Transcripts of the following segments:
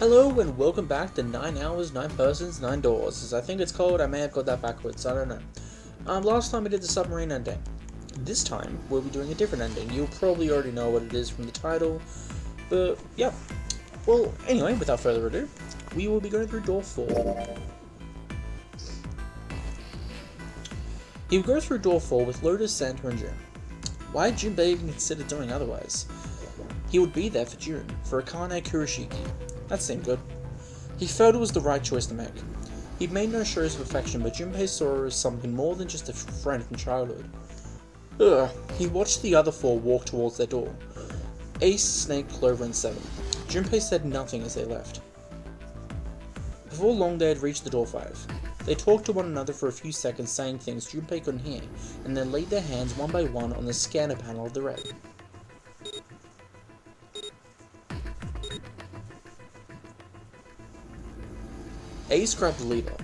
Hello and welcome back to 9 Hours, 9 Persons, 9 Doors, as I think it's called. I may have got that backwards, I don't know. Last time we did the submarine ending. This time, we'll be doing a different ending. You'll probably already know what it is from the title, but yeah. Well, anyway, without further ado, we will be going through door 4. He will go through door 4 with Lotus, Santa, and June. Why had Junpei even consider doing otherwise? He would be there for June, for Akane Kurashiki. That seemed good. He felt it was the right choice to make. He'd made no shows of affection, but Junpei saw her as something more than just a friend from childhood. He watched the other 4 walk towards their door. Ace, Snake, Clover, and Seven. Junpei said nothing as they left. Before long they had reached the door 5. They talked to one another for a few seconds, saying things Junpei couldn't hear, and then laid their hands one by one on the scanner panel of the red. Ace grabbed the lever.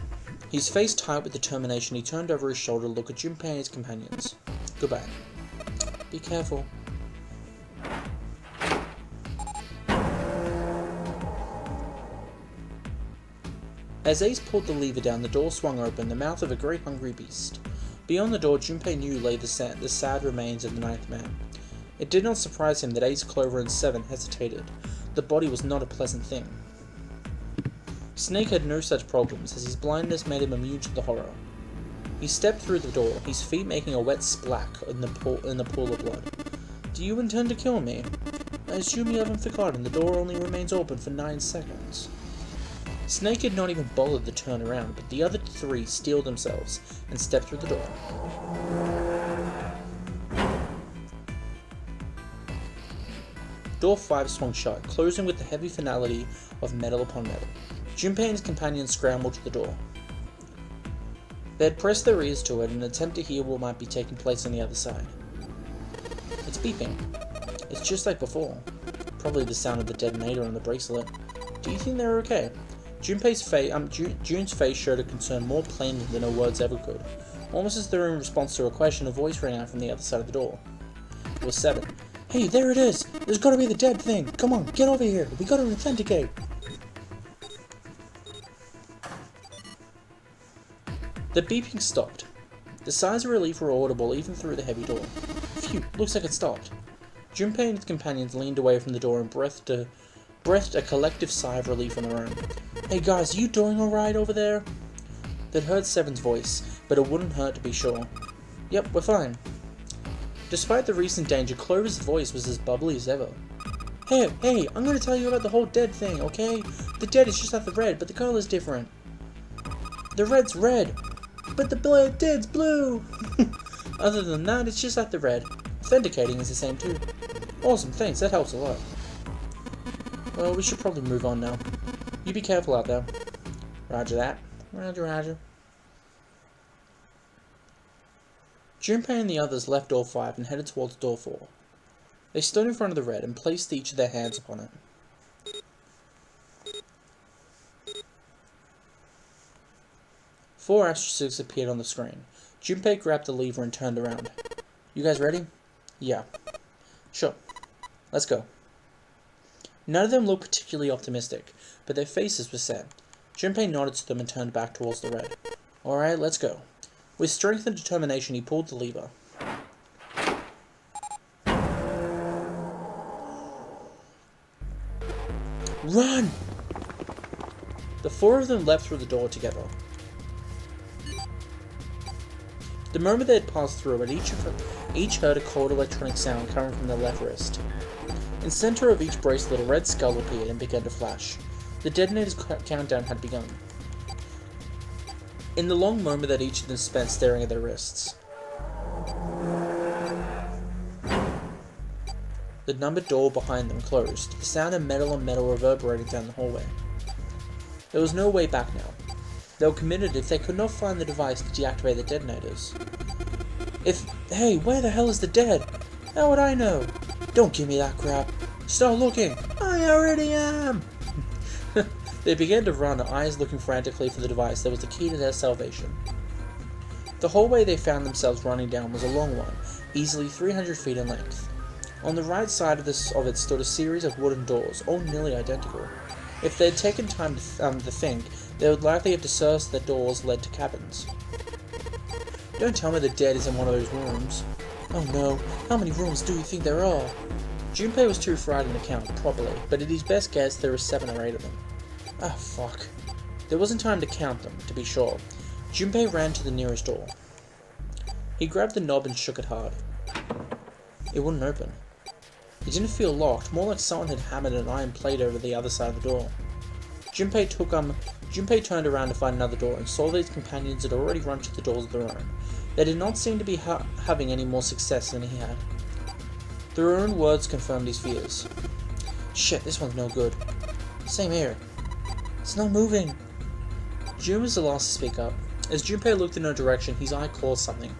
His face tight with determination, he turned over his shoulder to look at Junpei and his companions. Goodbye. Be careful. As Ace pulled the lever down, the door swung open, the mouth of a great hungry beast. Beyond the door, Junpei knew lay the sad remains of the 9th man. It did not surprise him that Ace, Clover, and Seven hesitated. The body was not a pleasant thing. Snake had no such problems, as his blindness made him immune to the horror. He stepped through the door, his feet making a wet splack in the pool of blood. Do you intend to kill me? I assume you haven't forgotten the door only remains open for 9 seconds. Snake had not even bothered to turn around, but the other 3 steeled themselves and stepped through the door. Door 5 swung shut, closing with the heavy finality of metal upon metal. Junpei and his companions scrambled to the door. They had pressed their ears to it in an attempt to hear what might be taking place on the other side. It's beeping. It's just like before. Probably the sound of the detonator on the bracelet. Do you think they're okay? June's face showed a concern more plainly than her words ever could. Almost as though in response to a question, a voice rang out from the other side of the door. It was Seven. Hey, there it is! There's gotta be the dead thing! Come on, get over here! We gotta authenticate! The beeping stopped. The sighs of relief were audible even through the heavy door. Phew, looks like it stopped. Junpei and his companions leaned away from the door and breathed a collective sigh of relief on their own. Hey guys, you doing alright over there? They'd heard Seven's voice, but it wouldn't hurt to be sure. Yep, we're fine. Despite the recent danger, Clover's voice was as bubbly as ever. Hey, I'm gonna tell you about the whole dead thing, okay? The dead is just like the red, but the color's different. The red's red, but the dead's blue! Other than that, it's just like the red. Authenticating is the same too. Awesome, thanks, that helps a lot. Well, we should probably move on now. You be careful out there. Roger that. Roger. Junpei and the others left door 5 and headed towards door 4. They stood in front of the red and placed each of their hands upon it. Four asterisks appeared on the screen. Junpei grabbed the lever and turned around. You guys ready? Yeah. Sure. Let's go. None of them looked particularly optimistic, but their faces were set. Junpei nodded to them and turned back towards the red. Alright, let's go. With strength and determination, he pulled the lever. Run! The 4 of them leapt through the door together. The moment they had passed through it, each heard a cold electronic sound coming from their left wrist. In the center of each bracelet, a red skull appeared and began to flash. The detonator's countdown had begun. In the long moment that each of them spent staring at their wrists, the numbered door behind them closed, the sound of metal on metal reverberating down the hallway. There was no way back now. They were committed if they could not find the device to deactivate the detonators. Hey, where the hell is the dead? How would I know? Don't give me that crap. Start looking. I already am. They began to run, eyes looking frantically for the device that was the key to their salvation. The hallway they found themselves running down was a long one, easily 300 feet in length. On the right side of it stood a series of wooden doors, all nearly identical. If they'd taken time to think, they would likely have discerned that doors led to cabins. Don't tell me the dead is in one of those rooms. Oh no, how many rooms do you think there are? Junpei was too frightened to count properly, but at his best guess there were 7 or 8 of them. Ah, fuck. There wasn't time to count them, to be sure. Junpei ran to the nearest door. He grabbed the knob and shook it hard. It wouldn't open. It didn't feel locked, more like someone had hammered an iron plate over the other side of the door. Junpei turned around to find another door and saw that his companions had already run to the doors of their own. They did not seem to be having any more success than he had. Their own words confirmed his fears. Shit, this one's no good. Same here. It's not moving. Jun was the last to speak up. As Junpei looked in her direction, his eye caught something.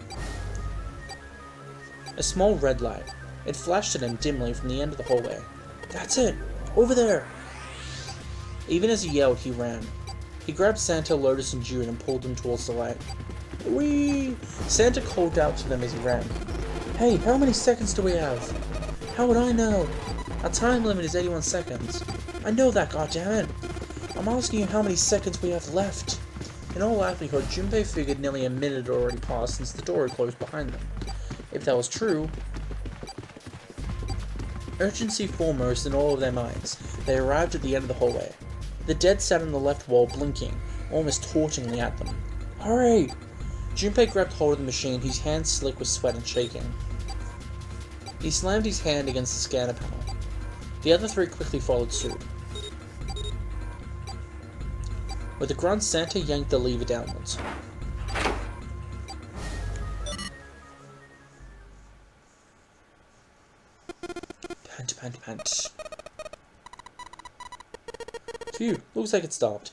A small red light. It flashed at him dimly from the end of the hallway. That's it! Over there! Even as he yelled, he ran. He grabbed Santa, Lotus, and June and pulled them towards the light. Whee! Santa called out to them as he ran. Hey, how many seconds do we have? How would I know? Our time limit is 81 seconds. I know that, goddammit! I'm asking you how many seconds we have left. In all likelihood, Junpei figured nearly a minute had already passed since the door had closed behind them. If that was true, urgency foremost in all of their minds, they arrived at the end of the hallway. The dead sat on the left wall, blinking, almost tauntingly at them. Hurry! Junpei grabbed hold of the machine, his hands slick with sweat and shaking. He slammed his hand against the scanner panel. The other 3 quickly followed suit. With a grunt, Santa yanked the lever downwards. Pant, pant, pant. Phew, looks like it stopped.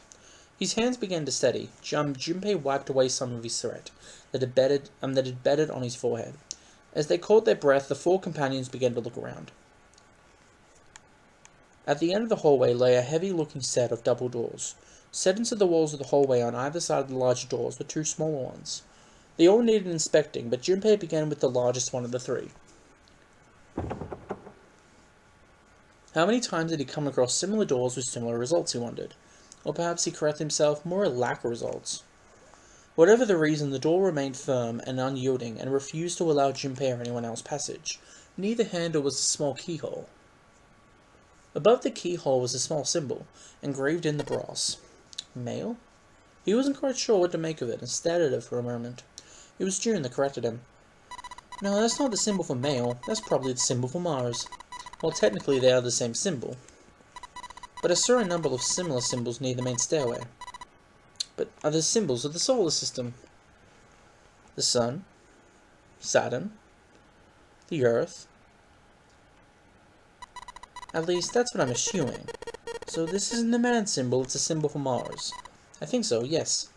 His hands began to steady. Junpei wiped away some of his sweat that had bedded on his forehead. As they caught their breath, the 4 companions began to look around. At the end of the hallway lay a heavy-looking set of double doors. Set into the walls of the hallway on either side of the larger doors were 2 smaller ones. They all needed inspecting, but Junpei began with the largest one of the 3. How many times had he come across similar doors with similar results, he wondered. Or perhaps he corrected himself, more a lack of results. Whatever the reason, the door remained firm and unyielding, and refused to allow Junpei or anyone else passage. Near the handle was a small keyhole. Above the keyhole was a small symbol, engraved in the brass. Mail? He wasn't quite sure what to make of it, and stared at it for a moment. It was June that corrected him. No, that's not the symbol for mail, that's probably the symbol for Mars. Well, technically they are the same symbol. But I saw a number of similar symbols near the main stairway. But are the symbols of the solar system? The Sun? Saturn? The Earth? At least, that's what I'm assuming. So this isn't the man symbol, it's a symbol for Mars. I think so, yes.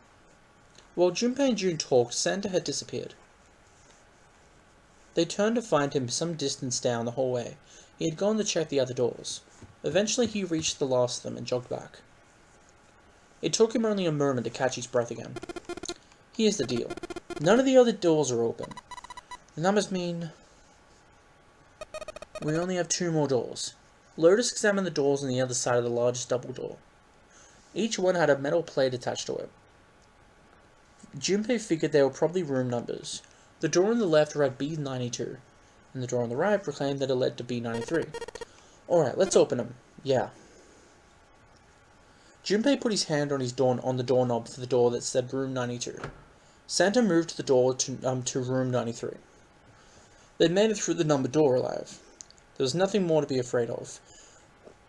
While Junpei and June talked, Santa had disappeared. They turned to find him some distance down the hallway. He had gone to check the other doors. Eventually he reached the last of them and jogged back. It took him only a moment to catch his breath again. Here's the deal. None of the other doors are open. The numbers mean we only have 2 more doors. Lotus examined the doors on the other side of the largest double door. Each one had a metal plate attached to it. Junpei figured they were probably room numbers. The door on the left read B92, and the door on the right proclaimed that it led to B93. Alright, let's open them. Yeah. Junpei put his hand on the doorknob for the door that said room 92. Santa moved the door to room 93. They made it through the numbered door alive. There was nothing more to be afraid of.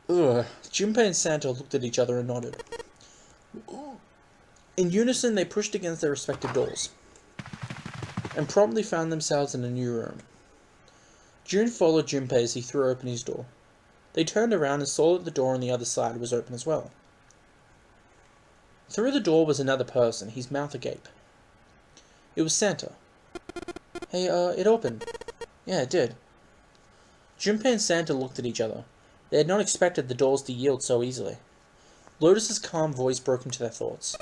Ugh. Junpei and Santa looked at each other and nodded. In unison, they pushed against their respective doors, and promptly found themselves in a new room. June followed Junpei as he threw open his door. They turned around and saw that the door on the other side was open as well. Through the door was another person, his mouth agape. It was Santa. Hey, it opened. Yeah, it did. Junpei and Santa looked at each other. They had not expected the doors to yield so easily. Lotus's calm voice broke into their thoughts.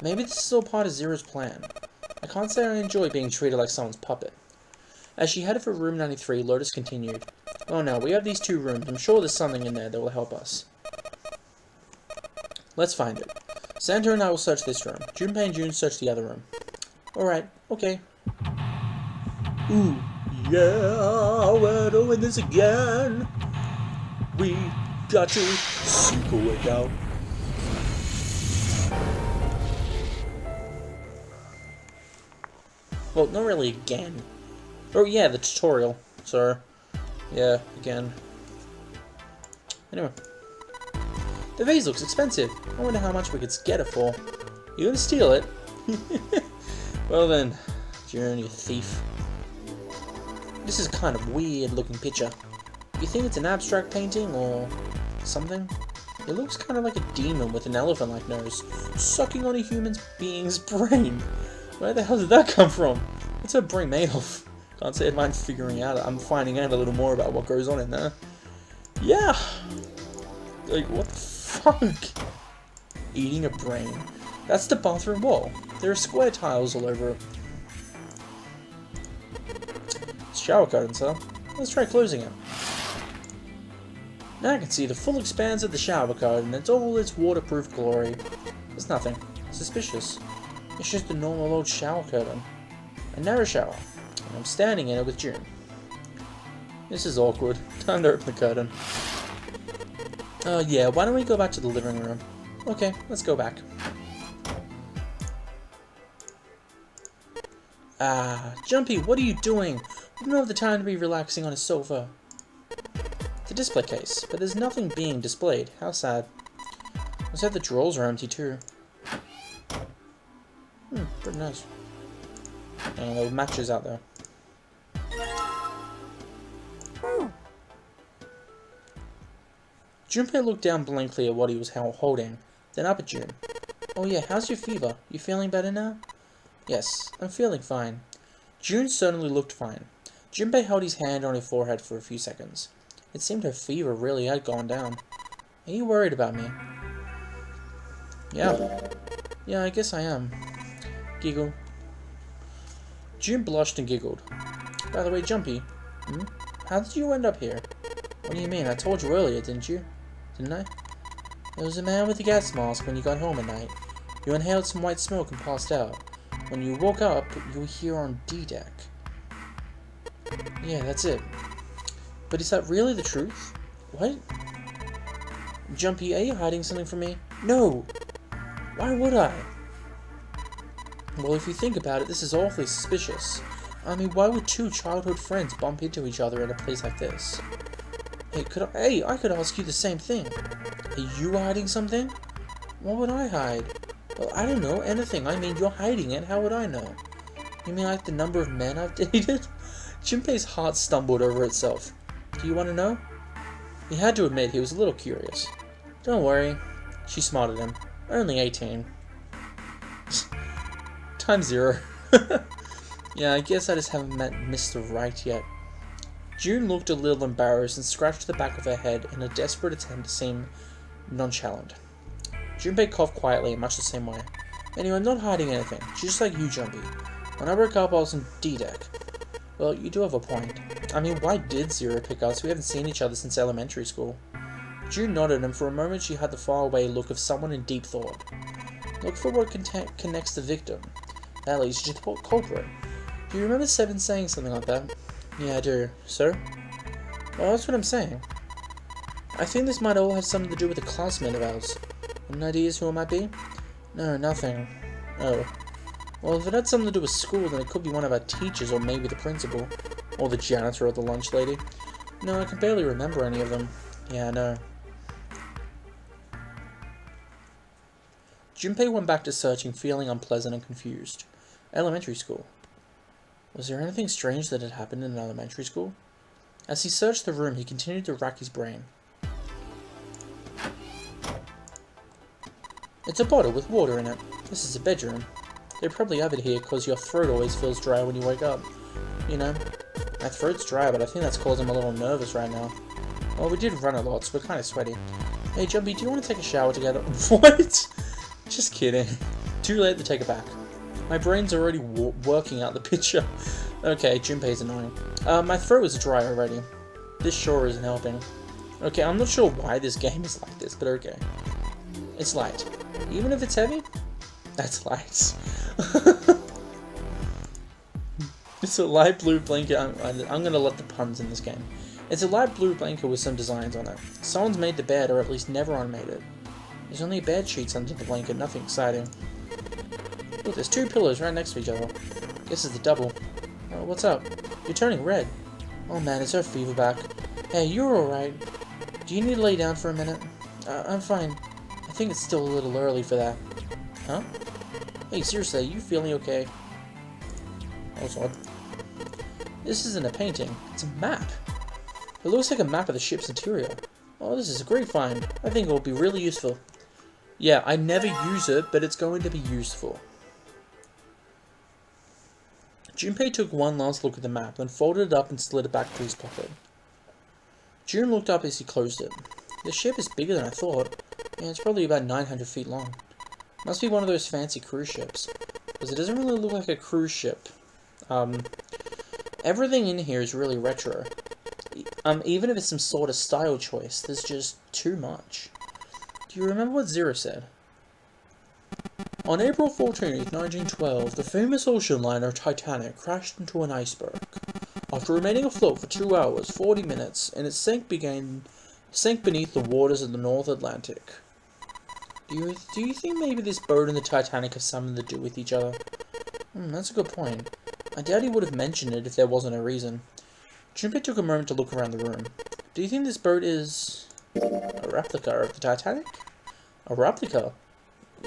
Maybe this is all part of Zero's plan. I can't say I enjoy being treated like someone's puppet. As she headed for room 93, Lotus continued. Oh no, we have these 2 rooms. I'm sure there's something in there that will help us. Let's find it. Santa and I will search this room. Junpei and June search the other room. Alright, okay. Ooh, yeah, we're doing this again. We got to seek a way out. Well, not really again. Oh yeah, the tutorial. Sorry. Yeah, again. Anyway. The vase looks expensive. I wonder how much we could get it for. You gonna steal it? Well then, June, you thief. This is a kind of weird looking picture. You think it's an abstract painting or something? It looks kind of like a demon with an elephant-like nose, sucking on a human being's brain. Where the hell did that come from? What's her brain made of? Can't say I mind figuring out. I'm finding out a little more about what goes on in there. Yeah! Like, what the fuck? Eating a brain. That's the bathroom wall. There are square tiles all over it. Shower curtains, huh? Let's try closing it. Now I can see the full expanse of the shower curtain and all its waterproof glory. There's nothing suspicious. It's just a normal old shower curtain. A narrow shower. And I'm standing in it with June. This is awkward. Time to open the curtain. Yeah, why don't we go back to the living room? Okay, let's go back. Ah, Jumpy, what are you doing? We don't have the time to be relaxing on a sofa. It's a display case, but there's nothing being displayed. How sad. Looks like the drawers are empty too. Pretty nice. And there were matches out there. Junpei looked down blankly at what he was holding, then up at June. Oh yeah, how's your fever? You feeling better now? Yes, I'm feeling fine. June certainly looked fine. Junpei held his hand on her forehead for a few seconds. It seemed her fever really had gone down. Are you worried about me? Yeah. Yeah, I guess I am. Giggle. June blushed and giggled. By the way, Jumpy, how did you end up here? What do you mean? I told you earlier, didn't you? Didn't I? There was a man with a gas mask when you got home at night. You inhaled some white smoke and passed out. When you woke up, you were here on D deck. Yeah, that's it. But is that really the truth? What? Jumpy, are you hiding something from me? No! Why would I? Well, if you think about it, this is awfully suspicious. I mean, why would two childhood friends bump into each other at a place like this? Hey, I could ask you the same thing. Are you hiding something? What would I hide? Well, I don't know, anything. I mean, you're hiding it, how would I know? You mean like the number of men I've dated? Junpei's heart stumbled over itself. Do you want to know? He had to admit he was a little curious. Don't worry. She smiled at him. Only 18. Times 0. Yeah, I guess I just haven't met Mr. Right yet. June looked a little embarrassed and scratched the back of her head in a desperate attempt to seem nonchalant. Junpei coughed quietly in much the same way. Anyway, I'm not hiding anything. She's just like you, Jumpy. When I broke up, I was on D-Deck. Well, you do have a point. I mean, why did Zero pick us? We haven't seen each other since elementary school. June nodded, and for a moment she had the faraway look of someone in deep thought. Look for what connects the victim. That leads you to the culprit. Do you remember Seven saying something like that? Yeah, I do. So? Well, that's what I'm saying. I think this might all have something to do with a classmate of ours. Any ideas who it might be? No, nothing. Oh. Well, if it had something to do with school, then it could be one of our teachers, or maybe the principal. Or the janitor, or the lunch lady. No, I can barely remember any of them. Yeah, I know. Junpei went back to searching, feeling unpleasant and confused. Elementary school. Was there anything strange that had happened in elementary school? As he searched the room, he continued to rack his brain. It's a bottle with water in it. This is a bedroom. They probably have it here because your throat always feels dry when you wake up. You know, my throat's dry, but I think that's causing me a little nervous right now. Well, we did run a lot, so we're kind of sweaty. Hey, Jumpy, do you want to take a shower together? What? Just kidding. Too late to take it back. My brain's already working out the picture. Okay, Junpei's annoying. My throat is dry already. This sure isn't helping. Okay, I'm not sure why this game is like this, but okay. It's light. Even if it's heavy, that's light. It's a light blue blanket. I'm gonna let the puns in this game. It's a light blue blanket with some designs on it. Someone's made the bed, or at least Neveron made it. There's only bed sheets under the blanket, nothing exciting. Look, there's two pillows right next to each other. Guess it's the double. Oh, what's up? You're turning red. Oh man, is her fever back? Hey, you're alright. Do you need to lay down for a minute? I'm fine. I think it's still a little early for that. Huh? Hey, seriously, are you feeling okay? That was odd. This isn't a painting, it's a map. It looks like a map of the ship's interior. Oh, this is a great find. I think it will be really useful. Yeah, I never use it, but it's going to be useful. Junpei took one last look at the map, then folded it up and slid it back to his pocket. Jun looked up as he closed it. The ship is bigger than I thought. Yeah, it's probably about 900 feet long. Must be one of those fancy cruise ships. Because it doesn't really look like a cruise ship. Everything in here is really retro. Even if it's some sort of style choice, there's just too much. Do you remember what Zero said? On April 14th, 1912, the famous ocean liner Titanic crashed into an iceberg. After remaining afloat for 2 hours, 40 minutes, and it sank beneath the waters of the North Atlantic. Do you think maybe this boat and the Titanic have something to do with each other? That's a good point. I doubt he would have mentioned it if there wasn't a reason. Junpei took a moment to look around the room. Do you think this boat is a replica of the Titanic? A replica?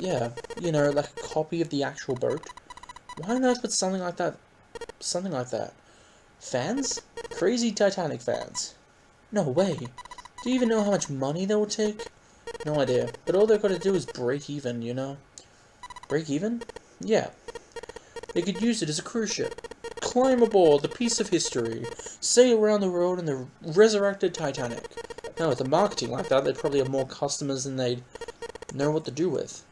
Yeah, you know, like a copy of the actual boat. Why on earth would something like that? Fans? Crazy Titanic fans. No way. Do you even know how much money that would take? No idea. But all they've got to do is break even, you know? Break even? Yeah. They could use it as a cruise ship. Climb aboard the piece of history. Sail around the world in the resurrected Titanic. Now, with the marketing like that, they'd probably have more customers than they'd know what to do with.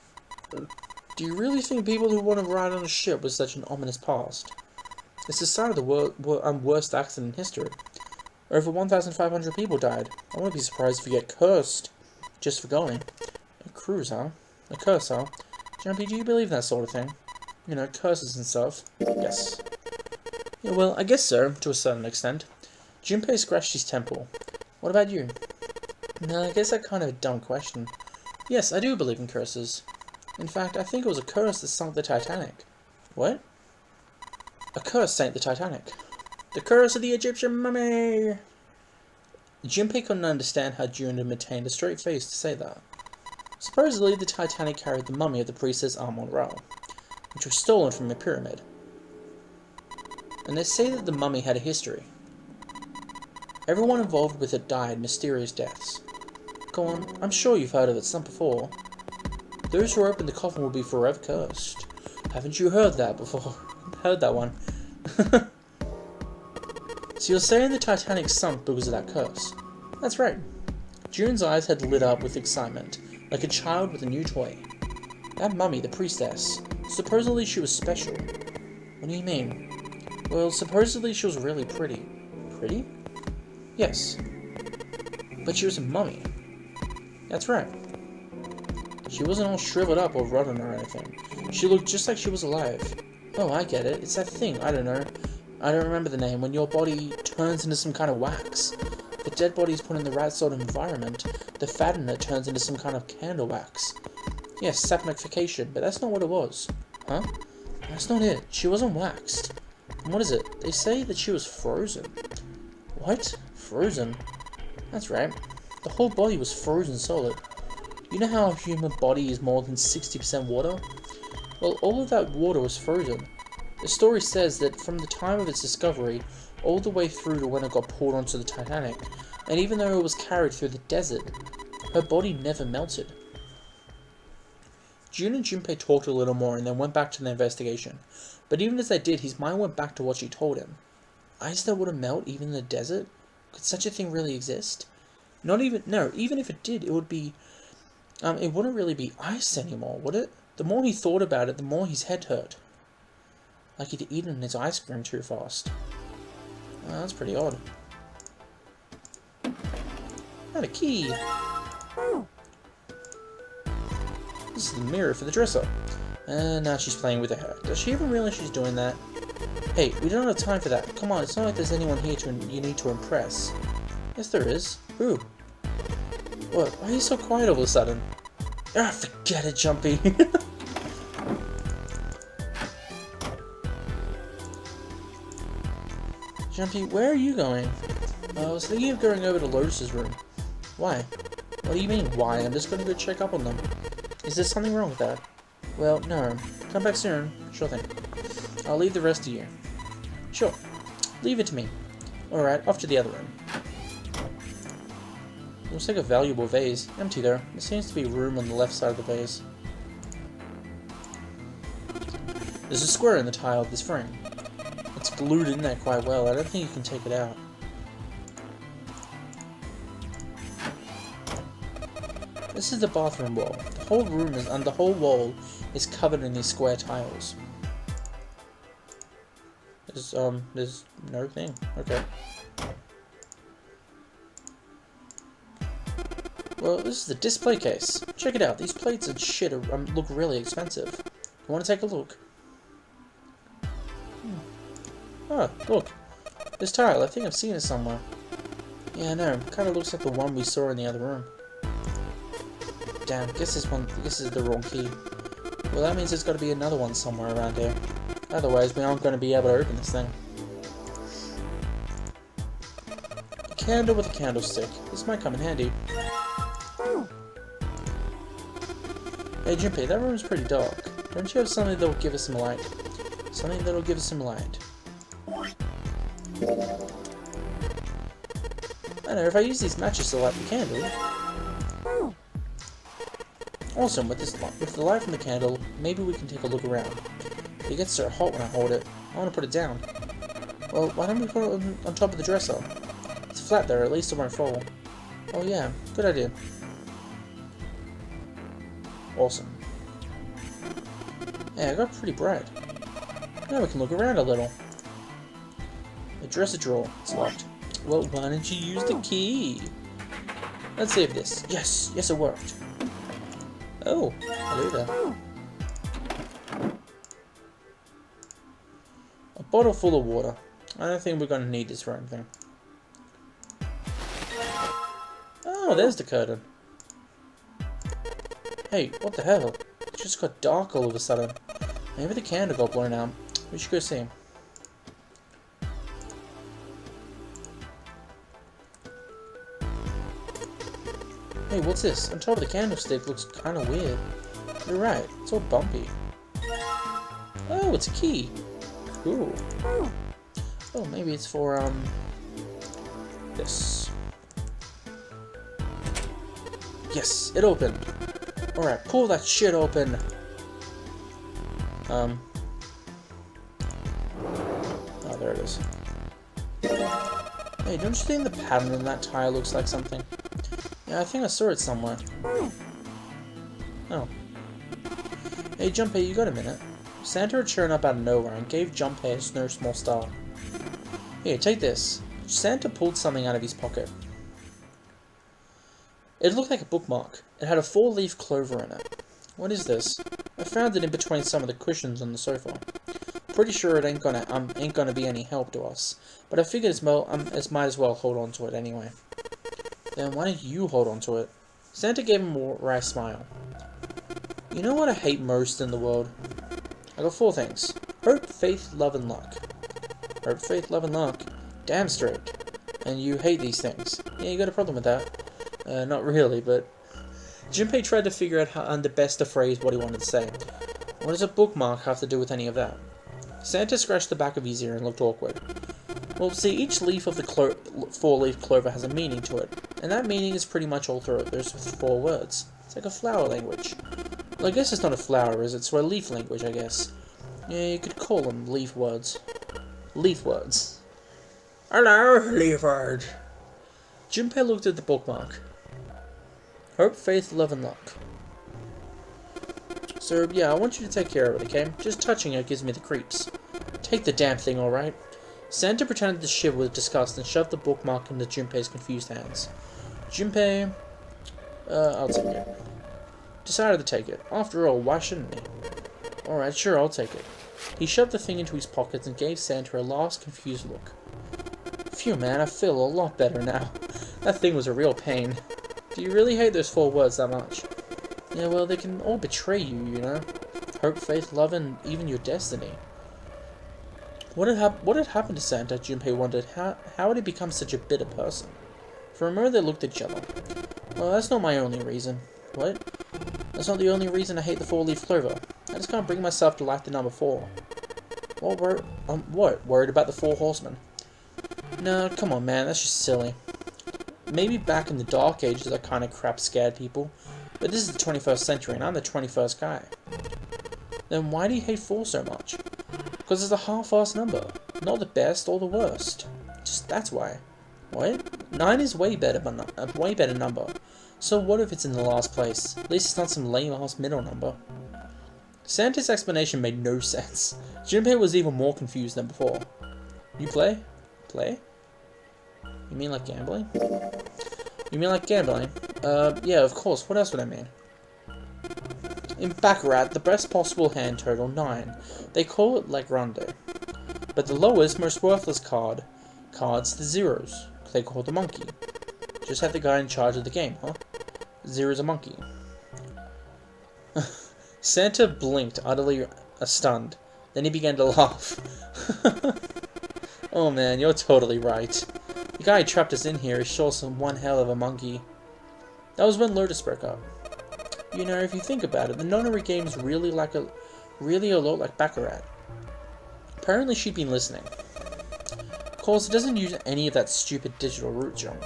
Do you really think people who want to ride on a ship with such an ominous past? It's the site of the worst accident in history. Over 1,500 people died. I wouldn't be surprised if you get cursed just for going. A cruise, huh? A curse, huh? Jumpy, do you believe that sort of thing? You know, curses and stuff. Yes. Yeah, well, I guess so, to a certain extent. Junpei scratched his temple. What about you? No, I guess that's kind of a dumb question. Yes, I do believe in curses. In fact, I think it was a curse that sunk the Titanic. What? A curse sank the Titanic. The curse of the Egyptian mummy! Junpei couldn't understand how Jun had maintained a straight face to say that. Supposedly, the Titanic carried the mummy of the priestess Amon-Ra, which was stolen from a pyramid. And they say that the mummy had a history. Everyone involved with it died mysterious deaths. Go on, I'm sure you've heard of it some before. Those who open the coffin will be forever cursed. Haven't you heard that before? Heard that one. So you're saying the Titanic sunk because of that curse? That's right. Jun's eyes had lit up with excitement, like a child with a new toy. That mummy, the priestess, supposedly she was special. What do you mean? Well, supposedly she was really pretty. Pretty? Yes. But she was a mummy. That's right. She wasn't all shriveled up or rotten or anything. She looked just like she was alive. Oh, I get it. It's that thing, I don't know. I don't remember the name, when your body turns into some kind of wax. The dead body is put in the right sort of environment. The fat in it turns into some kind of candle wax. Yes, saponification, but that's not what it was. Huh? That's not it. She wasn't waxed. And what is it? They say that she was frozen. What? Frozen? That's right. The whole body was frozen solid. You know how a human body is more than 60% water? Well, all of that water was frozen. The story says that from the time of its discovery, all the way through to when it got poured onto the Titanic, and even though it was carried through the desert, her body never melted. Jun and Junpei talked a little more and then went back to the investigation, but even as they did, his mind went back to what she told him. Ice that wouldn't melt even in the desert? Could such a thing really exist? Even if it did, it would be, it wouldn't really be ice anymore, would it? The more he thought about it, the more his head hurt. Like he'd eaten his ice cream too fast. That's pretty odd. Got a key! This is the mirror for the dresser. And now she's playing with her hair. Does she even realize she's doing that? Hey, we don't have time for that. Come on, it's not like there's anyone here you need to impress. Yes, there is. Who? What? Why are you so quiet all of a sudden? Ah, forget it, Jumpy. Jumpy, where are you going? I was thinking of going over to Lotus's room. Why? What do you mean, why? I'm just going to go check up on them. Is there something wrong with that? Well, no. Come back soon. Sure thing. I'll leave the rest to you. Sure. Leave it to me. Alright, off to the other room. Looks like a valuable vase. Empty though. There seems to be room on the left side of the vase. There's a square in the tile of this frame. It's glued in there quite well. I don't think you can take it out. This is the bathroom wall. The whole room is, and the whole wall is covered in these square tiles. There's no thing. Okay. Well, this is the display case. Check it out. These plates and shit look really expensive. You want to take a look? Oh, look. This tile. I think I've seen it somewhere. Yeah, I know. Kind of looks like the one we saw in the other room. Damn, guess this is the wrong key. Well, that means there's got to be another one somewhere around here. Otherwise, we aren't going to be able to open this thing. A candle with a candlestick. This might come in handy. Hey, Junpei, that room's pretty dark. Don't you have something that'll give us some light? Something that'll give us some light. I know, if I use these matches to light the candle... Awesome, with the light from the candle, maybe we can take a look around. It gets so hot when I hold it. I want to put it down. Well, why don't we put it on top of the dresser? It's flat there, at least it won't fall. Oh yeah, good idea. Awesome. Yeah, I got pretty bright. Now we can look around a little. The dresser drawer, it's locked. Well, why don't you use the key? Let's save this. Yes, it worked. Oh, hello there. A bottle full of water. I don't think we're going to need this for anything. Oh, there's the curtain. Hey, what the hell? It just got dark all of a sudden. Maybe the candle got blown out. We should go see. Hey, what's this? On top of the candlestick looks kind of weird. You're right, it's all bumpy. Oh, it's a key. Ooh. Oh, maybe it's for, this. Yes, it opened. Alright, pull that shit open. Oh, there it is. Hey, don't you think the pattern in that tile looks like something? Yeah, I think I saw it somewhere. Oh. Hey, Junpei, you got a minute? Santa had shown up out of nowhere and gave Junpei no small star. Here, take this. Santa pulled something out of his pocket. It looked like a bookmark. It had a 4-leaf clover in it. What is this? I found it in between some of the cushions on the sofa. Pretty sure it ain't gonna be any help to us, but I figured might as well hold on to it anyway. Then why don't you hold on to it? Santa gave him a wry smile. You know what I hate most in the world? I got 4 things. Hope, faith, love, and luck. Hope, faith, love, and luck. Damn straight. And you hate these things. Yeah, you got a problem with that. Not really, but... Junpei tried to figure out how the best to phrase what he wanted to say. What does a bookmark have to do with any of that? Santa scratched the back of his ear and looked awkward. Well, see, each leaf of the 4-leaf clover has a meaning to it, and that meaning is pretty much all through it. There's 4 words. It's like a flower language. Well, I guess it's not a flower, is it? It's a leaf language, I guess. Yeah, you could call them leaf words. Leaf words. Hello, leaf word. Junpei looked at the bookmark. Hope, faith, love, and luck. So, yeah, I want you to take care of it, okay? Just touching it gives me the creeps. Take the damn thing, alright? Santa pretended to shiver with disgust and shoved the bookmark into Junpei's confused hands. Junpei... I'll take it. decided to take it. After all, why shouldn't he? Alright, sure, I'll take it. He shoved the thing into his pockets and gave Santa a last confused look. Phew, man, I feel a lot better now. That thing was a real pain. Do you really hate those 4 words that much? Yeah, well, they can all betray you, you know. Hope, faith, love, and even your destiny. What had happened to Santa? Junpei wondered. How had he become such a bitter person? For a moment they looked at each other. Well, that's not my only reason. What? That's not the only reason I hate the 4-leaf clover. I just can't bring myself to like the number 4. What? Worried about the 4 horsemen? No, come on, man, that's just silly. Maybe back in the Dark Ages that kind of crap scared people, but this is the 21st century and I'm the 21st guy. Then why do you hate 4 so much? Because it's a half-assed number, not the best or the worst. Just that's why. What? 9 is way better, but a way better number. So what if it's in the last place? At least it's not some lame-ass middle number. Santa's explanation made no sense. Junpei was even more confused than before. You play? Play? You mean like gambling? You mean like gambling? Yeah, of course. What else would I mean? In Baccarat, the best possible hand total 9. They call it like Grande. But the lowest, most worthless cards, the zeros. They call the monkey. Just have the guy in charge of the game, huh? Zero's a monkey. Santa blinked, utterly stunned. Then he began to laugh. Oh man, you're totally right. The guy who trapped us in here is sure one hell of a monkey. That was when Lotus spoke up. You know, if you think about it, the nonary game is really a lot like Baccarat. Apparently she'd been listening. Of course, it doesn't use any of that stupid digital root junk.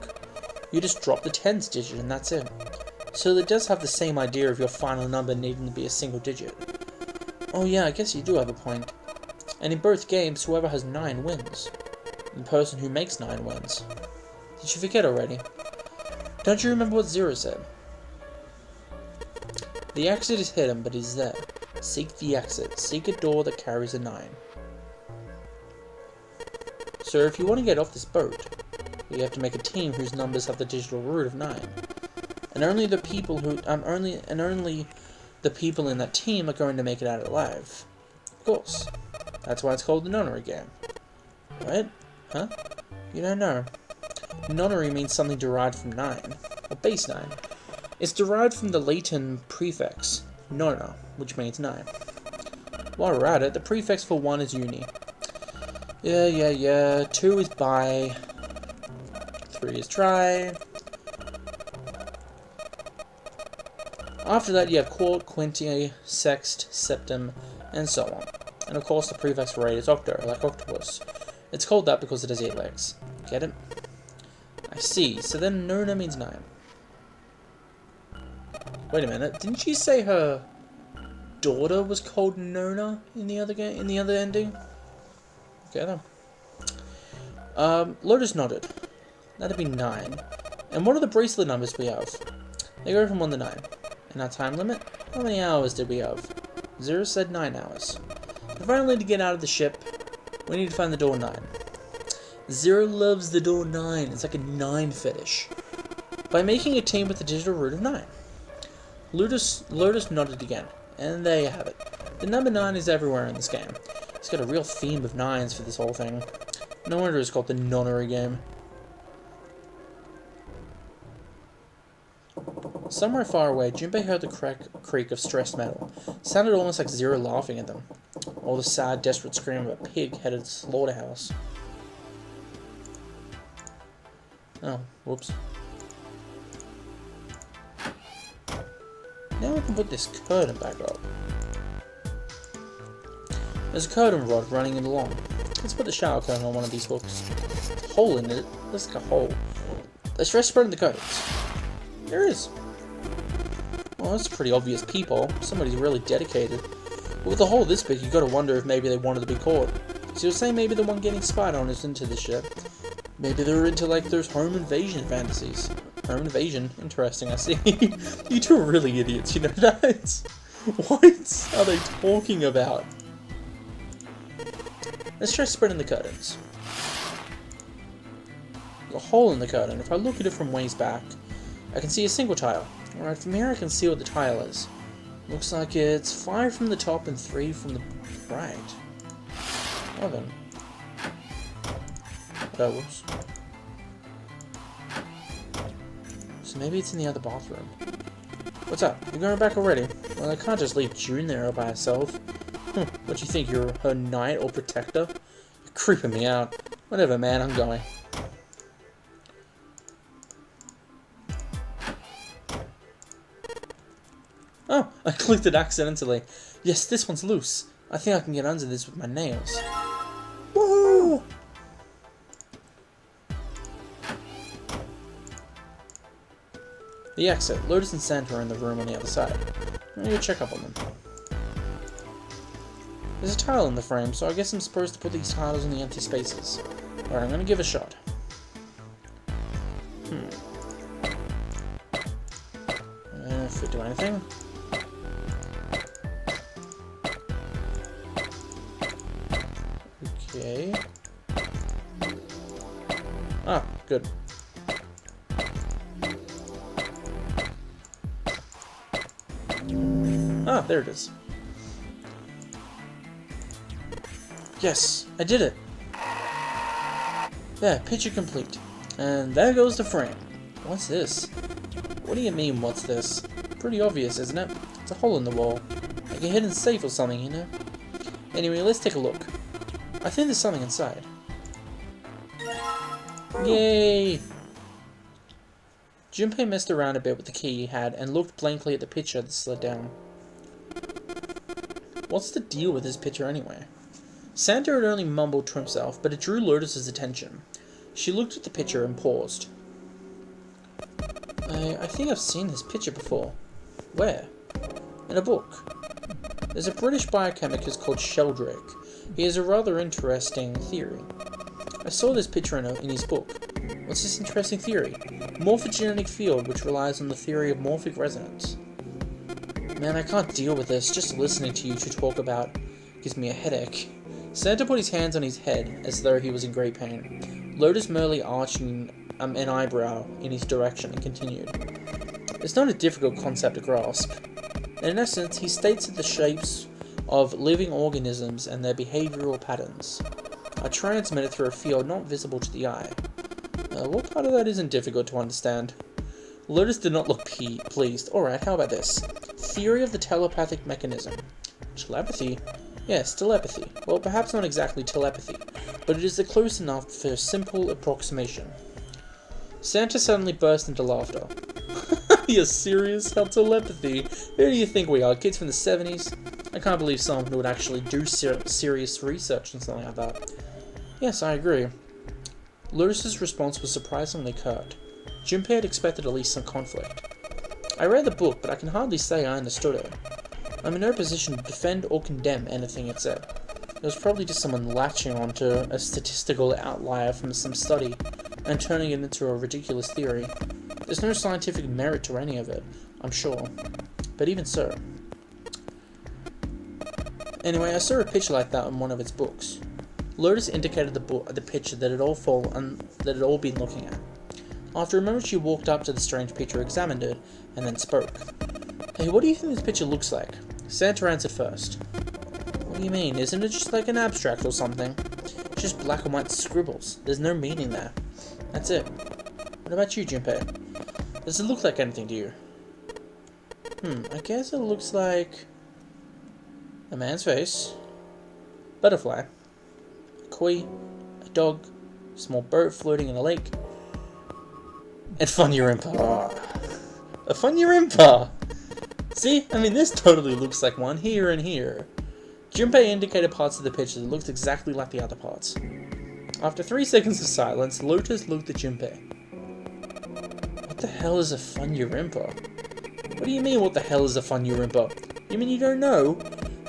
You just drop the tens digit and that's it. So it does have the same idea of your final number needing to be a single digit. Oh yeah, I guess you do have a point. And in both games, whoever has 9 wins. And the person who makes 9 wins. Did you forget already? Don't you remember what 0 said? The exit is hidden, but is there. Seek the exit. Seek a door that carries a 9. So if you want to get off this boat, you have to make a team whose numbers have the digital root of 9. And only the people only the people in that team are going to make it out alive. Of course. That's why it's called the nonary game. What? Huh? You don't know. Nonary means something derived from 9, or base 9. It's derived from the Latin prefix, nona, which means 9. While we're at it, the prefix for 1 is uni. Yeah. 2 is bi. 3 is tri. After that, you have quart, quinti, sext, septim, and so on. And of course, the prefix for 8 is octo, like octopus. It's called that because it has 8 legs. Get it? I see. So then nona means 9. Wait a minute. Didn't she say her daughter was called Nona in the other game? In the other ending? Okay then. Lotus nodded. That'd be 9. And what are the bracelet numbers we have? They go from 1 to 9. And our time limit? How many hours did we have? 0 said 9 hours. If only to get out of the ship, we need to find the door 9. 0 loves the door 9. It's like a 9 fetish. By making a team with the digital root of 9. Lotus nodded again. And there you have it. The number 9 is everywhere in this game. It's got a real theme of 9s for this whole thing. No wonder it's called the nonary game. Somewhere far away, Junpei heard the creak of stressed metal. It sounded almost like Zero laughing at them. Or the sad, desperate scream of a pig headed to the slaughterhouse. Oh, whoops. Now we can put this curtain back up. There's a curtain rod running along. Let's put the shower curtain on one of these hooks. There's a hole in it. Looks like a hole. Let's try spreading the curtains. There is. Well, that's a pretty obvious peephole. Somebody's really dedicated. But with a hole this big, you gotta wonder if maybe they wanted to be caught. So you're saying maybe the one getting spied on is into this ship. Maybe they're into like those home invasion fantasies. Home invasion? Interesting, I see. You two are really idiots, you know that? What are they talking about? Let's try spreading the curtains. There's a hole in the curtain. If I look at it from ways back, I can see a single tile. Alright, from here I can see what the tile is. Looks like it's 5 from the top and 3 from the right. Well then. Whoops. So maybe it's in the other bathroom. What's up? You're going back already? Well, I can't just leave June there all by herself. What do you think, you're her knight or protector? You're creeping me out. Whatever, man, I'm going. Oh, I clicked it accidentally. Yes, this one's loose. I think I can get under this with my nails. Woohoo! The exit. Lotus and Santa are in the room on the other side. I'm gonna go check up on them. There's a tile in the frame, so I guess I'm supposed to put these tiles in the empty spaces. Alright, I'm gonna give it a shot. If it do anything. Okay. Ah, good. Ah, there it is. Yes, I did it! Yeah, picture complete. And there goes the frame. What's this? What do you mean, what's this? Pretty obvious, isn't it? It's a hole in the wall. Like a hidden safe or something, you know? Anyway, let's take a look. I think there's something inside. Yay! Junpei messed around a bit with the key he had and looked blankly at the picture that slid down. What's the deal with this picture anyway? Santa had only mumbled to himself, but it drew Lotus's attention. She looked at the picture and paused. I think I've seen this picture before. Where? In a book. There's a British biochemist called Sheldrake. He has a rather interesting theory. I saw this picture in his book. What's this interesting theory? Morphogenetic field, which relies on the theory of morphic resonance. Man, I can't deal with this. Just listening to you two talk about gives me a headache. Santa put his hands on his head as though he was in great pain. Lotus merely arching an eyebrow in his direction and continued. It's not a difficult concept to grasp. In essence, he states that the shapes of living organisms and their behavioral patterns are transmitted through a field not visible to the eye. What part of that isn't difficult to understand? Lotus did not look pleased. Alright, how about this? Theory of the telepathic mechanism. Telepathy? Yes, telepathy. Well, perhaps not exactly telepathy, but it is close enough for a simple approximation. Santa suddenly burst into laughter. You're serious? How telepathy? Who do you think we are, kids from the 70s? I can't believe someone would actually do serious research on something like that. Yes, I agree. Lotus's response was surprisingly curt. Junpei had expected at least some conflict. I read the book, but I can hardly say I understood it. I'm in no position to defend or condemn anything it said. It was probably just someone latching onto a statistical outlier from some study and turning it into a ridiculous theory. There's no scientific merit to any of it, I'm sure. But even so. Anyway, I saw a picture like that in one of its books. Lotus indicated the picture that it all been looking at. After a moment, she walked up to the strange picture, examined it, and then spoke. Hey, what do you think this picture looks like? Santa answered first. What do you mean? Isn't it just like an abstract or something? It's just black and white scribbles. There's no meaning there. That's it. What about you, Junpei? Does it look like anything to you? I guess it looks like a man's face, butterfly, a koi, a dog, a small boat floating in a lake, and Funyurimpa. A Funyurimpa! See? I mean, this totally looks like one here and here. Junpei indicated parts of the picture that looked exactly like the other parts. After 3 seconds of silence, Lotus looked at Junpei. What the hell is a Funyurimpa? What do you mean, what the hell is a Funyurimpa? You mean you don't know?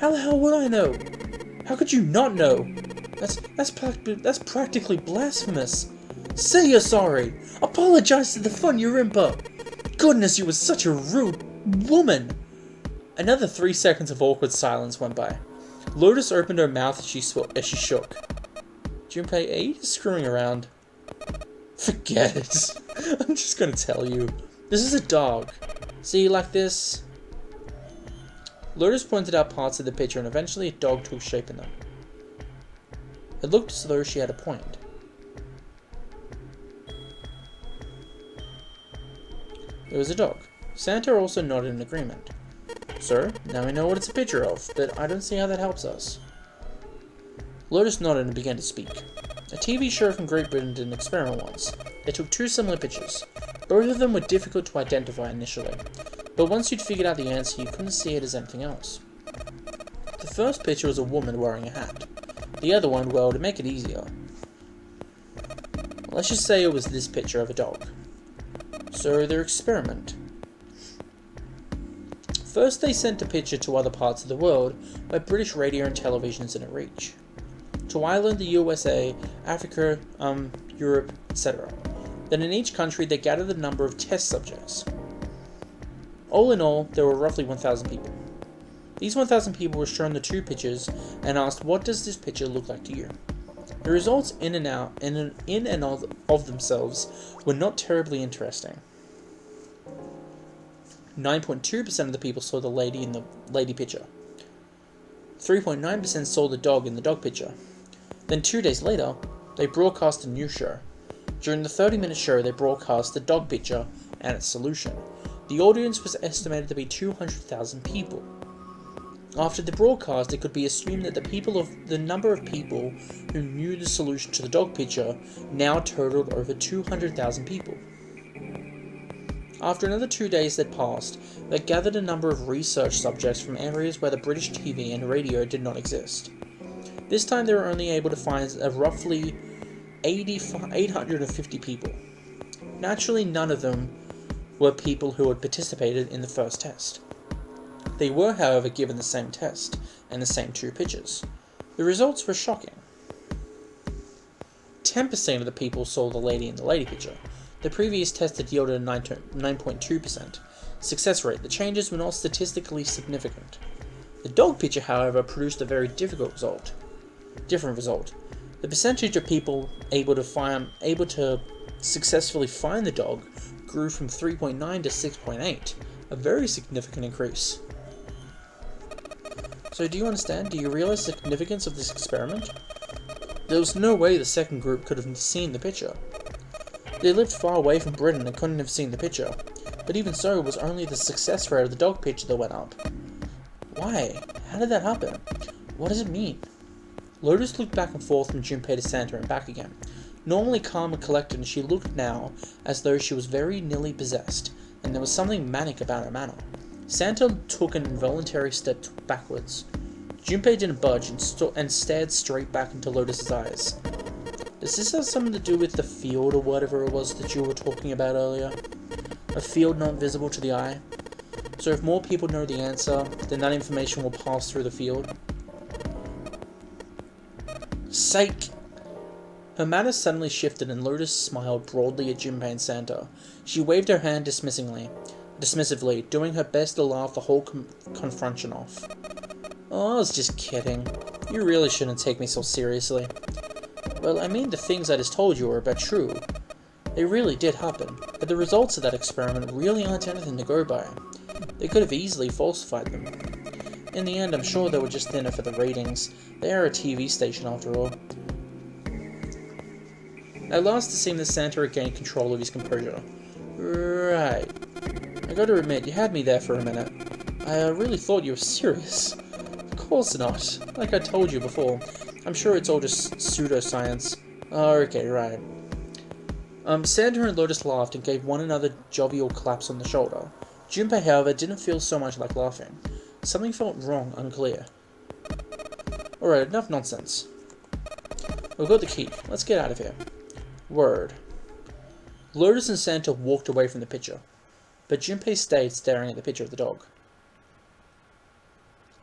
How the hell would I know? How could you not know? That's practically blasphemous. Say you're sorry. Apologize to the Funyurimpa. Goodness, you were such a rude woman. Another 3 seconds of awkward silence went by. Lotus opened her mouth as she shook. Junpei, are you just screwing around? Forget it. I'm just gonna tell you. This is a dog. See, like this? Lotus pointed out parts of the picture and eventually a dog took shape in them. It looked as though she had a point. It was a dog. Santa also nodded in agreement. "Sir, now we know what it's a picture of, but I don't see how that helps us." Lotus nodded and began to speak. A TV show from Great Britain did an experiment once. They took two similar pictures. Both of them were difficult to identify initially, but once you'd figured out the answer, you couldn't see it as anything else. The first picture was a woman wearing a hat. The other one, well, to make it easier, let's just say it was this picture of a dog. So their experiment. First, they sent a picture to other parts of the world where British radio and television didn't reach. To Ireland, the USA, Africa, Europe, etc. Then in each country, they gathered the number of test subjects. All in all, there were roughly 1,000 people. These 1,000 people were shown the two pictures and asked, "What does this picture look like to you?" The results in and of themselves were not terribly interesting. 9.2% of the people saw the lady in the lady picture. 3.9% saw the dog in the dog picture. Then 2 days later, they broadcast a new show. During the 30-minute show, they broadcast the dog picture and its solution. The audience was estimated to be 200,000 people. After the broadcast, it could be assumed that the number of people who knew the solution to the dog picture now totaled over 200,000 people. After another 2 days that passed, they gathered a number of research subjects from areas where the British TV and radio did not exist. This time they were only able to find roughly 850 people. Naturally, none of them were people who had participated in the first test. They were, however, given the same test and the same two pictures. The results were shocking. 10% of the people saw the lady in the lady picture. The previous test had yielded a 9.2% success rate. The changes were not statistically significant. The dog picture, however, produced a very different result. The percentage of people able to successfully find the dog grew from 3.9 to 6.8, a very significant increase. So do you understand? Do you realize the significance of this experiment? There was no way the second group could have seen the picture. They lived far away from Britain and couldn't have seen the picture, but even so, it was only the success rate of the dog picture that went up. Why? How did that happen? What does it mean? Lotus looked back and forth from Junpei to Santa and back again. Normally calm and collected, and she looked now as though she was very nearly possessed, and there was something manic about her manner. Santa took an involuntary step backwards. Junpei didn't budge and stared straight back into Lotus's eyes. Does this have something to do with the field or whatever it was that you were talking about earlier? A field not visible to the eye? So if more people know the answer, then that information will pass through the field? Psych! Her manner suddenly shifted and Lotus smiled broadly at Junpei and Santa. She waved her hand dismissively, doing her best to laugh the whole confrontation off. "Oh, I was just kidding. You really shouldn't take me so seriously. Well, I mean, the things I just told you are about true. They really did happen, but the results of that experiment really aren't anything to go by. They could have easily falsified them. In the end, I'm sure they were just in it for the ratings. They are a TV station after all." At last, it seemed that Santa regained control of his composure. "Right. I gotta admit, you had me there for a minute. I really thought you were serious." "Of course not. Like I told you before, I'm sure it's all just pseudoscience." "Oh, okay, right." Santa and Lotus laughed and gave one another jovial claps on the shoulder. Junpei, however, didn't feel so much like laughing. Something felt wrong, unclear. "Alright, enough nonsense. We've got the key. Let's get out of here." "Word." Lotus and Santa walked away from the picture, but Junpei stayed staring at the picture of the dog.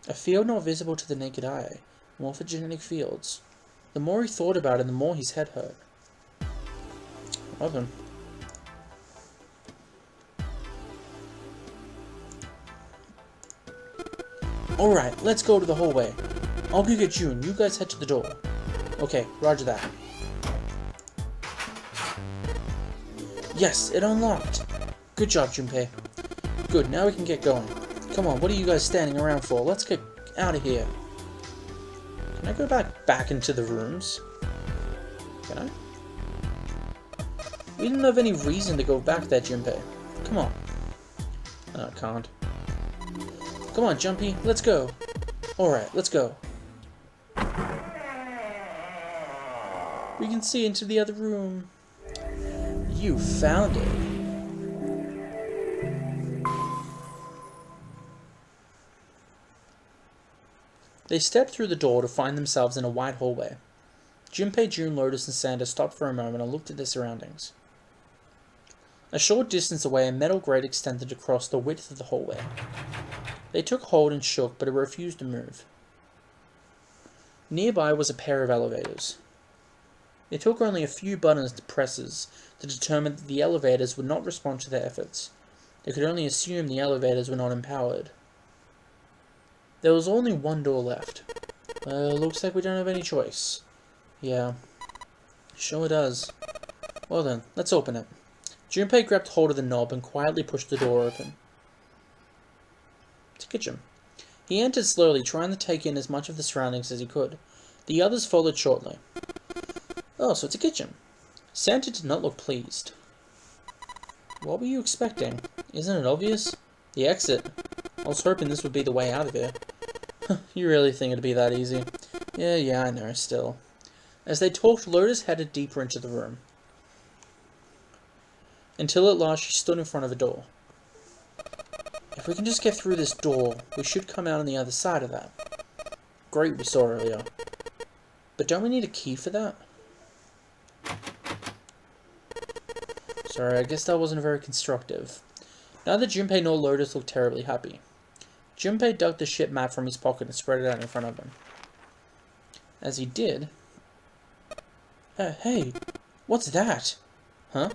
A field not visible to the naked eye. Morphogenetic fields. The more he thought about it, the more his head hurt. Well then. "Alright, let's go to the hallway. I'll go get June, you guys head to the door." "Okay, roger that." Yes, it unlocked. Good job, Junpei. Good, now we can get going. Come on, what are you guys standing around for? Let's get out of here. Can I go back into the rooms? Can I? We didn't have any reason to go back there, Junpei. Come on. No, I can't. Come on, Jumpy, let's go. Alright, let's go. We can see into the other room. You found it. They stepped through the door to find themselves in a wide hallway. Junpei, June, Lotus, and Santa stopped for a moment and looked at their surroundings. A short distance away, a metal grate extended across the width of the hallway. They took hold and shook, but it refused to move. Nearby was a pair of elevators. It took only a few buttons to presses to determine that the elevators would not respond to their efforts. They could only assume the elevators were not empowered. There was only one door left. Looks like we don't have any choice. Yeah, sure does. Well then, let's open it. Junpei grabbed hold of the knob and quietly pushed the door open. It's a kitchen. He entered slowly, trying to take in as much of the surroundings as he could. The others followed shortly. Oh, so it's a kitchen. Santa did not look pleased. What were you expecting? Isn't it obvious? The exit. I was hoping this would be the way out of here. You really think it'd be that easy? Yeah, I know, still. As they talked, Lotus headed deeper into the room. Until at last she stood in front of a door. If we can just get through this door, we should come out on the other side of that. Great, we saw earlier. But don't we need a key for that? Sorry, I guess that wasn't very constructive. Neither Junpei nor Lotus looked terribly happy. Junpei dug the ship map from his pocket and spread it out in front of him. As he did... hey, what's that? Huh?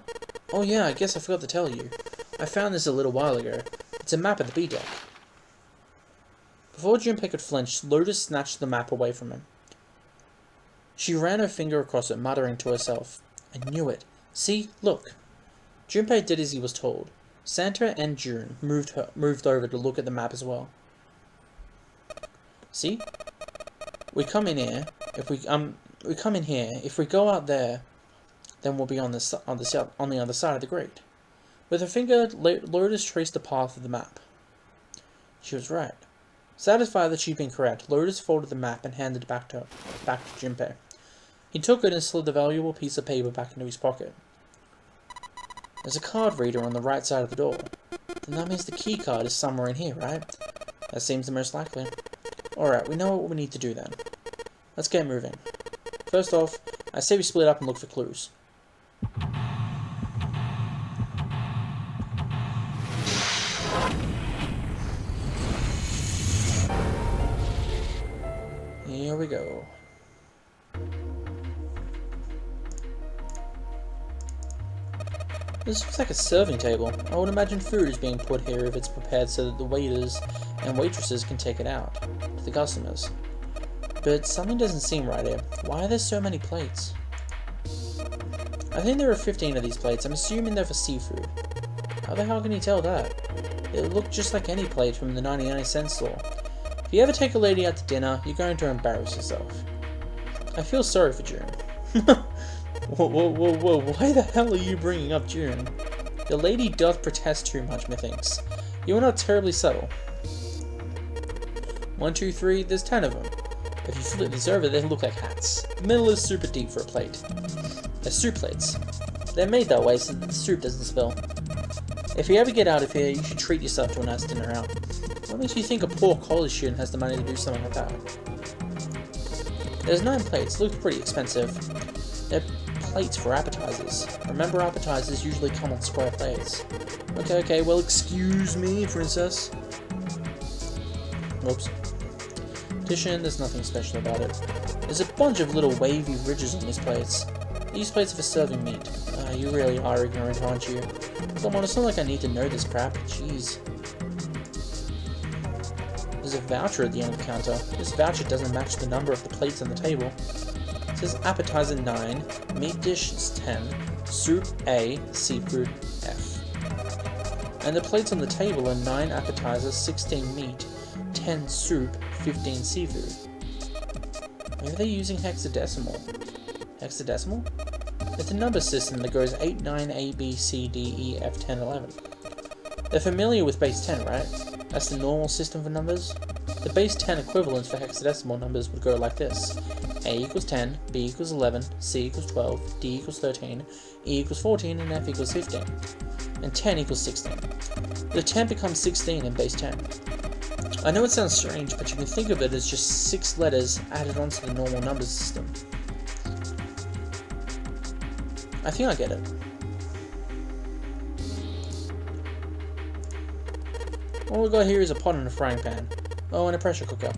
Oh yeah, I guess I forgot to tell you. I found this a little while ago. It's a map of the B-deck. Before Junpei could flinch, Lotus snatched the map away from him. She ran her finger across it, muttering to herself. I knew it. See? Look. Junpei did as he was told. Santa and June moved over to look at the map as well. See? We come in here. If we go out there, then we'll be on the other side of the grate. With her finger, Lotus traced the path of the map. She was right. Satisfied that she'd been correct, Lotus folded the map and handed it back to Junpei. He took it and slid the valuable piece of paper back into his pocket. There's a card reader on the right side of the door. Then that means the key card is somewhere in here, right? That seems the most likely. Alright, we know what we need to do then. Let's get moving. First off, I say we split up and look for clues. Here we go. This looks like a serving table. I would imagine food is being put here if it's prepared so that the waiters and waitresses can take it out to the customers. But something doesn't seem right here. Why are there so many plates? I think there are 15 of these plates. I'm assuming they're for seafood. How the hell can you tell that? It looked just like any plate from the 99-cent store. If you ever take a lady out to dinner, you're going to embarrass yourself. I feel sorry for June. Whoa, why the hell are you bringing up June? The lady doth protest too much, methinks. You are not terribly subtle. 1, 2, 3, there's 10 of them. If you flip these over, they look like hats. The middle is super deep for a plate. They're soup plates. They're made that way so that the soup doesn't spill. If you ever get out of here, you should treat yourself to a nice dinner out. What makes you think a poor college student has the money to do something like that? There's 9 plates, look pretty expensive. They're plates for appetizers. Remember, appetizers usually come on square plates. Okay, well, excuse me, princess. Whoops. Addition, there's nothing special about it. There's a bunch of little wavy ridges on these plates. These plates are for serving meat. You really are ignorant, aren't you? Come on, it's not like I need to know this crap. Jeez. There's a voucher at the end of the counter. This voucher doesn't match the number of the plates on the table. It says appetizer 9, meat dish is 10, soup A, seafood F. And the plates on the table are 9 appetizers, 16 meat, 10 soup, 15 seafood. Maybe they're using hexadecimal. Hexadecimal? It's a number system that goes 8, 9, A, B, C, D, E, F, 10, 11. They're familiar with base 10, right? That's the normal system for numbers. The base 10 equivalents for hexadecimal numbers would go like this. A equals 10, B equals 11, C equals 12, D equals 13, E equals 14, and F equals 15. And 10 equals 16. The 10 becomes 16 in base 10. I know it sounds strange, but you can think of it as just 6 letters added onto the normal numbers system. I think I get it. All we got here is a pot and a frying pan. Oh, and a pressure cooker.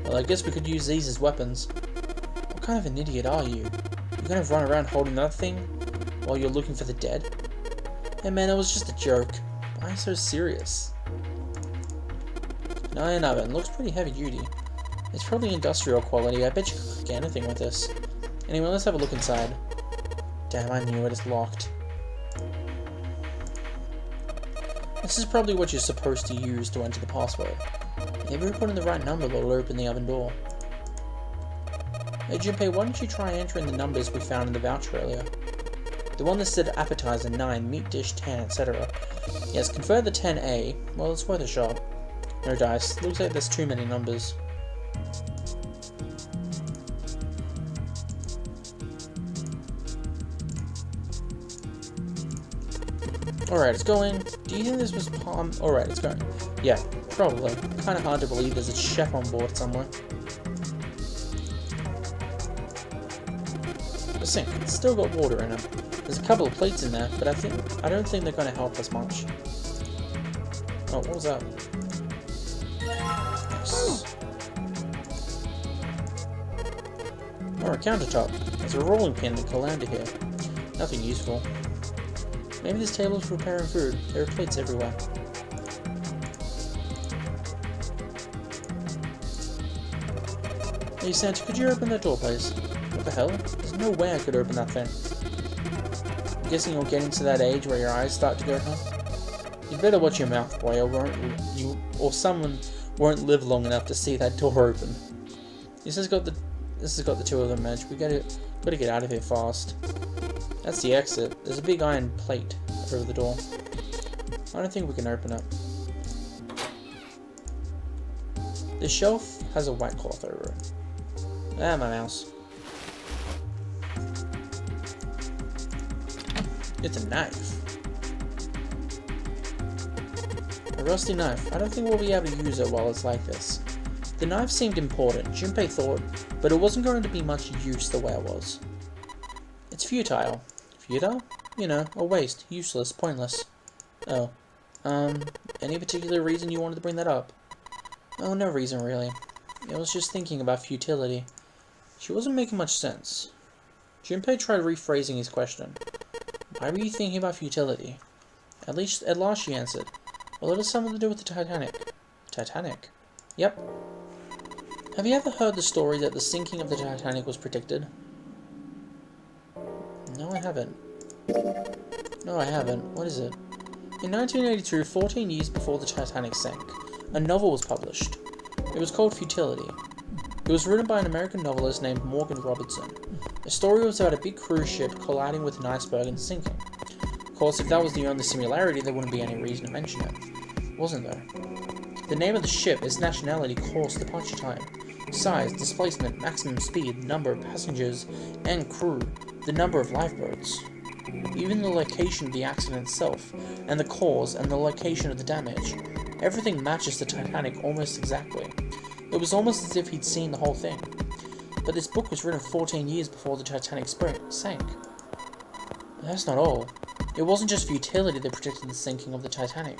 Well, I guess we could use these as weapons. What kind of an idiot are you? You're gonna run around holding that thing while you're looking for the dead? Hey man, it was just a joke. Why so serious? An iron oven. Looks pretty heavy duty. It's probably industrial quality. I bet you could cook anything with this. Anyway, let's have a look inside. Damn, I knew it. It's locked. This is probably what you're supposed to use to enter the password. Maybe we put in the right number that will open the oven door. Hey Junpei, why don't you try entering the numbers we found in the voucher earlier? The one that said appetizer 9, meat dish 10, etc. Yes, convert the 10A. Well, it's worth a shot. No dice. Looks like there's too many numbers. Alright, it's going. Do you think this was palm? Alright, it's going. Yeah, probably. Kinda hard to believe there's a chef on board somewhere. The sink. It's still got water in it. There's a couple of plates in there, but I don't think they're gonna help us much. Oh, what was that? Nice. Or a countertop. There's a rolling pin that can land here. Nothing useful. Maybe this table is for preparing food. There are plates everywhere. Hey Santa, could you open that door, please? What the hell? There's no way I could open that thing. I'm guessing you're getting to that age where your eyes start to go, huh? You'd better watch your mouth, boy, or someone won't live long enough to see that door open. This has got the two of them, Edge. We gotta get out of here fast. That's the exit. There's a big iron plate over the door. I don't think we can open it. The shelf has a white cloth over it. Ah, my mouse. It's a knife. A rusty knife. I don't think we'll be able to use it while it's like this. The knife seemed important, Junpei thought, but it wasn't going to be much use the way it was. It's futile. Futile? You know, a waste, useless, pointless. Oh. Any particular reason you wanted to bring that up? Oh, no reason really. I was just thinking about futility. She wasn't making much sense. Junpei tried rephrasing his question. Why were you thinking about futility? At last she answered. Well, it has something to do with the Titanic. Titanic? Yep. Have you ever heard the story that the sinking of the Titanic was predicted? No, I haven't. No, I haven't. What is it? In 1982, 14 years before the Titanic sank, a novel was published. It was called Futility. It was written by an American novelist named Morgan Robertson. The story was about a big cruise ship colliding with an iceberg and sinking. Of course, if that was the only similarity, there wouldn't be any reason to mention it. Wasn't there? The name of the ship, its nationality, course, departure time, size, displacement, maximum speed, number of passengers and crew, the number of lifeboats. Even the location of the accident itself, and the cause and the location of the damage. Everything matches the Titanic almost exactly. It was almost as if he'd seen the whole thing. But this book was written 14 years before the Titanic sank. But that's not all. It wasn't just futility that predicted the sinking of the Titanic.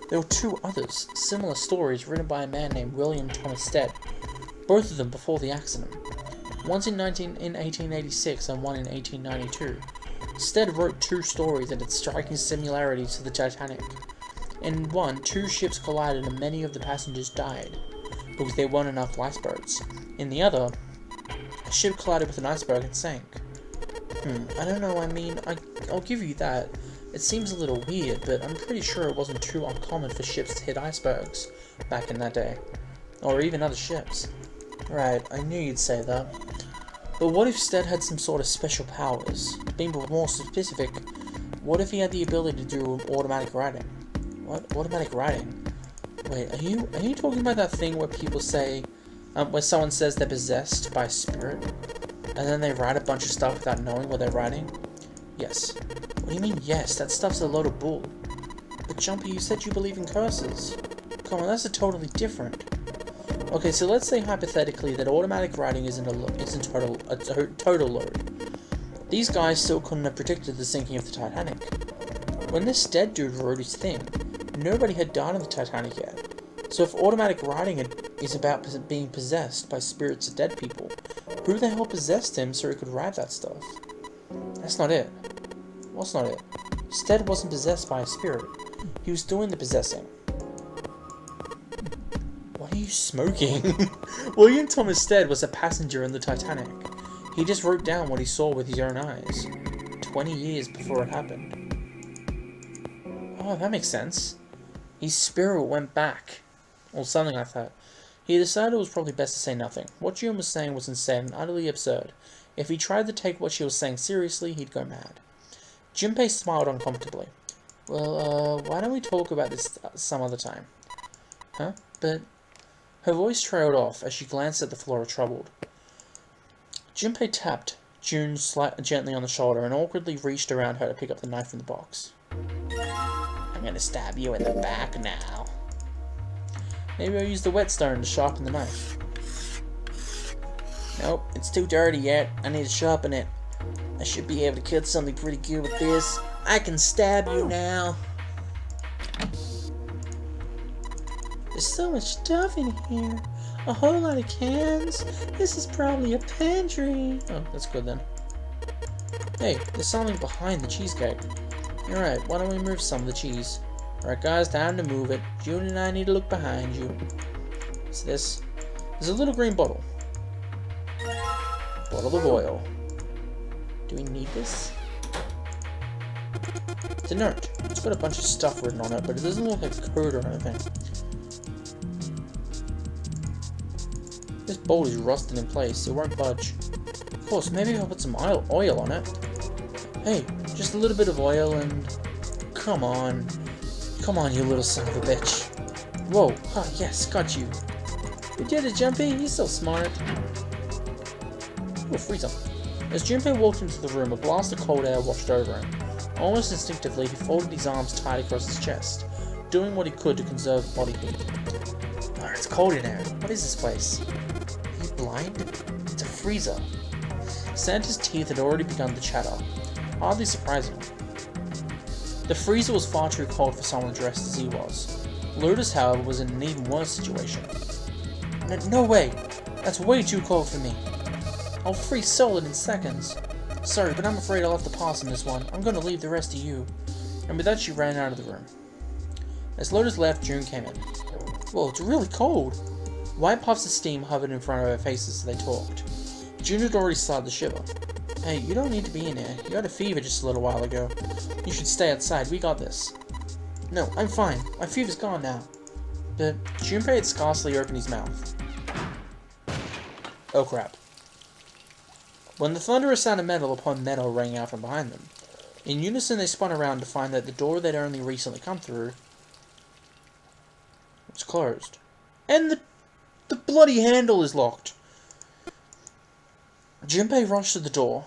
There were two others, similar stories written by a man named William Thomas Stead, both of them before the accident. One in 1886 and one in 1892. Stead wrote two stories that had striking similarities to the Titanic. In one, two ships collided and many of the passengers died, because there weren't enough lifeboats. In the other, a ship collided with an iceberg and sank. I don't know, I mean, I'll give you that, It seems a little weird, but I'm pretty sure it wasn't too uncommon for ships to hit icebergs back in that day. Or even other ships. Right, I knew you'd say that. But what if Stead had some sort of special powers? Being more specific, what if he had the ability to do automatic writing? What? Automatic writing? Wait, are you talking about that thing where people say, where someone says they're possessed by a spirit, and then they write a bunch of stuff without knowing what they're writing? Yes. What do you mean, yes? That stuff's a load of bull. But Jumpy, you said you believe in curses. Come on, that's totally different. Okay, so let's say hypothetically that automatic writing isn't a total load. These guys still couldn't have predicted the sinking of the Titanic. When this dead dude wrote his thing, nobody had died on the Titanic yet. So if automatic writing is about being possessed by spirits of dead people, who the hell possessed him so he could write that stuff? That's not it. What's not it? Stead wasn't possessed by a spirit. He was doing the possessing. What are you smoking? William Thomas Stead was a passenger in the Titanic. He just wrote down what he saw with his own eyes, 20 years before it happened. Oh, that makes sense. His spirit went back, or something like that. He decided it was probably best to say nothing. What June was saying was insane and utterly absurd. If he tried to take what she was saying seriously, he'd go mad. Junpei smiled uncomfortably. Well, why don't we talk about this some other time? Huh? But... Her voice trailed off as she glanced at the floor troubled. Junpei tapped June gently on the shoulder and awkwardly reached around her to pick up the knife from the box. I'm gonna stab you in the back now. Maybe I'll use the whetstone to sharpen the knife. Nope, it's too dirty yet. I need to sharpen it. I should be able to cut something pretty good with this. I can stab you now. There's so much stuff in here. A whole lot of cans. This is probably a pantry. Oh, that's good then. Hey, there's something behind the cheesecake. Alright, why don't we move some of the cheese? Alright guys, time to move it. June and I need to look behind you. What's this? There's a little green bottle. Bottle of oil. Do we need this? It's a note. It's got a bunch of stuff written on it, but it doesn't look like code or anything. This bowl is rusted in place. It won't budge. Of course, maybe I'll put some oil on it. Hey, just a little bit of oil and... Come on. Come on, you little son of a bitch. Whoa. Ah, yes, got you. You did it, Jumpy. You're so smart. Oh, freeze up. As Junpei walked into the room, a blast of cold air washed over him. Almost instinctively, he folded his arms tight across his chest, doing what he could to conserve body heat. Oh, it's cold in here. What is this place? Are you blind? It's a freezer. Santa's teeth had already begun to chatter, hardly surprising. The freezer was far too cold for someone dressed as he was. Lotus, however, was in an even worse situation. No way! That's way too cold for me. I'll freeze solid in seconds. Sorry, but I'm afraid I'll have to pass on this one. I'm going to leave the rest to you. And with that, she ran out of the room. As Lotus left, June came in. Whoa, it's really cold. White puffs of steam hovered in front of her faces as they talked. June had already started to shiver. Hey, you don't need to be in here. You had a fever just a little while ago. You should stay outside. We got this. No, I'm fine. My fever's gone now. But Junpei had scarcely opened his mouth. Oh crap. When the thunderous sound of metal upon metal rang out from behind them, in unison they spun around to find that the door they'd only recently come through was closed. And the bloody handle is locked! Junpei rushed to the door.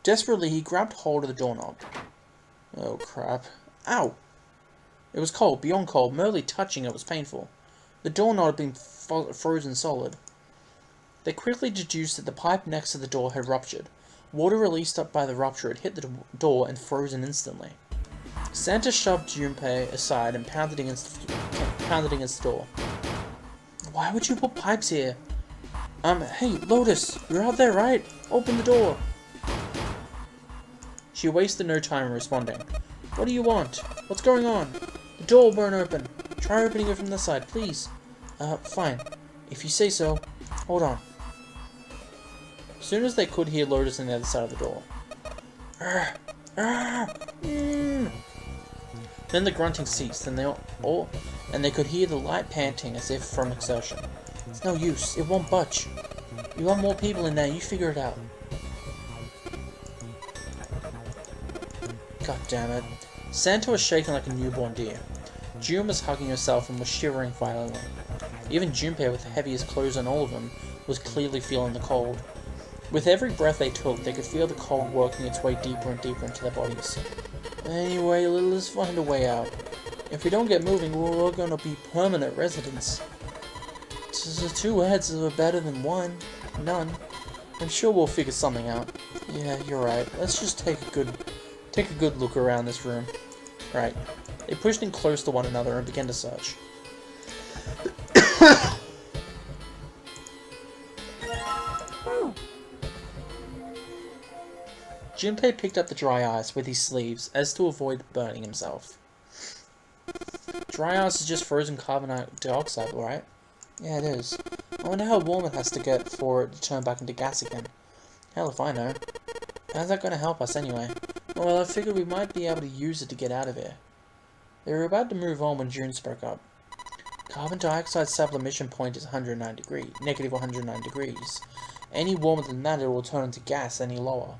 Desperately, he grabbed hold of the doorknob. Oh crap. Ow! It was cold, beyond cold. Merely touching it was painful. The doorknob had been frozen solid. They quickly deduced that the pipe next to the door had ruptured. Water released up by the rupture had hit the door and frozen instantly. Santa shoved Junpei aside and pounded against the door. Why would you put pipes here? Hey, Lotus, you're out there, right? Open the door. She wasted no time in responding. What do you want? What's going on? The door won't open. Try opening it from the side, please. Fine. If you say so. Hold on. As soon as they could hear Lotus on the other side of the door. Ah! Mm. Then the grunting ceased, and they could hear the light panting as if from exertion. It's no use. It won't budge. You want more people in there. You figure it out. God damn it. Santa was shaking like a newborn deer. June was hugging herself and was shivering violently. Even Junpei, with the heaviest clothes on all of them, was clearly feeling the cold. With every breath they took, they could feel the cold working its way deeper and deeper into their bodies. Anyway, let's find a way out. If we don't get moving, we're all gonna be permanent residents. So 2 heads are better than 1. None. I'm sure we'll figure something out. Yeah, you're right. Let's just take a good look around this room. Right. They pushed in close to one another and began to search. Junpei picked up the dry ice with his sleeves as to avoid burning himself. Dry ice is just frozen carbon dioxide, right? Yeah, it is. I wonder how warm it has to get for it to turn back into gas again. Hell if I know. How's that going to help us anyway? Well, I figured we might be able to use it to get out of here. They were about to move on when June spoke up. Carbon dioxide sublimation point is negative 109 degrees. Any warmer than that, it will turn into gas. Any lower,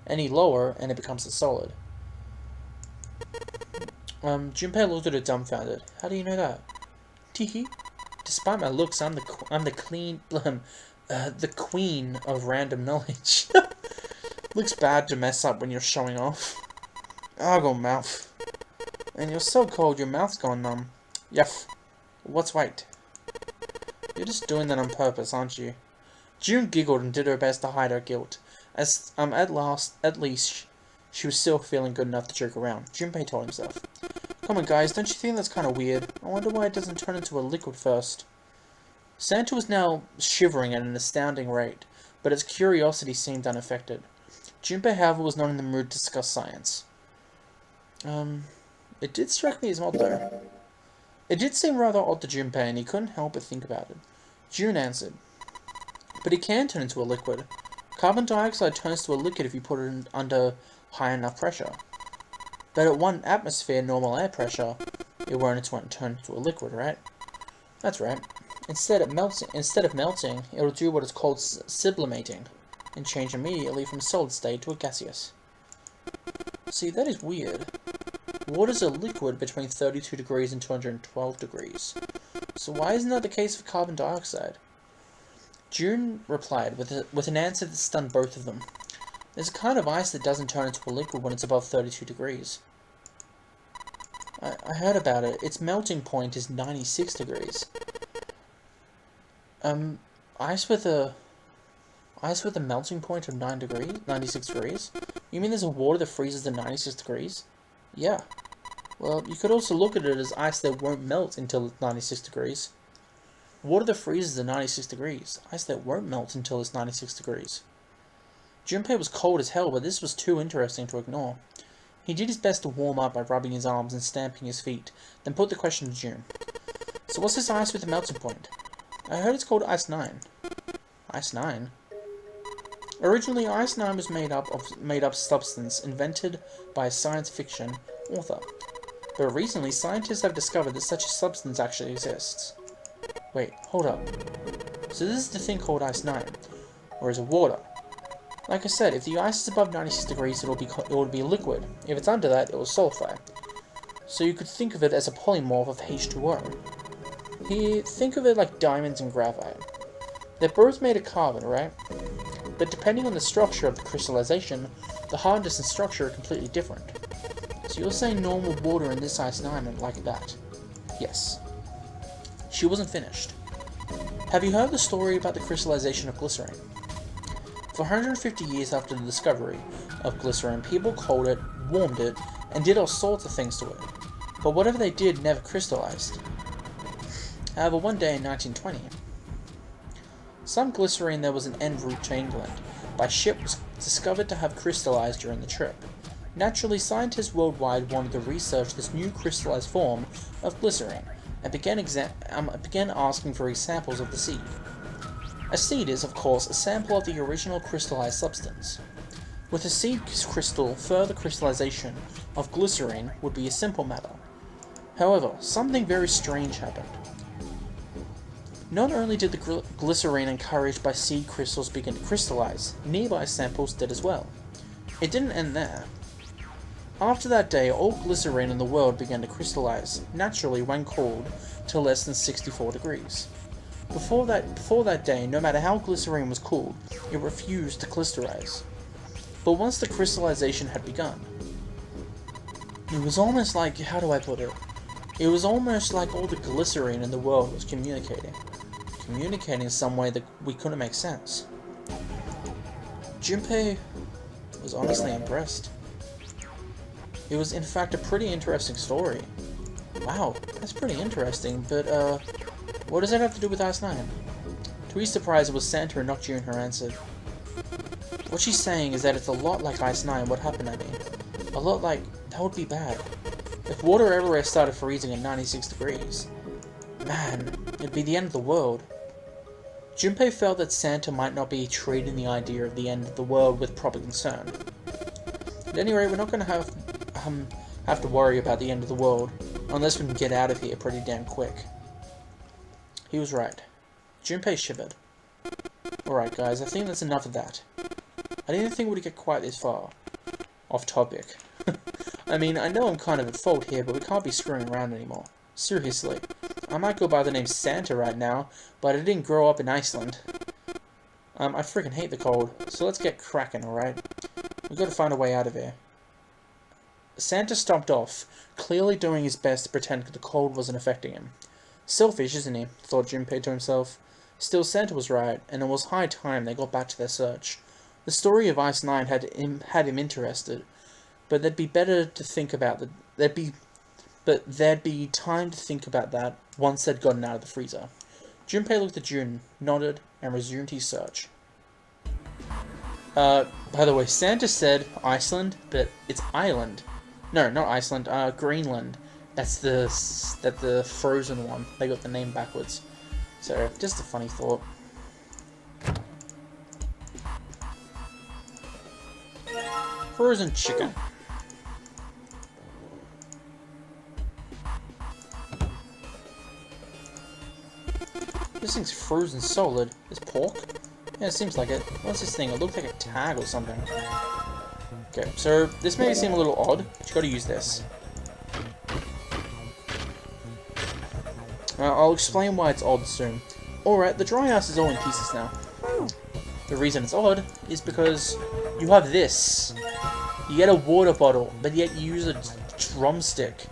and it becomes a solid. Junpei looked at her dumbfounded. How do you know that? Teehee. Despite my looks, I'm the queen of random knowledge. Looks bad to mess up when you're showing off. Argle mouth. And you're so cold, your mouth's gone numb. Yuff. What's right? You're just doing that on purpose, aren't you? June giggled and did her best to hide her guilt. As at least she was still feeling good enough to joke around. Junpei told himself. Come on, guys, don't you think that's kind of weird? I wonder why it doesn't turn into a liquid first. Santa was now shivering at an astounding rate, but his curiosity seemed unaffected. Junpei, however, was not in the mood to discuss science. It did strike me as odd, though. It did seem rather odd to Junpei, and he couldn't help but think about it. June answered. But it can turn into a liquid. Carbon dioxide turns to a liquid if you put it under high enough pressure. But at 1 atmosphere normal air pressure, it won't turn into a liquid, right? That's right. Instead of melting, it'll do what is called sublimating, and change immediately from solid state to a gaseous. See, that is weird. Water's a liquid between 32 degrees and 212 degrees. So why isn't that the case for carbon dioxide? June replied with an answer that stunned both of them. There's a kind of ice that doesn't turn into a liquid when it's above 32 degrees. I heard about it. Its melting point is 96 degrees. Ice with a melting point of 96 degrees? You mean there's a water that freezes at 96 degrees? Yeah. Well, you could also look at it as ice that won't melt until it's 96 degrees. Water that freezes at 96 degrees. Ice that won't melt until it's 96 degrees. Junpei was cold as hell, but this was too interesting to ignore. He did his best to warm up by rubbing his arms and stamping his feet, then put the question to June. So what's this ice with a melting point? I heard it's called Ice 9. Ice 9? Originally, Ice 9 was made up substance invented by a science fiction author. But recently, scientists have discovered that such a substance actually exists. Wait, hold up. So this is the thing called Ice 9, or is it water? Like I said, if the ice is above 96 degrees, it will be a liquid. If it's under that, it will solidify. So you could think of it as a polymorph of H2O. Here, think of it like diamonds and graphite. They're both made of carbon, right? But depending on the structure of the crystallization, the hardness and structure are completely different. So you're saying normal water in this Ice 9 are like that? Yes. She wasn't finished. Have you heard the story about the crystallization of glycerine? For 150 years after the discovery of glycerine, people cooled it, warmed it, and did all sorts of things to it. But whatever they did never crystallized. However, one day in 1920, some glycerine that was an en route to England by ship was discovered to have crystallized during the trip. Naturally, scientists worldwide wanted to research this new crystallized form of glycerine and began asking for examples of the seed. A seed is, of course, a sample of the original crystallized substance. With a seed crystal, further crystallization of glycerine would be a simple matter. However, something very strange happened. Not only did the glycerine encouraged by seed crystals begin to crystallize, nearby samples did as well. It didn't end there. After that day, all glycerine in the world began to crystallize, naturally when cooled to less than 64 degrees. Before that day, no matter how glycerine was cooled, it refused to crystallize. But once the crystallization had begun, it was almost like, how do I put it? It was almost like all the glycerine in the world was communicating in some way that we couldn't make sense. Junpei was honestly impressed. It was in fact a pretty interesting story. Wow, that's pretty interesting, but what does that have to do with Ice 9? To his surprise, it was Santa and not June who answered. What she's saying is that it's a lot like Ice 9, what happened at me. A lot like, that would be bad. If water everywhere started freezing at 96 degrees, man, it'd be the end of the world. Junpei felt that Santa might not be treating the idea of the end of the world with proper concern. At any rate, we're not going to have to worry about the end of the world, unless we can get out of here pretty damn quick. He was right. Junpei shivered. Alright guys, I think that's enough of that. I didn't think we'd get quite this far. Off topic. I mean, I know I'm kind of at fault here, but we can't be screwing around anymore. Seriously. I might go by the name Santa right now, but I didn't grow up in Iceland. I freaking hate the cold, so let's get cracking, alright? We've got to find a way out of here. Santa stomped off, clearly doing his best to pretend the cold wasn't affecting him. Selfish, isn't he? Thought Junpei to himself. Still, Santa was right, and it was high time they got back to their search. The story of Ice 9 had him interested, but there'd be better to think about that. There'd be time to think about that once they'd gotten out of the freezer. Junpei looked at June, nodded, and resumed his search. By the way, Santa said Iceland, but it's Island. No, not Iceland. Greenland. That's the frozen one. They got the name backwards. So, just a funny thought. Frozen chicken. This thing's frozen solid. This pork? Yeah, it seems like it. What's this thing? It looked like a tag or something. Okay, so this may seem a little odd, but you gotta use this. I'll explain why it's odd soon. Alright, the dry ice is all in pieces now. The reason it's odd is because you have this. You get a water bottle, but yet you use a drumstick.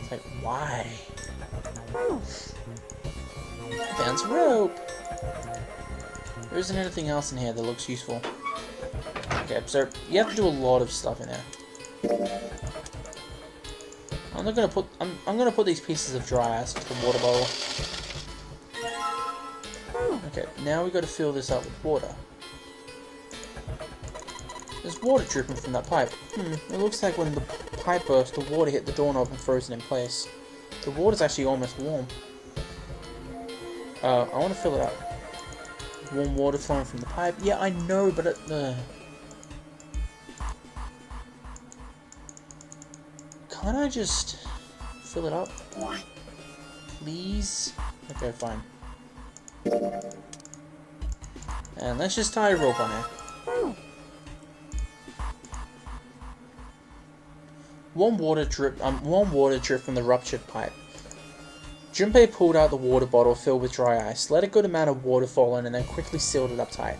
It's like, why? Found some rope. There isn't anything else in here that looks useful. Okay, so you have to do a lot of stuff in there. I'm gonna put these pieces of dry ice into the water bottle. Okay, now we got to fill this up with water. There's water dripping from that pipe. It looks like when the pipe burst, the water hit the doorknob and froze it in place. The water's actually almost warm. I want to fill it up. Warm water flowing from the pipe. Yeah, I know, but it... Can't I just fill it up? Please? Okay, fine. And let's just tie a rope on it. Warm water drip from the ruptured pipe. Junpei pulled out the water bottle filled with dry ice, let a good amount of water fall in, and then quickly sealed it up tight.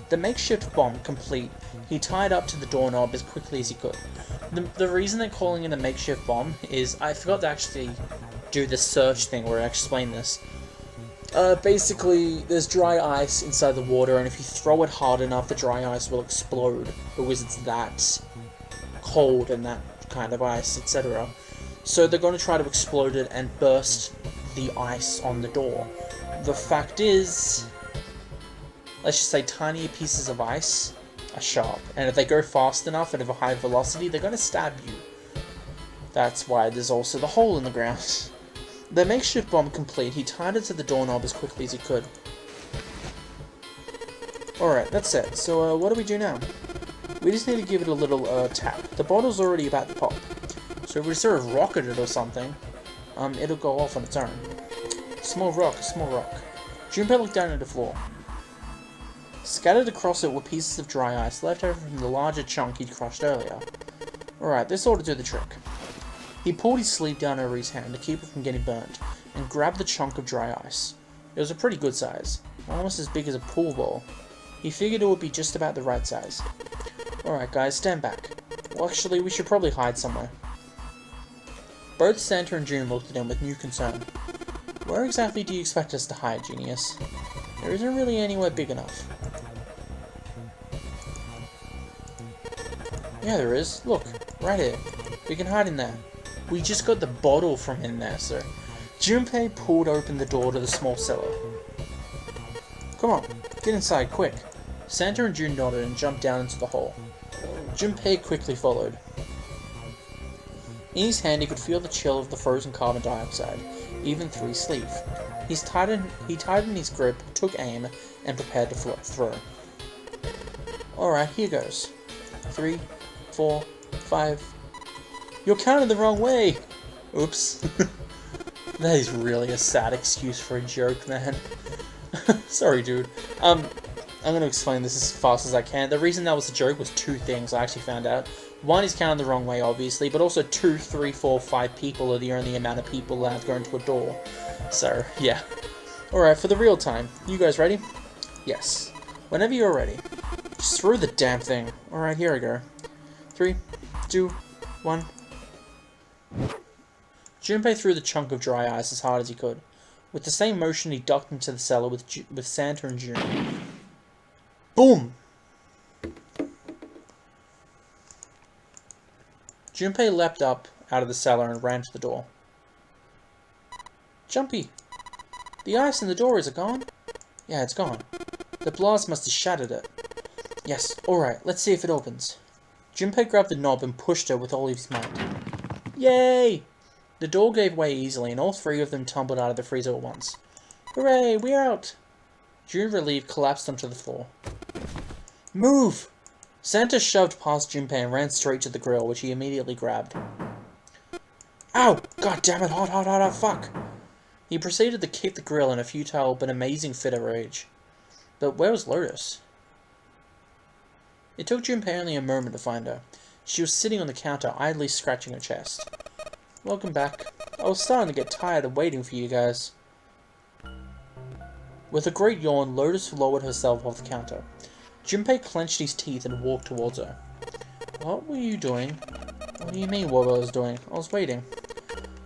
The makeshift bomb complete, he tied up to the doorknob as quickly as he could. The reason they're calling it a makeshift bomb is, I forgot to actually do the search thing where I explain this. Basically, there's dry ice inside the water, and if you throw it hard enough, the dry ice will explode, because it's that cold and that kind of ice, etc. So they're going to try to explode it and burst the ice on the door. The fact is, let's just say tiny pieces of ice are sharp, and if they go fast enough and at a high velocity, they're going to stab you. That's why there's also the hole in the ground. The makeshift bomb complete, he tied it to the doorknob as quickly as he could. Alright, that's it. So, what do we do now? We just need to give it a little tap. The bottle's already about to pop. So if we sort of rocket it or something, it'll go off on its own. Small rock, small rock. Junpei looked down at the floor. Scattered across it were pieces of dry ice left over from the larger chunk he'd crushed earlier. Alright, this ought to do the trick. He pulled his sleeve down over his hand to keep it from getting burnt, and grabbed the chunk of dry ice. It was a pretty good size, almost as big as a pool ball. He figured it would be just about the right size. Alright guys, stand back. Well, actually, we should probably hide somewhere. Both Santa and June looked at him with new concern. Where exactly do you expect us to hide, Genius? There isn't really anywhere big enough. Yeah, there is. Look, right here. We can hide in there. We just got the bottle from in there, sir. Junpei pulled open the door to the small cellar. Come on, get inside, quick. Santa and June nodded and jumped down into the hole. Junpei quickly followed. In his hand, he could feel the chill of the frozen carbon dioxide, even through his sleeve. He tightened his grip, took aim, and prepared to throw. Alright, here goes. 3, 4, 5... You're counting the wrong way! Oops. That is really a sad excuse for a joke, man. Sorry, dude. I'm gonna explain this as fast as I can. The reason that was a joke was 2 things I actually found out. 1 is counting the wrong way, obviously, but also 2, 3, 4, 5 people are the only amount of people allowed to go into a door. So, yeah. Alright, for the real time. You guys ready? Yes. Whenever you're ready. Just throw the damn thing. Alright, here I go. 3, 2, 1... Junpei threw the chunk of dry ice as hard as he could. With the same motion, he ducked into the cellar with Santa and June. Boom! Junpei leapt up out of the cellar and ran to the door. Jumpy! The ice in the door, is it gone? Yeah, it's gone. The blast must have shattered it. Yes, alright, let's see if it opens. Junpei grabbed the knob and pushed it with all his might. Yay! The door gave way easily, and all 3 of them tumbled out of the freezer at once. Hooray, we're out! June, relieved, collapsed onto the floor. Move! Santa shoved past Junpei and ran straight to the grill, which he immediately grabbed. Ow! God damn it, hot, fuck! He proceeded to kick the grill in a futile but amazing fit of rage. But where was Lotus? It took Junpei only a moment to find her. She was sitting on the counter, idly scratching her chest. Welcome back. I was starting to get tired of waiting for you guys. With a great yawn, Lotus lowered herself off the counter. Junpei clenched his teeth and walked towards her. What were you doing? What do you mean what I was doing? I was waiting.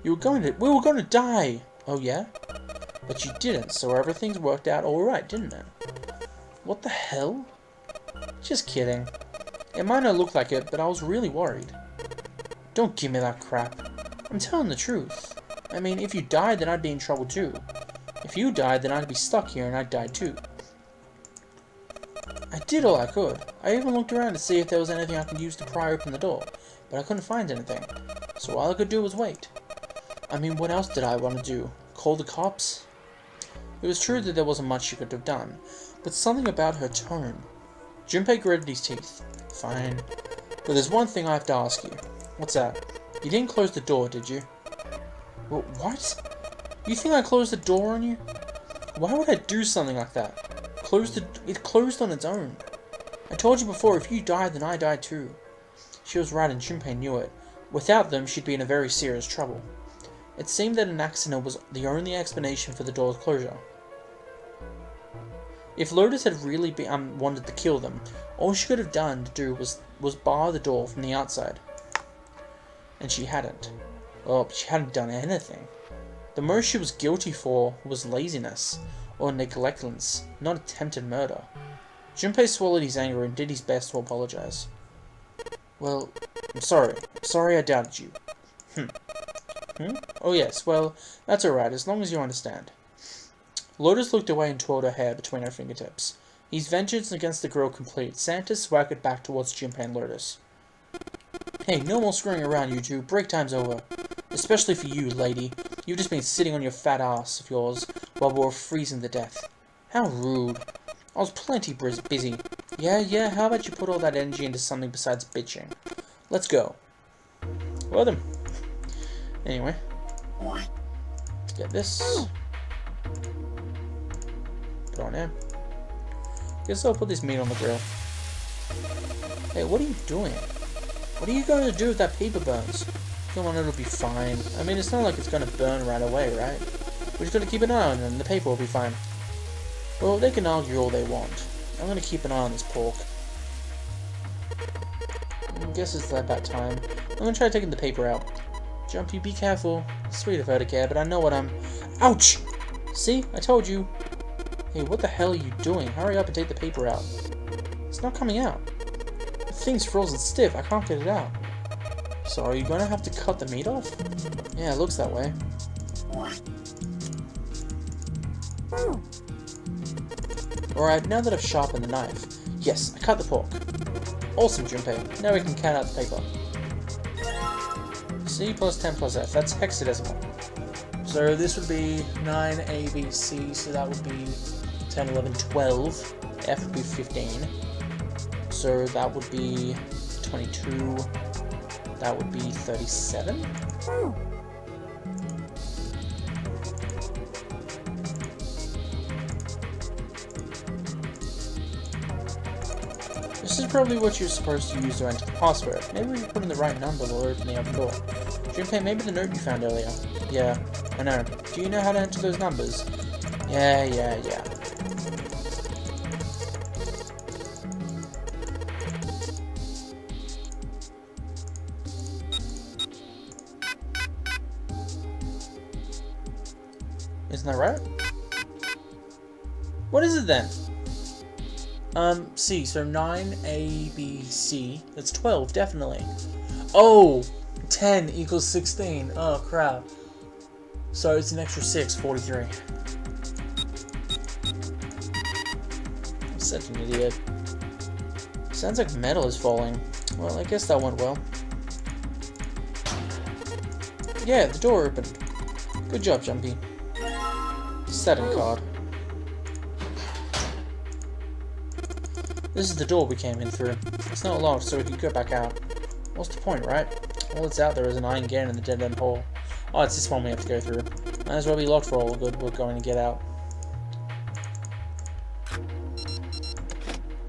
We were going to die! Oh yeah? But you didn't, so everything's worked out alright, didn't it? What the hell? Just kidding. It might not look like it, but I was really worried. Don't give me that crap. I'm telling the truth. I mean, if you died, then I'd be in trouble too. If you died, then I'd be stuck here and I'd die too. I did all I could. I even looked around to see if there was anything I could use to pry open the door, but I couldn't find anything. So all I could do was wait. I mean, what else did I want to do? Call the cops? It was true that there wasn't much she could have done, but something about her tone. Junpei gritted his teeth. Fine. But there's one thing I have to ask you. What's that? You didn't close the door, did you? What? You think I closed the door on you? Why would I do something like that? It closed on its own. I told you before, if you died, then I died too. She was right, and Junpei knew it. Without them, she'd be in a very serious trouble. It seemed that an accident was the only explanation for the door's closure. If Lotus had really wanted to kill them, all she could have done to do was bar the door from the outside. And she hadn't. Well, she hadn't done anything. The most she was guilty for was laziness, or negligence, not attempted murder. Junpei swallowed his anger and did his best to apologize. Well, I'm sorry. I'm sorry I doubted you. Oh yes, well, that's alright, as long as you understand. Lotus looked away and twirled her hair between her fingertips. His vengeance against the girl complete, Santa swaggered back towards Junpei and Lotus. Hey, no more screwing around, you two. Break time's over. Especially for you, lady. You've just been sitting on your fat ass of yours while we were freezing to death. How rude. I was plenty busy. Yeah, how about you put all that energy into something besides bitching? Let's go. Well then. Anyway. Get this. Put on there. Guess I'll put this meat on the grill. Hey, what are you doing? What are you going to do if that paper burns? Come on, it'll be fine. I mean, it's not like it's going to burn right away, right? We're just going to keep an eye on it and the paper will be fine. Well, they can argue all they want. I'm going to keep an eye on this pork. I guess it's about time. I'm going to try taking the paper out. Jumpy, be careful. Sweet of her to care, but I know what I'm... Ouch! See? I told you. Hey, what the hell are you doing? Hurry up and take the paper out. It's not coming out. The thing's frozen stiff. I can't get it out. So are you going to have to cut the meat off? Yeah, it looks that way. Alright, now that I've sharpened the knife. Yes, I cut the pork. Awesome, Junpei. Now we can count out the paper. C plus 10 plus F. That's hexadecimal. So this would be 9 A, B, C. So that would be 10, 11, 12. F would be 15. So that would be 22. That would be 37. This is probably what you're supposed to use to enter the password. Maybe we can put in the right number while opening the oven door. Junpei, maybe the note you found earlier. Yeah, I know. Do you know how to enter those numbers? Yeah. Isn't that right? What is it then? C, so 9, A, B, C. That's 12, definitely. Oh! 10 equals 16. Oh, crap. So it's an extra 6, 43. I'm such an idiot. Sounds like metal is falling. Well, I guess that went well. Yeah, the door opened. Good job, Jumpy. Setting card. This is the door we came in through. It's not locked, so we can go back out. What's the point, right? All that's out there is an iron gate in the dead-end hole. Oh, it's this one we have to go through. Might as well be locked for all the good we're going to get out.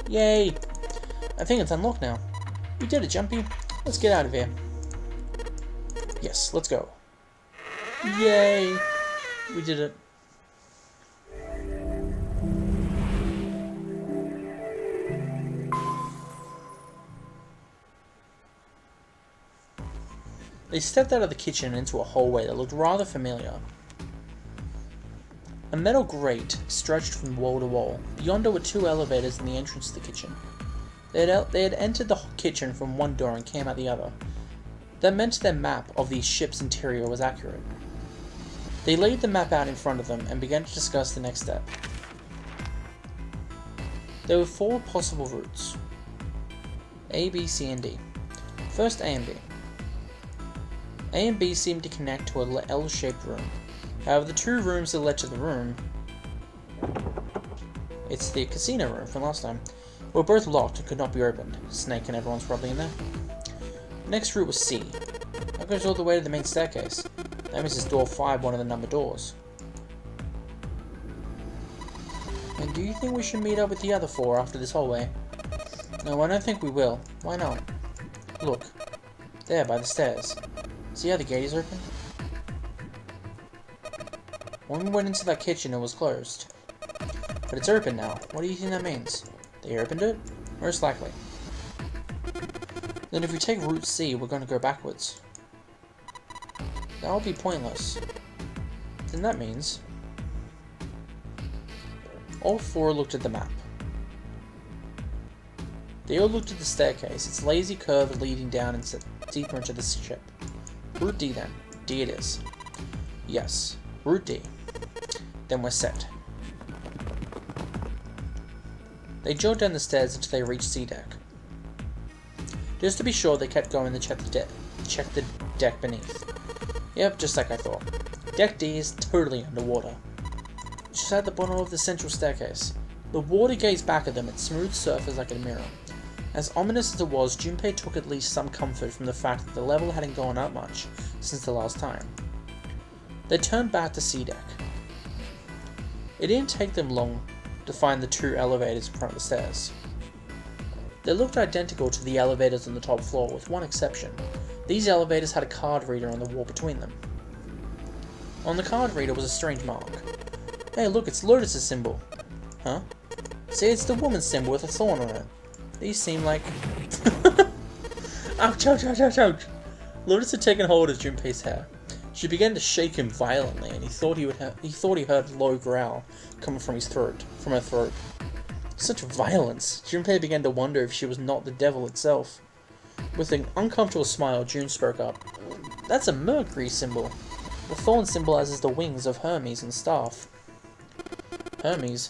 Yay! I think it's unlocked now. We did it, Jumpy. Let's get out of here. Yes, let's go. Yay! We did it. They stepped out of the kitchen into a hallway that looked rather familiar. A metal grate stretched from wall to wall. Beyond were two elevators in the entrance to the kitchen. They had entered the kitchen from one door and came out the other. That meant their map of the ship's interior was accurate. They laid the map out in front of them and began to discuss the next step. There were 4 possible routes. A, B, C, and D. First, A and B. A and B seemed to connect to a L-shaped room. However, the 2 rooms that led to the room, it's the casino room from last time, were both locked and could not be opened. Snake and everyone's probably in there. The next route was C. That goes all the way to the main staircase. That means it's door 5, one of the number doors. And do you think we should meet up with the other 4 after this hallway? No, I don't think we will. Why not? Look. There, by the stairs. See how the gate is open? When we went into that kitchen, it was closed. But it's open now. What do you think that means? They opened it? Most likely. Then if we take route C, we're going to go backwards. That will be pointless. Then that means... all 4 looked at the map. They all looked at the staircase, its lazy curve leading down and deeper into the ship. Route D then. D it is. Yes, Route D. Then we're set. They jogged down the stairs until they reached C deck. Just to be sure, they kept going to check the deck beneath. Yep, just like I thought. Deck D is totally underwater. Just at the bottom of the central staircase. The water gazed back at them, its smooth surface like a mirror. As ominous as it was, Junpei took at least some comfort from the fact that the level hadn't gone up much since the last time. They turned back to C deck. It didn't take them long to find the two elevators in front of the stairs. They looked identical to the elevators on the top floor, with one exception. These elevators had a card reader on the wall between them. On the card reader was a strange mark. Hey look, it's Lotus's symbol. Huh? See, it's the woman's symbol with a thorn on it. These seem like... Ouch, ouch, ouch, ouch, ouch! Lotus had taken hold of Junpei's hair. She began to shake him violently, and he thought he heard a low growl coming from her throat. Such violence! Junpei began to wonder if she was not the devil itself. With an uncomfortable smile, June spoke up. That's a Mercury symbol. The thorn symbolizes the wings of Hermes and staff. Herpes,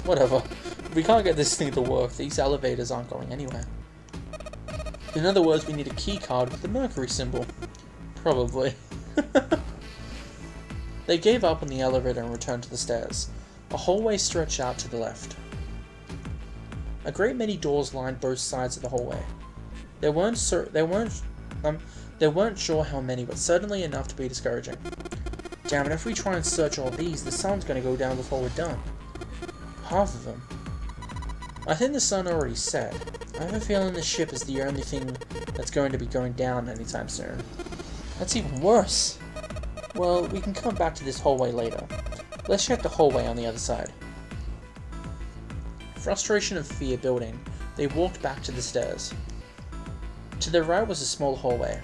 whatever. If we can't get this thing to work, these elevators aren't going anywhere. In other words, we need a key card with the Mercury symbol. Probably. They gave up on the elevator and returned to the stairs. A hallway stretched out to the left. A great many doors lined both sides of the hallway. They weren't sure how many, but certainly enough to be discouraging. Damn it, if we try and search all these, the sun's gonna go down before we're done. Half of them. I think the sun already set. I have a feeling the ship is the only thing that's going to be going down anytime soon. That's even worse. Well, we can come back to this hallway later. Let's check the hallway on the other side. Frustration and fear building, they walked back to the stairs. To their right was a small hallway.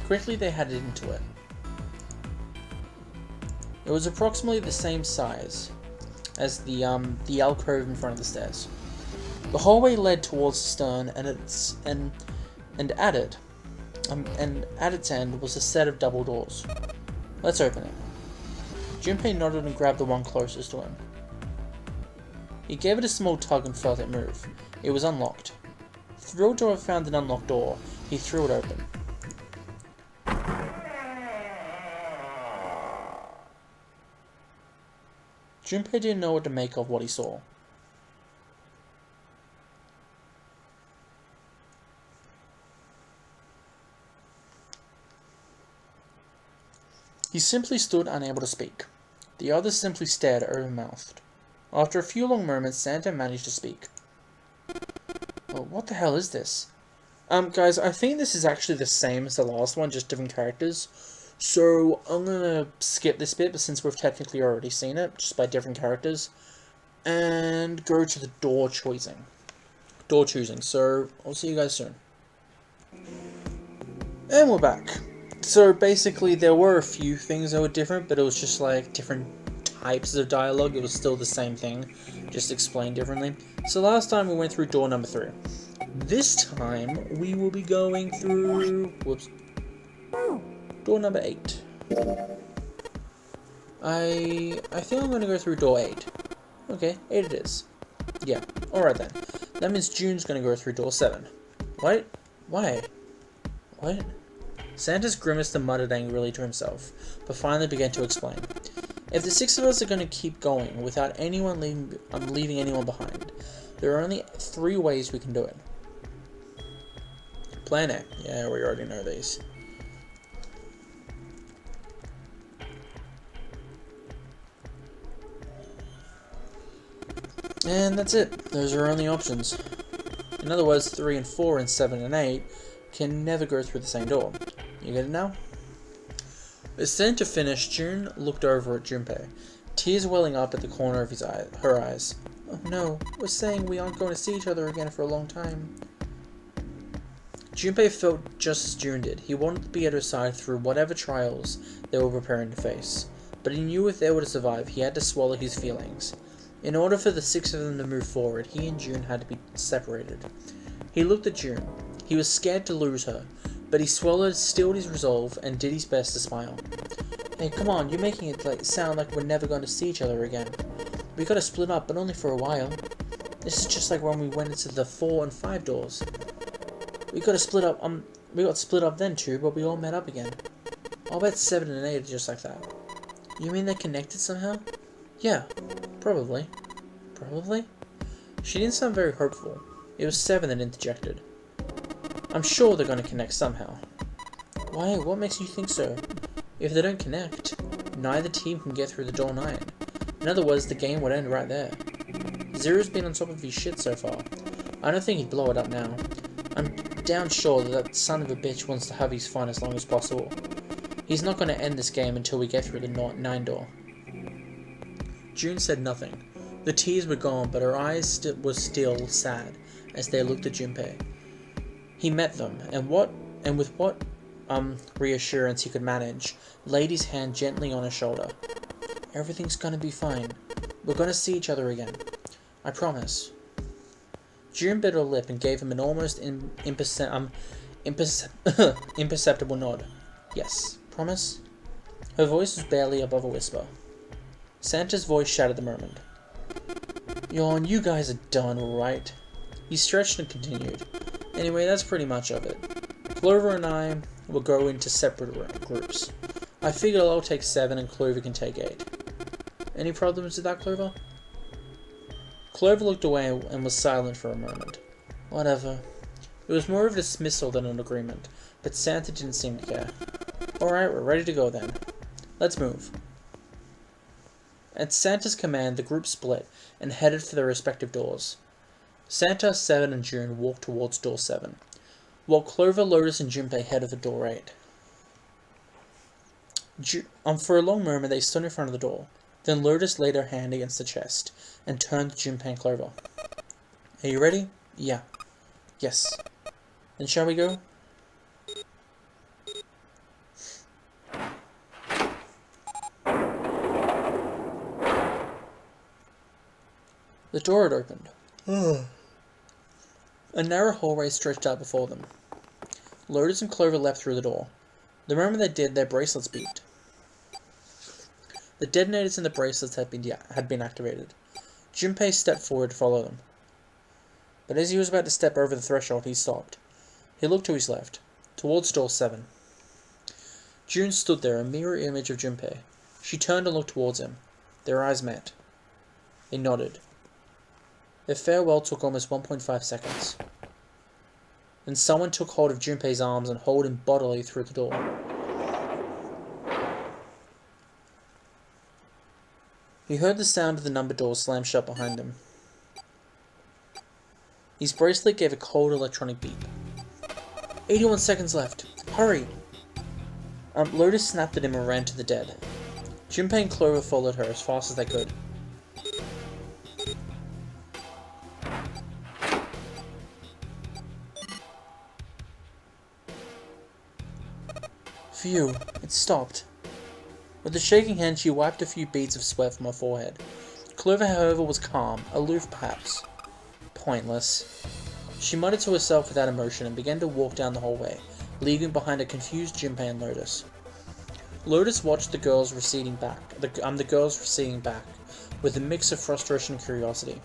Quickly they headed into it. It was approximately the same size as the alcove in front of the stairs. The hallway led towards the stern, and at its end was a set of double doors. Let's open it. Junpei nodded and grabbed the one closest to him. He gave it a small tug and felt it move. It was unlocked. Thrilled to have found an unlocked door, he threw it open. Junpei didn't know what to make of what he saw. He simply stood unable to speak. The others simply stared open-mouthed. After a few long moments, Santa managed to speak. Well, what the hell is this? Guys, I think this is actually the same as the last one, just different characters. So, I'm gonna skip this bit, but since we've technically already seen it, just by different characters, and go to the door choosing. So, I'll see you guys soon. And we're back. So, basically, there were a few things that were different, but it was just like different types of dialogue. It was still the same thing, just explained differently. So, last time we went through door number 3. This time, we will be going through... Whoops. Door number 8. I think I'm going to go through door 8. Okay, 8 it is. Yeah, alright then. That means June's going to go through door 7. What? Why? What? Santa's grimaced and muttered angrily to himself, but finally began to explain. If the 6 of us are going to keep going without anyone leaving anyone behind, there are only 3 ways we can do it. Plan A. Yeah, we already know these. And that's it. Those are our only options. In other words, 3 and 4 and 7 and 8 can never go through the same door. You get it now? As Santa finished, June looked over at Junpei, tears welling up at the corner of her eyes. Oh no, we're saying we aren't going to see each other again for a long time. Junpei felt just as June did. He wanted to be at her side through whatever trials they were preparing to face. But he knew if they were to survive, he had to swallow his feelings. In order for the 6 of them to move forward, he and June had to be separated. He looked at June. He was scared to lose her, but he stilled his resolve, and did his best to smile. Hey, come on, you're making it sound like we're never going to see each other again. We gotta split up, but only for a while. This is just like when we went into the 4 and 5 doors. We got split up then too, but we all met up again. I'll bet 7 and 8 are just like that. You mean they're connected somehow? Yeah, probably. Probably? She didn't sound very hopeful. It was Seven that interjected. I'm sure they're going to connect somehow. Why? What makes you think so? If they don't connect, neither team can get through the door 9. In other words, the game would end right there. Zero's been on top of his shit so far. I don't think he'd blow it up now. I'm damn sure that son of a bitch wants to have his fun as long as possible. He's not going to end this game until we get through the 9 door. June said nothing. The tears were gone, but her eyes were still sad as they looked at Junpei. He met them, and with what reassurance he could manage, laid his hand gently on her shoulder. Everything's gonna be fine. We're gonna see each other again. I promise. June bit her lip and gave him an almost imperceptible nod. Yes, promise? Her voice was barely above a whisper. Santa's voice shattered the moment. Yawn, you guys are done, alright? He stretched and continued. Anyway, that's pretty much of it. Clover and I will go into separate groups. I figure I'll take 7 and Clover can take 8. Any problems with that, Clover? Clover looked away and was silent for a moment. Whatever. It was more of a dismissal than an agreement, but Santa didn't seem to care. Alright, we're ready to go then. Let's move. At Santa's command, the group split and headed for their respective doors. Santa, 7, and June walked towards door 7, while Clover, Lotus, and Junpei headed for door 8. For a long moment, they stood in front of the door. Then Lotus laid her hand against the chest and turned to Junpei and Clover. Are you ready? Yeah. Yes. Then shall we go? The door had opened. A narrow hallway stretched out before them. Lotus and Clover leapt through the door. The moment they did, their bracelets beeped. The detonators in the bracelets had been activated. Junpei stepped forward to follow them. But as he was about to step over the threshold, he stopped. He looked to his left, towards door 7. June stood there, a mirror image of Junpei. She turned and looked towards him. Their eyes met. They nodded. Their farewell took almost 1.5 seconds. Then someone took hold of Junpei's arms and hauled him bodily through the door. He heard the sound of the number doors slam shut behind him. His bracelet gave a cold electronic beep. 81 seconds left. Hurry! Lotus snapped at him and ran to the dead. Junpei and Clover followed her as fast as they could. Phew, it stopped. With a shaking hand, she wiped a few beads of sweat from her forehead. Clover, however, was calm, aloof perhaps. Pointless. She muttered to herself without emotion and began to walk down the hallway, leaving behind a confused Junpei and Lotus. Lotus watched the girls receding back, with a mix of frustration and curiosity.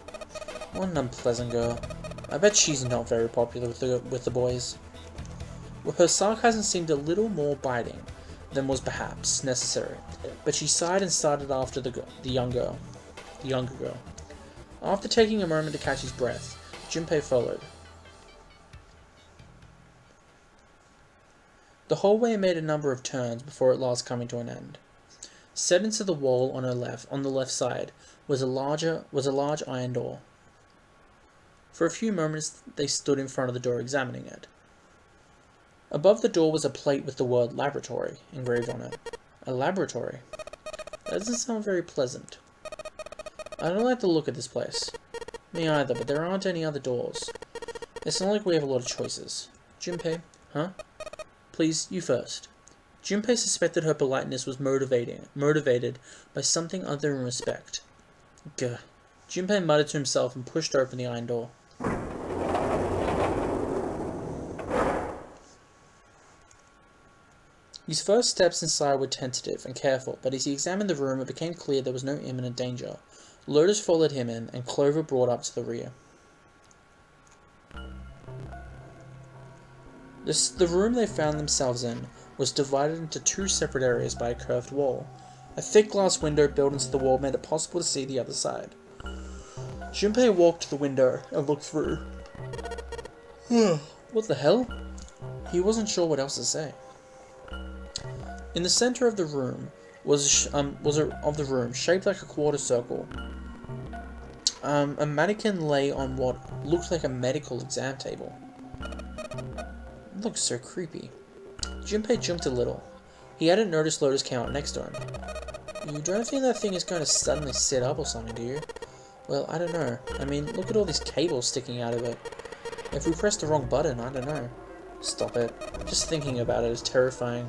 What an unpleasant girl. I bet she's not very popular with the boys. Her sarcasm seemed a little more biting than was perhaps necessary, but she sighed and started after the younger girl. After taking a moment to catch his breath, Junpei followed. The hallway made a number of turns before at last coming to an end. Set into the wall on the left side, was a large iron door. For a few moments they stood in front of the door examining it. Above the door was a plate with the word laboratory engraved on it. A laboratory? That doesn't sound very pleasant. I don't like the look of this place. Me either, but there aren't any other doors. It's not like we have a lot of choices. Junpei, huh? Please, you first. Junpei suspected her politeness was motivated by something other than respect. Gah. Junpei muttered to himself and pushed open the iron door. His first steps inside were tentative and careful, but as he examined the room, it became clear there was no imminent danger. Lotus followed him in, and Clover brought up to the rear. The room they found themselves in was divided into 2 separate areas by a curved wall. A thick glass window built into the wall made it possible to see the other side. Junpei walked to the window and looked through. What the hell? He wasn't sure what else to say. In the center of the room shaped like a quarter circle. A mannequin lay on what looked like a medical exam table. It looked so creepy. Junpei jumped a little. He hadn't noticed Lotus count next to him. You don't think that thing is going to suddenly sit up or something, do you? Well, I don't know. I mean, look at all these cables sticking out of it. If we press the wrong button, I don't know. Stop it. Just thinking about it is terrifying.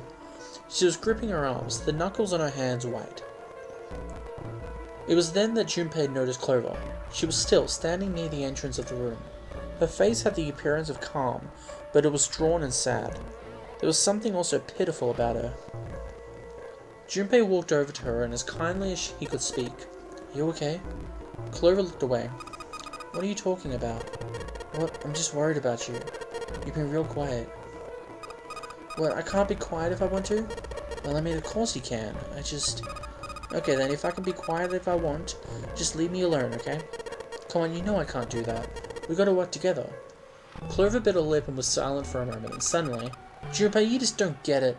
She was gripping her arms, the knuckles on her hands white. It was then that Junpei noticed Clover. She was still standing near the entrance of the room. Her face had the appearance of calm, but it was drawn and sad. There was something also pitiful about her. Junpei walked over to her and as kindly as he could speak. You okay? Clover looked away. What are you talking about? What? I'm just worried about you. You've been real quiet. What, I can't be quiet if I want to? Well, I mean, of course you can. Okay then, if I can be quiet if I want, just leave me alone, okay? Come on, you know I can't do that. We gotta work together. Clover bit her lip and was silent for a moment, and suddenly, Junpei, you just don't get it.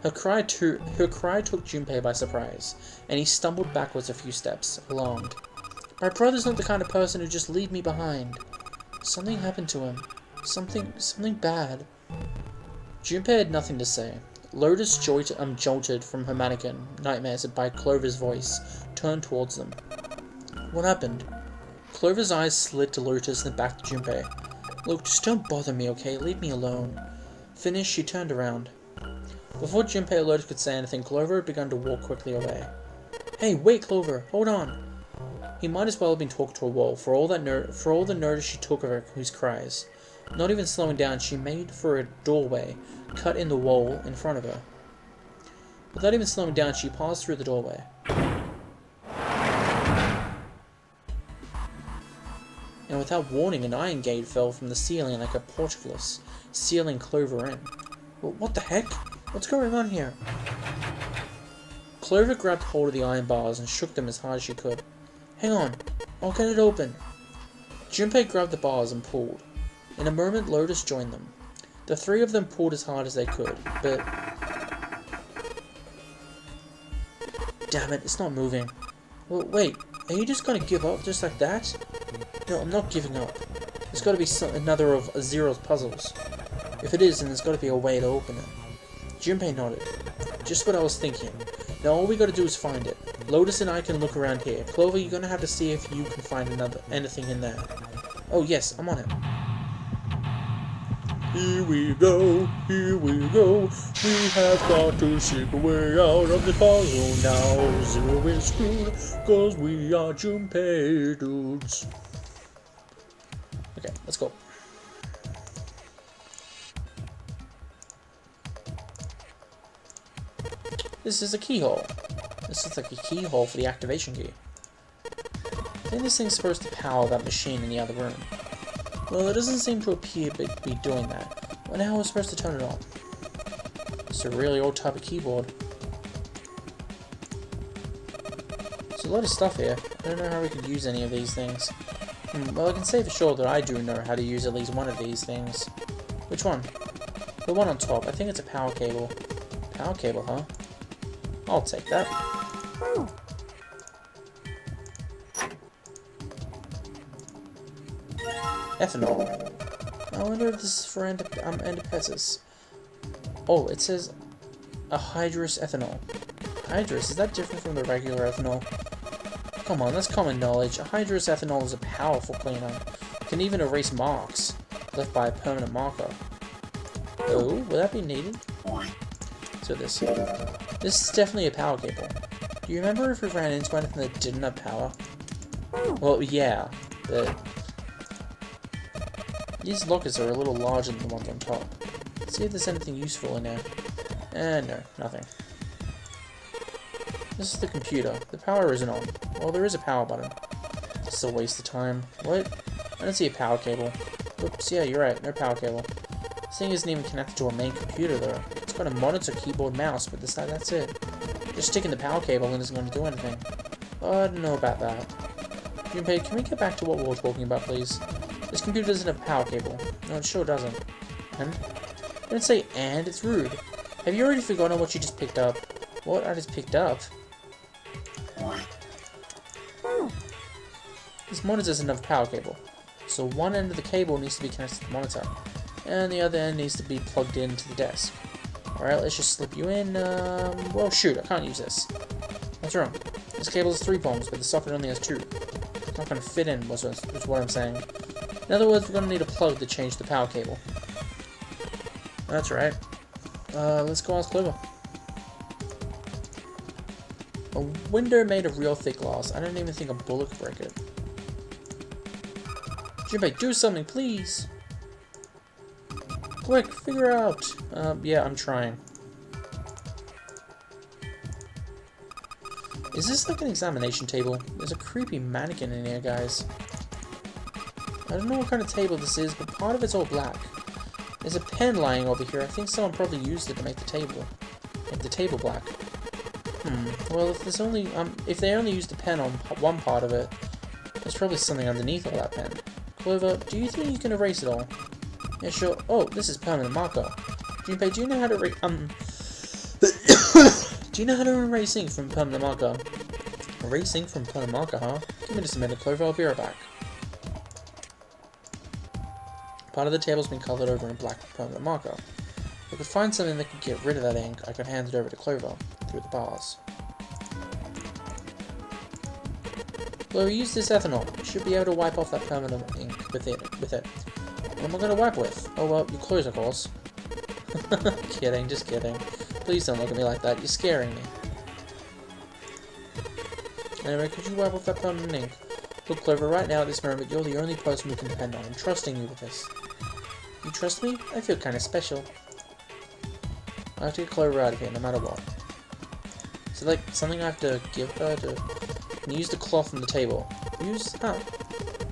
Her cry took Junpei by surprise, and he stumbled backwards a few steps, alarmed. My brother's not the kind of person who just leave me behind. Something happened to him. Something bad. Junpei had nothing to say. Lotus jolted from her mannequin, nightmares by Clover's voice, turned towards them. What happened? Clover's eyes slid to Lotus and back to Junpei. Look, just don't bother me, okay? Leave me alone. Finished, she turned around. Before Junpei or Lotus could say anything, Clover had begun to walk quickly away. Hey, wait, Clover, hold on! He might as well have been talking to a wall, for all the notice she took of his cries. Not even slowing down, she made for a doorway cut in the wall in front of her. Without even slowing down, she passed through the doorway. And without warning, an iron gate fell from the ceiling like a portcullis, sealing Clover in. Well, what the heck? What's going on here? Clover grabbed hold of the iron bars and shook them as hard as she could. Hang on, I'll get it open. Junpei grabbed the bars and pulled. In a moment, Lotus joined them. The three of them pulled as hard as they could, but... Damn it, it's not moving. Well, wait, are you just gonna give up just like that? No, I'm not giving up. There's gotta be another of Zero's puzzles. If it is, then there's gotta be a way to open it. Junpei nodded. Just what I was thinking. Now all we gotta do is find it. Lotus and I can look around here. Clover, you're gonna have to see if you can find anything in there. Oh yes, I'm on it. Here we go, we have got to seek a way out of the puzzle now. Zero is screwed, cause we are Junpei dudes. Okay, let's go. This is a keyhole. This looks like a keyhole for the activation key. I think this thing's supposed to power that machine in the other room. Well, it doesn't seem to appear to be doing that. Well, now we're supposed to turn it on. It's a really old type of keyboard. There's a lot of stuff here. I don't know how we could use any of these things. Well, I can say for sure that I do know how to use at least one of these things. Which one? The one on top. I think it's a power cable. Power cable, huh? I'll take that. Ethanol. I wonder if this is for antipesis. Oh, it says a hydrous ethanol. Hydrous? Is that different from the regular ethanol? Come on, that's common knowledge. A hydrous ethanol is a powerful cleaner. It can even erase marks left by a permanent marker. Oh, will that be needed? So this is definitely a power cable. Do you remember if we ran into anything that didn't have power? Well, yeah, but these lockers are a little larger than the ones on top. Let's see if there's anything useful in there. No, nothing. This is the computer. The power isn't on. Well, there is a power button. It's a waste of time. What? I don't see a power cable. Oops, yeah, you're right. No power cable. This thing isn't even connected to a main computer, though. It's got a monitor, keyboard, mouse, but that's it. Just sticking the power cable in isn't going to do anything. I don't know about that. Junpei, can we get back to what we were talking about, please? This computer doesn't have a power cable. No, it sure doesn't. And? Don't say and, it's rude. Have you already forgotten what you just picked up? What I just picked up? This monitor doesn't have a power cable. So one end of the cable needs to be connected to the monitor. And the other end needs to be plugged into the desk. Alright, let's just slip you in. Well, shoot, I can't use this. What's wrong? This cable has 3 prongs, but the socket only has 2. It's not going to fit in, was what I'm saying. In other words, we're going to need a plug to change the power cable. That's right. Let's go ask Clover. A window made of real thick glass. I don't even think a bullet could break it. Junpei, do something, please! Quick, figure out! Yeah, I'm trying. Is this like an examination table? There's a creepy mannequin in here, guys. I don't know what kind of table this is, but part of it's all black. There's a pen lying over here. I think someone probably used it to make the table. Make the table black. Well, if there's only if they only used the pen on one part of it, there's probably something underneath all that pen. Clover, do you think you can erase it all? Yeah, sure. Oh, this is permanent marker. Junpei, do you know how to do you know how to erasing from permanent marker? Erasing from permanent marker, huh? Give me just a minute, Clover. I'll be right back. Part of the table's been covered over in black permanent marker. If I could find something that could get rid of that ink, I could hand it over to Clover through the bars. Clover, use this ethanol. You should be able to wipe off that permanent ink with it. What am I going to wipe with? Oh well, your clothes, of course. Kidding, just kidding. Please don't look at me like that. You're scaring me. Anyway, could you wipe off that permanent ink? Look, Clover, right now at this moment, you're the only person we can depend on. I'm trusting you with this. You trust me? I feel kind of special. I have to get Clover out of here, no matter what. Is it like something I have to give her to... Can you use the cloth on the table? Use... Oh.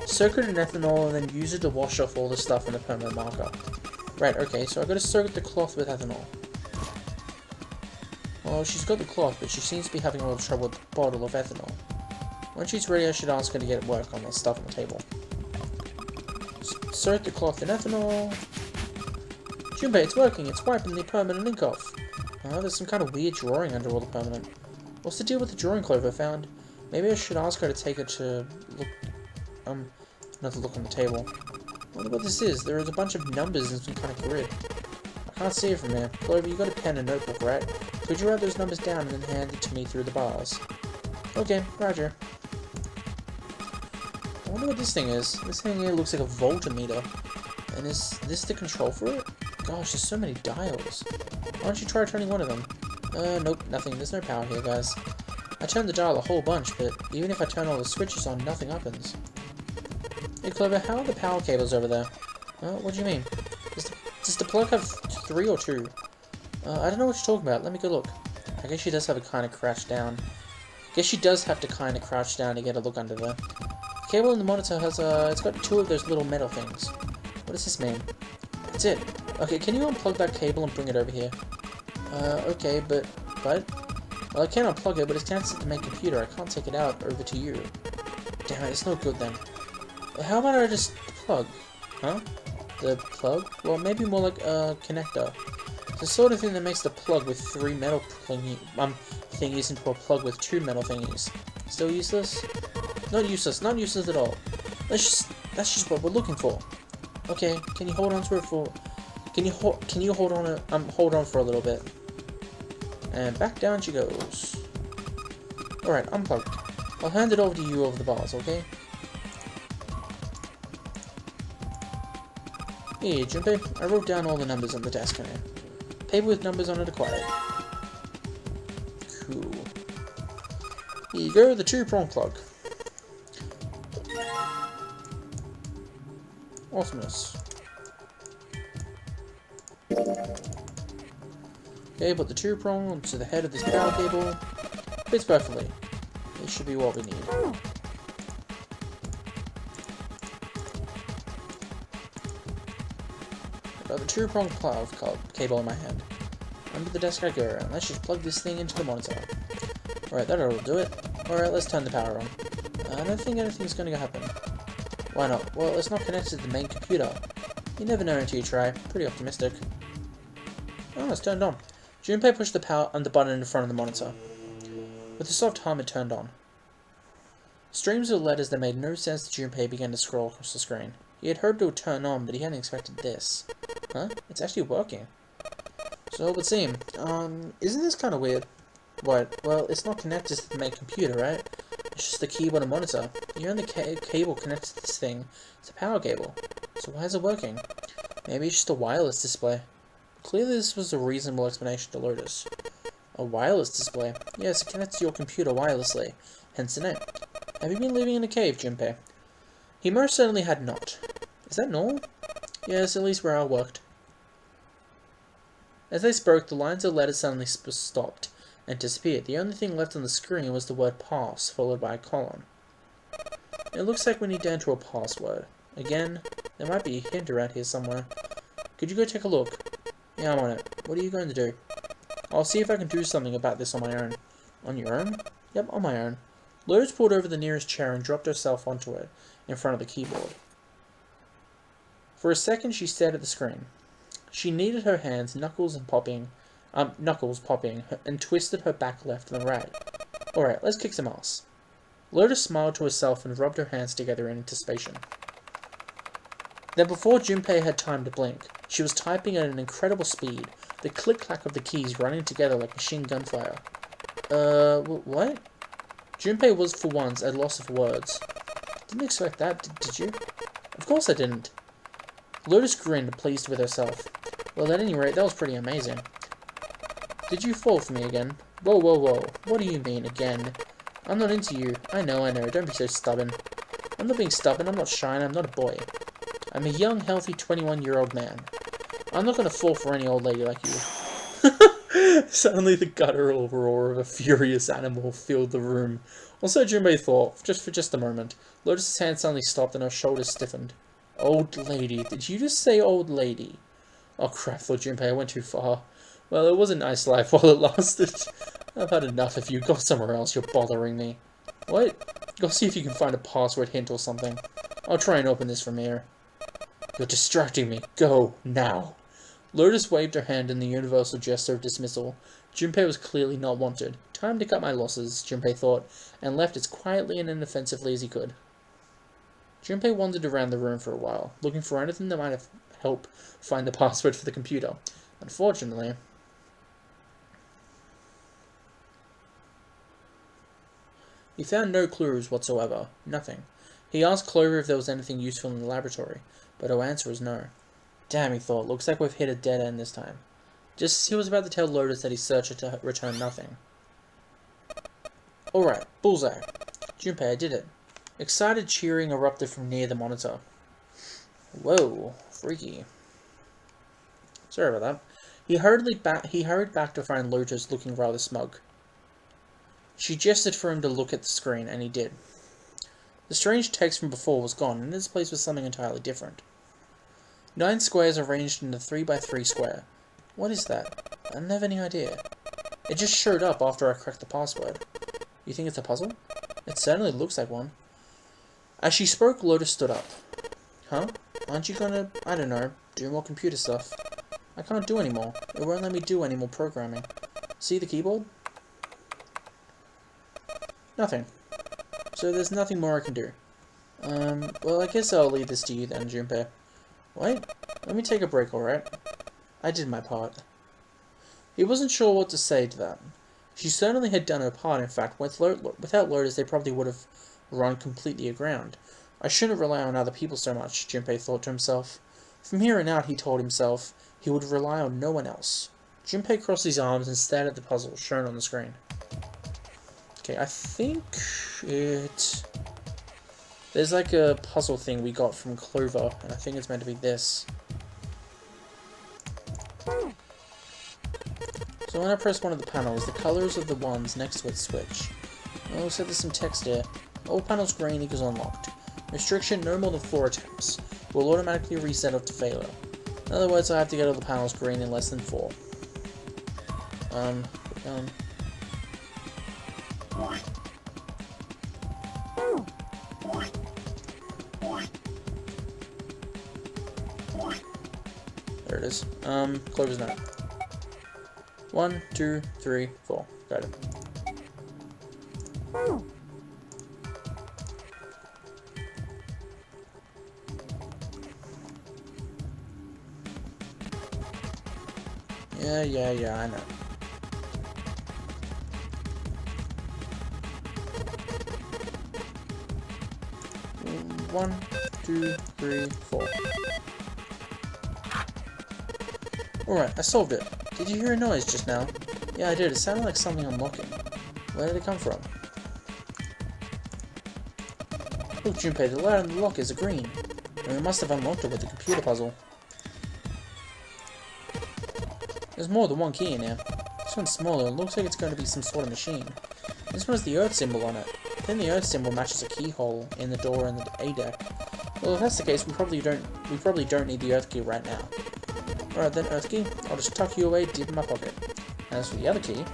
Soak it in ethanol and then use it to wash off all the stuff on the permanent marker. Right, okay, so I've got to soak the cloth with ethanol. Well, she's got the cloth, but she seems to be having a little trouble with the bottle of ethanol. When she's ready, I should ask her to get work on the stuff on the table. Soak the cloth in ethanol. Junpei, it's working. It's wiping the permanent ink off. Oh, there's some kind of weird drawing under all the permanent. What's the deal with the drawing Clover found? Maybe I should ask her to take it to look... not to look on the table. I wonder what this is. There is a bunch of numbers and some kind of grid. I can't see it from here. Clover, you got a pen and notebook, right? Could you write those numbers down and then hand it to me through the bars? Okay, roger. I wonder what this thing is. This thing here looks like a voltmeter. And is this the control for it? Gosh, there's so many dials. Why don't you try turning one of them? Nope, nothing. There's no power here, guys. I turned the dial a whole bunch, but even if I turn all the switches on, nothing happens. Hey, Clover, how are the power cables over there? What do you mean? Does the plug have 3 or 2? I don't know what you're talking about. Let me go look. I guess she does have to kind of crouch down. Guess she does have to kind of crouch down to get a look under there. The cable in the monitor has, it's got 2 of those little metal things. What does this mean? That's it. Okay, can you unplug that cable and bring it over here? Okay, but... Well, I can unplug it, but it's connected to the main computer. I can't take it out over to you. Damn it, it's no good then. How about I just plug? Huh? The plug? Well, maybe more like a connector. It's the sort of thing that makes the plug with 3 metal thingies into a plug with 2 metal thingies. Still useless? Not useless. Not useless at all. That's just what we're looking for. Okay, can you hold on to it for... Can you hold on for a little bit? And back down she goes. Alright, unplugged. I'll hand it over to you over the bars, okay? Here, Junpei, I wrote down all the numbers on the desk here. Paper with numbers on it acquired. Cool. Here you go, the 2-prong plug. Awesomeness. Okay, put the 2-prong onto the head of this power cable. Fits perfectly. This should be what we need. Got the 2-prong cable in my hand. Under the desk I go, and let's just plug this thing into the monitor. Alright, that'll do it. Alright, let's turn the power on. I don't think anything's going to happen. Why not? Well, it's not connected to the main computer. You never know until you try. Pretty optimistic. Oh, it's turned on. Junpei pushed the power and the button in front of the monitor. With a soft hum, it turned on. Streams of letters that made no sense to Junpei began to scroll across the screen. He had hoped it would turn on, but he hadn't expected this. Huh? It's actually working. So it would seem. Isn't this kind of weird? What? Well, it's not connected to the main computer, right? It's just the keyboard and monitor. The only cable connected to this thing is a power cable. So why is it working? Maybe it's just a wireless display. Clearly this was a reasonable explanation to Lotus. A wireless display? Yes, it connects to your computer wirelessly. Hence the name. Have you been living in a cave, Junpei? He most certainly had not. Is that normal? Yes, at least where I worked. As they spoke, the lines of letters suddenly stopped and disappeared. The only thing left on the screen was the word pass, followed by a colon. It looks like we need to enter a password. Again, there might be a hint around here somewhere. Could you go take a look? Yeah, I'm on it. What are you going to do? I'll see if I can do something about this on my own. On your own? Yep, on my own. Lotus pulled over the nearest chair and dropped herself onto it, in front of the keyboard. For a second, she stared at the screen. She kneaded her hands, knuckles popping, and twisted her back left and right. Alright, let's kick some ass. Lotus smiled to herself and rubbed her hands together in anticipation. Then before Junpei had time to blink, she was typing at an incredible speed, the click-clack of the keys running together like machine gun fire. What? Junpei was for once at a loss of words. Didn't expect that, did you? Of course I didn't. Lotus grinned, pleased with herself. Well, at any rate, that was pretty amazing. Did you fall for me again? Whoa, whoa, whoa. What do you mean, again? I'm not into you. I know. Don't be so stubborn. I'm not being stubborn. I'm not shy. I'm not a boy. I'm a young, healthy 21-year-old man. I'm not going to fall for any old lady like you. Suddenly the guttural roar of a furious animal filled the room. Also, Junpei thought, for just a moment. Lotus's hand suddenly stopped and her shoulders stiffened. Old lady. Did you just say old lady? Oh crap, thought Junpei, I went too far. Well, it was a nice life while it lasted. I've had enough of you. Go somewhere else, you're bothering me. What? Go see if you can find a password hint or something. I'll try and open this from here. You're distracting me. Go, now. Lotus waved her hand in the universal gesture of dismissal. Junpei was clearly not wanted. Time to cut my losses, Junpei thought, and left as quietly and inoffensively as he could. Junpei wandered around the room for a while, looking for anything that might help find the password for the computer. Unfortunately, he found no clues whatsoever. Nothing. He asked Clover if there was anything useful in the laboratory, but her answer was no. Damn, he thought, looks like we've hit a dead end this time. Just as he was about to tell Lotus that he searched it to return nothing. Alright, bullseye. Junpei, I did it. Excited cheering erupted from near the monitor. Whoa, freaky. Sorry about that. He hurried back to find Lotus looking rather smug. She gestured for him to look at the screen, and he did. The strange text from before was gone, and in its place was something entirely different. 9 squares arranged in a 3x3 square. What is that? I don't have any idea. It just showed up after I cracked the password. You think it's a puzzle? It certainly looks like one. As she spoke, Lotus stood up. Huh? Aren't you gonna, I don't know, do more computer stuff? I can't do any more. It won't let me do any more programming. See the keyboard? Nothing. So there's nothing more I can do. Well, I guess I'll leave this to you then, Junpei. Wait, let me take a break, alright? I did my part. He wasn't sure what to say to that. She certainly had done her part, in fact. Without Lotus, they probably would have run completely aground. I shouldn't rely on other people so much, Junpei thought to himself. From here on out, he told himself, he would rely on no one else. Junpei crossed his arms and stared at the puzzle shown on the screen. Okay, I think there's like a puzzle thing we got from Clover, and I think it's meant to be this. So when I press one of the panels, the colors of the ones next to it switch. It looks like there's some text here. All panels green equals unlocked. Restriction no more than 4 attempts. Will automatically reset off to failure. In other words, I have to get all the panels green in less than 4. There it is. Clover's note. 1, 2, 3, 4. Got it. Yeah, I know. One, 2, 3, 4. Alright, I solved it. Did you hear a noise just now? Yeah, I did. It sounded like something unlocking. Where did it come from? Look, Junpei, the light on the lock is a green. And we must have unlocked it with the computer puzzle. There's more than one key in here. This one's smaller and looks like it's going to be some sort of machine. This one has the Earth symbol on it. Then the Earth symbol matches a keyhole in the door in the A deck. Well, if that's the case, we probably don't need the Earth key right now. Alright then, Earth key, I'll just tuck you away deep in my pocket. And as for the other key...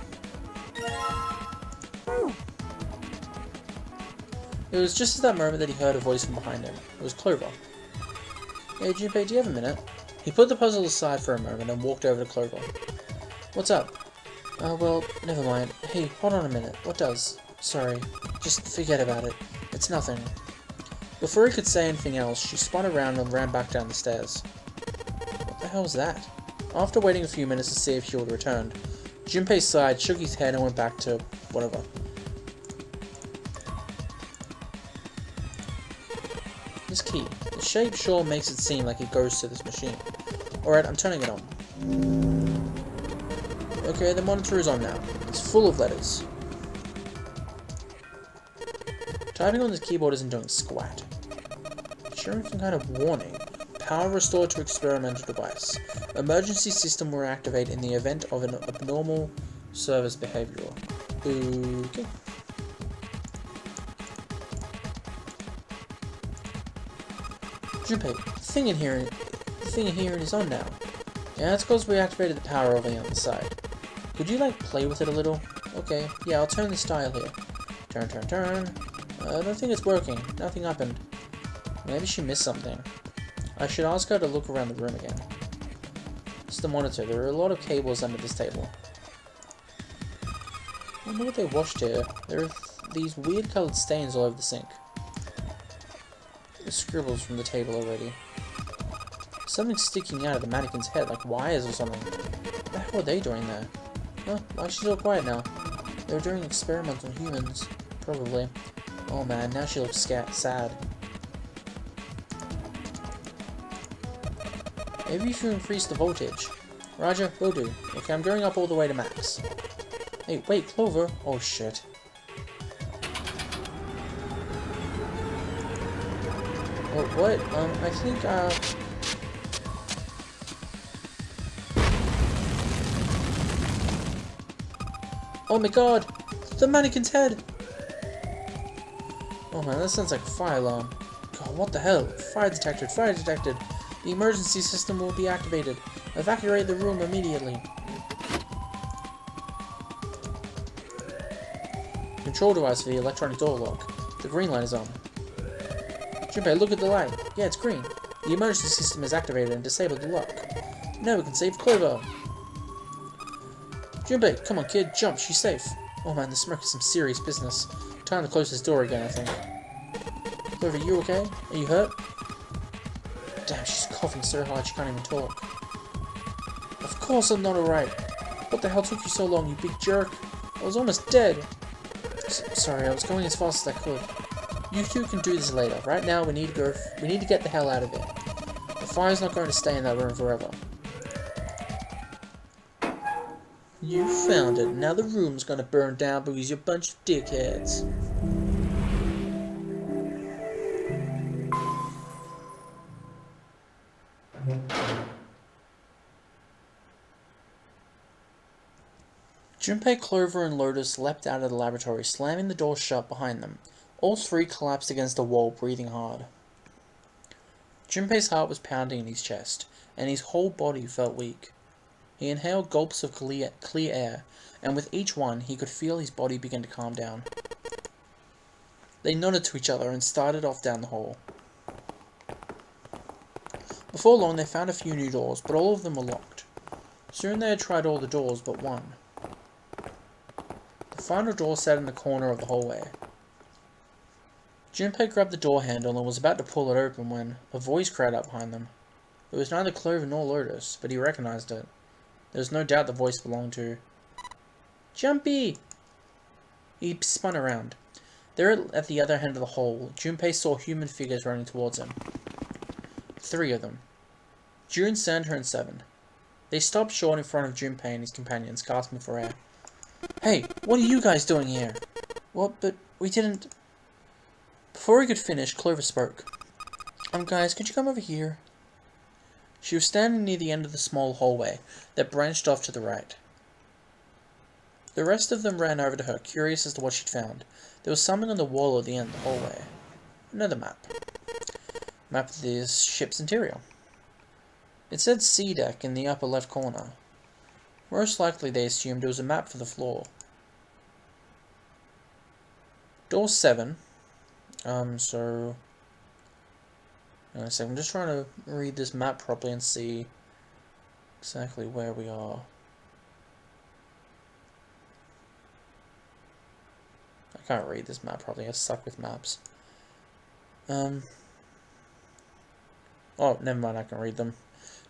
It was just at that moment that he heard a voice from behind him. It was Clover. Hey Junpei, do you have a minute? He put the puzzle aside for a moment and walked over to Clover. What's up? Oh, well, never mind. Hey, hold on a minute. What does? Sorry. Just forget about it. It's nothing. Before he could say anything else, she spun around and ran back down the stairs. What the hell was that? After waiting a few minutes to see if she would return, Junpei sighed, shook his head and went back to whatever. This key. The shape sure makes it seem like it goes to this machine. Alright, I'm turning it on. Okay, the monitor is on now. It's full of letters. Typing on this keyboard isn't doing squat. Showing some kind of warning. Power restored to experimental device. Emergency system will activate in the event of an abnormal service behavior. Okay. Junpei, the thing in here is on now. Yeah, that's because we activated the power over on the side. Could you, like, play with it a little? Okay, yeah, I'll turn this dial here. Turn. I don't think it's working. Nothing happened. Maybe she missed something. I should ask her to look around the room again. This is the monitor. There are a lot of cables under this table. I wonder what they washed here. There are these weird coloured stains all over the sink. The scribbles from the table already. Something's sticking out of the mannequin's head, like wires or something. What the hell are they doing there? Huh? Why is she so quiet now? They were doing experiments on humans. Probably. Oh man, now she looks sad. Maybe if you increase the voltage. Roger, will do. Okay, I'm going up all the way to max. Hey, wait, Clover. Oh shit. Oh, what? I think, Oh my god! The mannequin's head! Oh man, that sounds like a fire alarm. God, what the hell? Fire detected, fire detected! The emergency system will be activated. Evacuate the room immediately. Control device for the electronic door lock. The green light is on. Junpei, look at the light. Yeah, it's green. The emergency system is activated and disabled the lock. Now we can save Clover. Junpei, come on kid, jump, she's safe. Oh man, this smirk is some serious business. Time to close this door again, I think. Clover, you okay? Are you hurt? Damn, she's coughing so hard she can't even talk. Of course I'm not alright. What the hell took you so long, you big jerk? I was almost dead. Sorry, I was going as fast as I could. You two can do this later. Right now, we need to get the hell out of here. The fire's not going to stay in that room forever. You found it. Now the room's gonna burn down because you're a bunch of dickheads. Junpei, Clover, and Lotus leapt out of the laboratory, slamming the door shut behind them. All three collapsed against the wall, breathing hard. Junpei's heart was pounding in his chest, and his whole body felt weak. He inhaled gulps of clear air, and with each one, he could feel his body begin to calm down. They nodded to each other and started off down the hall. Before long, they found a few new doors, but all of them were locked. Soon they had tried all the doors but one. The final door sat in the corner of the hallway. Junpei grabbed the door handle and was about to pull it open when a voice cried out behind them. It was neither Clover nor Lotus, but he recognized it. There was no doubt the voice belonged to Jumpy! He spun around. There at the other end of the hall, Junpei saw human figures running towards him. 3 of them. June, Santa, and Seven. They stopped short in front of Junpei and his companions, gasping for air. Hey, what are you guys doing here? What, but we didn't... Before he could finish, Clover spoke. Guys, could you come over here? She was standing near the end of the small hallway that branched off to the right. The rest of them ran over to her, curious as to what she'd found. There was something on the wall at the end of the hallway. Another map. Map of the ship's interior. It said C deck in the upper left corner. Most likely they assumed it was a map for the floor. Door 7. So... Hang on a second, I'm just trying to read this map properly and see exactly where we are. I can't read this map properly, I suck with maps. Oh, never mind, I can read them.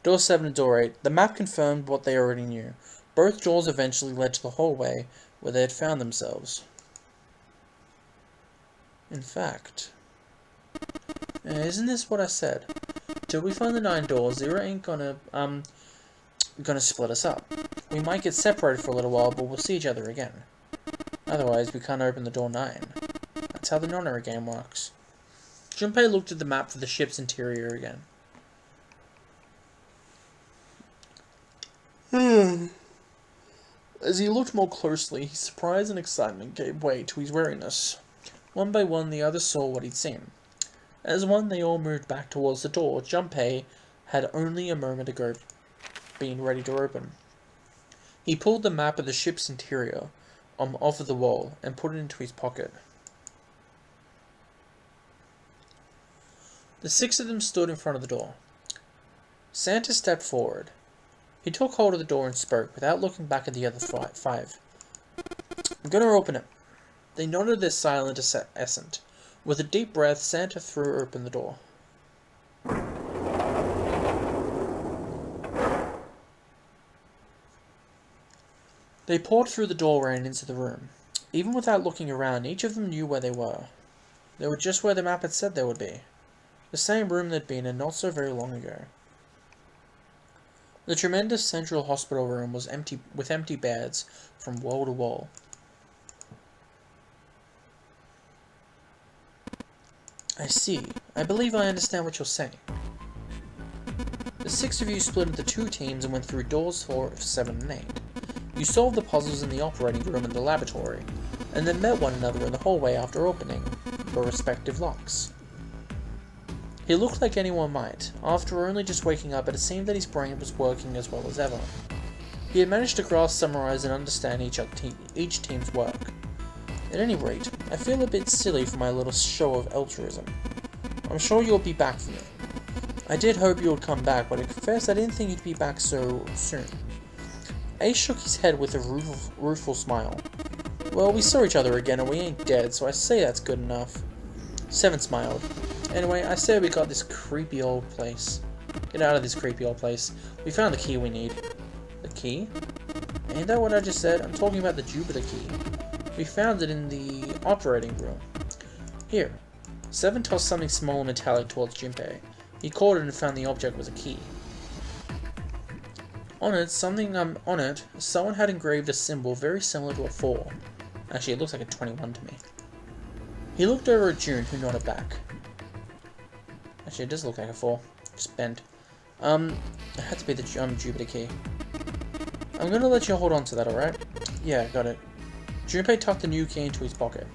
Door 7 and Door 8. The map confirmed what they already knew. Both doors eventually led to the hallway where they had found themselves. In fact... isn't this what I said? Till we find the 9 doors, Zero ain't gonna split us up. We might get separated for a little while, but we'll see each other again. Otherwise, we can't open the door 9. That's how the non-error game works. Junpei looked at the map for the ship's interior again. As he looked more closely, his surprise and excitement gave way to his wariness. One by one, the others saw what he'd seen. As one, they all moved back towards the door Junpei had only a moment ago been ready to open. He pulled the map of the ship's interior off of the wall and put it into his pocket. The 6 of them stood in front of the door. Santa stepped forward. He took hold of the door and spoke, without looking back at the other 5. I'm gonna open it. They nodded their silent assent. With a deep breath, Santa threw open the door. They poured through the doorway and into the room. Even without looking around, each of them knew where they were. They were just where the map had said they would be. The same room they'd been in not so very long ago. The tremendous central hospital room was empty, with empty beds from wall to wall. I see. I believe I understand what you're saying. The 6 of you split into 2 teams and went through doors 4, 7, and 8. You solved the puzzles in the operating room and the laboratory, and then met one another in the hallway after opening your respective locks. He looked like anyone might. After only just waking up, it seemed that his brain was working as well as ever. He had managed to grasp, summarize, and understand each team's work. At any rate, I feel a bit silly for my little show of altruism. I'm sure you'll be back for me. I did hope you would come back, but I confess I didn't think you'd be back so soon. Ace shook his head with a rueful smile. Well, we saw each other again and we ain't dead, so I say that's good enough. 7 smiled. Anyway, I say we got this creepy old place. Get out of this creepy old place. We found the key we need. The key? Ain't that what I just said? I'm talking about the Jupiter key. We found it in the operating room. Here. 7 tossed something small and metallic towards Junpei. He caught it and found the object was a key. On it, someone had engraved a symbol very similar to a 4. Actually, it looks like a 21 to me. He looked over at June, who nodded back. Actually, it does look like a 4. Just bent. It had to be the Jupiter key. I'm gonna let you hold on to that, alright? Yeah, got it. Junpei tucked the new key into his pocket.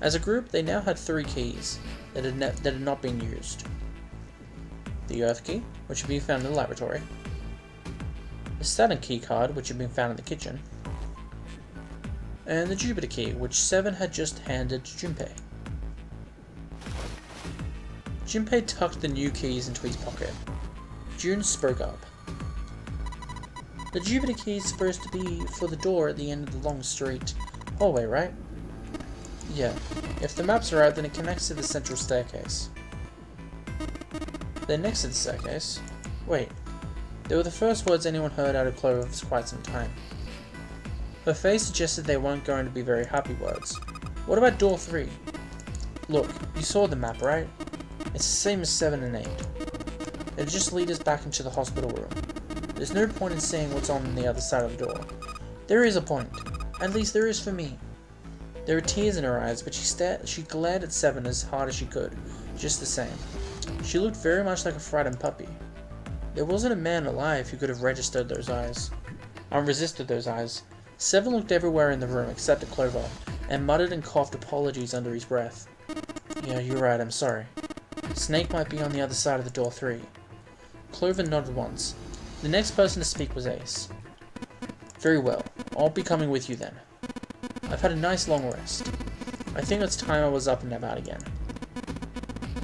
As a group, they now had 3 keys that had not been used. The Earth key, which had been found in the laboratory. The Saturn key card, which had been found in the kitchen. And the Jupiter key, which 7 had just handed to Junpei. Junpei tucked the new keys into his pocket. June spoke up. The Jupiter key is supposed to be for the door at the end of the long straight hallway, right? Yeah. If the maps are right, then it connects to the central staircase. Then next to the staircase... Wait. They were the first words anyone heard out of Clover for quite some time. Her face suggested they weren't going to be very happy words. What about door 3? Look, you saw the map, right? It's the same as 7 and 8. It'll just lead us back into the hospital room. There's no point in saying what's on the other side of the door. There is a point. At least there is for me. There were tears in her eyes, but she glared at 7 as hard as she could, just the same. She looked very much like a frightened puppy. There wasn't a man alive who could have resisted those eyes. 7 looked everywhere in the room except at Clover, and muttered and coughed apologies under his breath. Yeah, you're right, I'm sorry. Snake might be on the other side of the door 3. Clover nodded once. The next person to speak was Ace. Very well, I'll be coming with you then. I've had a nice long rest. I think it's time I was up and about again.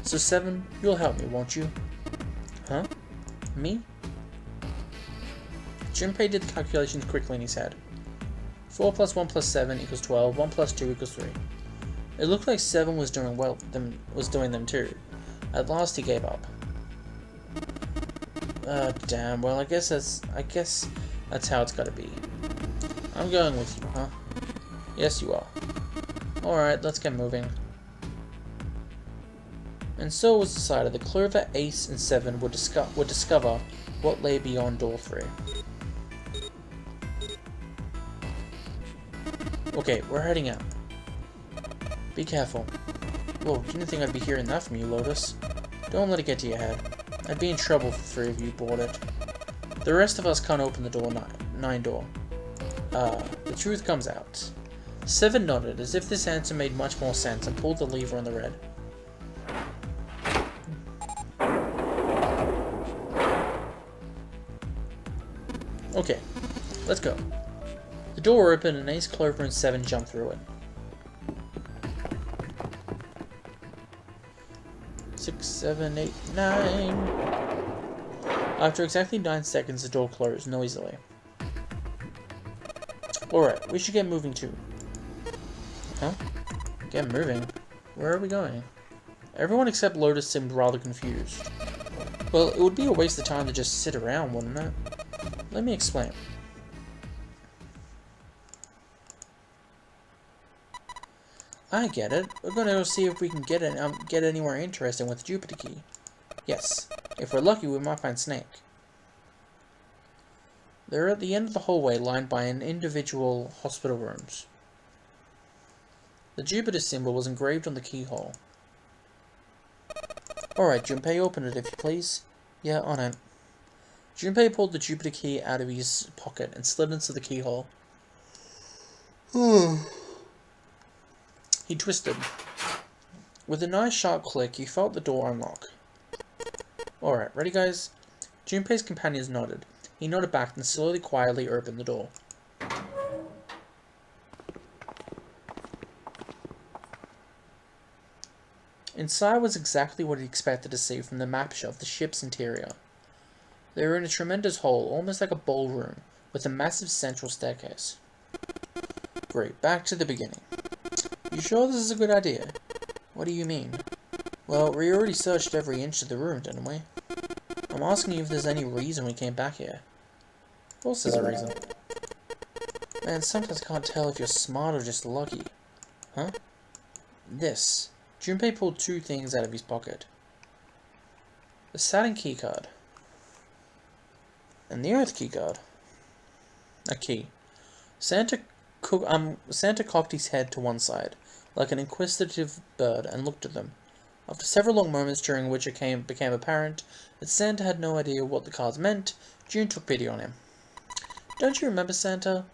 So 7, you'll help me, won't you? Huh? Me? Junpei did the calculations quickly in his head. 4 plus 1 plus 7 equals 12, 1 plus 2 equals 3. It looked like 7 was doing them too. At last he gave up. Damn, well I guess that's how it's gotta be. I'm going with you, huh? Yes you are. Alright, let's get moving. And so it was decided that Clover, Ace, and 7 would discover what lay beyond door 3. Okay, we're heading out. Be careful. Whoa, didn't think I'd be hearing that from you, Lotus. Don't let it get to your head. I'd be in trouble if the 3 of you bought it. The rest of us can't open the door 9 door. The truth comes out. 7 nodded, as if this answer made much more sense, and pulled the lever on the red. Okay, let's go. The door opened and Ace, Clover, and 7 jumped through it. 6, 7, 8, 9... After exactly 9 seconds, the door closed noisily. Alright, we should get moving too. Huh? Get moving? Where are we going? Everyone except Lotus seemed rather confused. Well, it would be a waste of time to just sit around, wouldn't it? Let me explain. I get it. We're gonna go see if we can get anywhere interesting with the Jupiter key. Yes. If we're lucky, we might find Snake. They're at the end of the hallway, lined by individual hospital rooms. The Jupiter symbol was engraved on the keyhole. Alright, Junpei, open it if you please. Yeah, on it. Junpei pulled the Jupiter key out of his pocket and slid into the keyhole. He twisted. With a nice sharp click, he felt the door unlock. Alright, ready guys? Junpei's companions nodded. He nodded back and slowly, quietly opened the door. Inside was exactly what he expected to see from the map of the ship's interior. They were in a tremendous hall, almost like a ballroom, with a massive central staircase. Great, back to the beginning. You sure this is a good idea? What do you mean? Well, we already searched every inch of the room, didn't we? I'm asking you if there's any reason we came back here. Of course there's a reason. Man, sometimes I can't tell if you're smart or just lucky. Huh? This. Junpei pulled 2 things out of his pocket. The Saturn keycard. And the Earth keycard. A key. Santa cocked his head to one side, like an inquisitive bird, and looked at them. After several long moments during which it became apparent that Santa had no idea what the cards meant, June took pity on him. Don't you remember, Santa?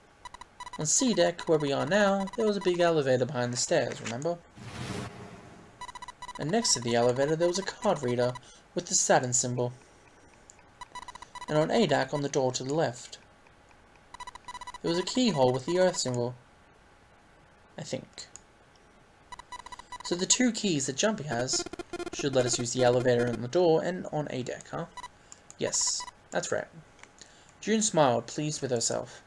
On C deck, where we are now, there was a big elevator behind the stairs, remember? And next to the elevator there was a card reader with the Saturn symbol. And on A deck, on the door to the left, there was a keyhole with the Earth symbol. I think. So the 2 keys that Jumpy has should let us use the elevator and the door and on A deck, huh? Yes, that's right. June smiled, pleased with herself.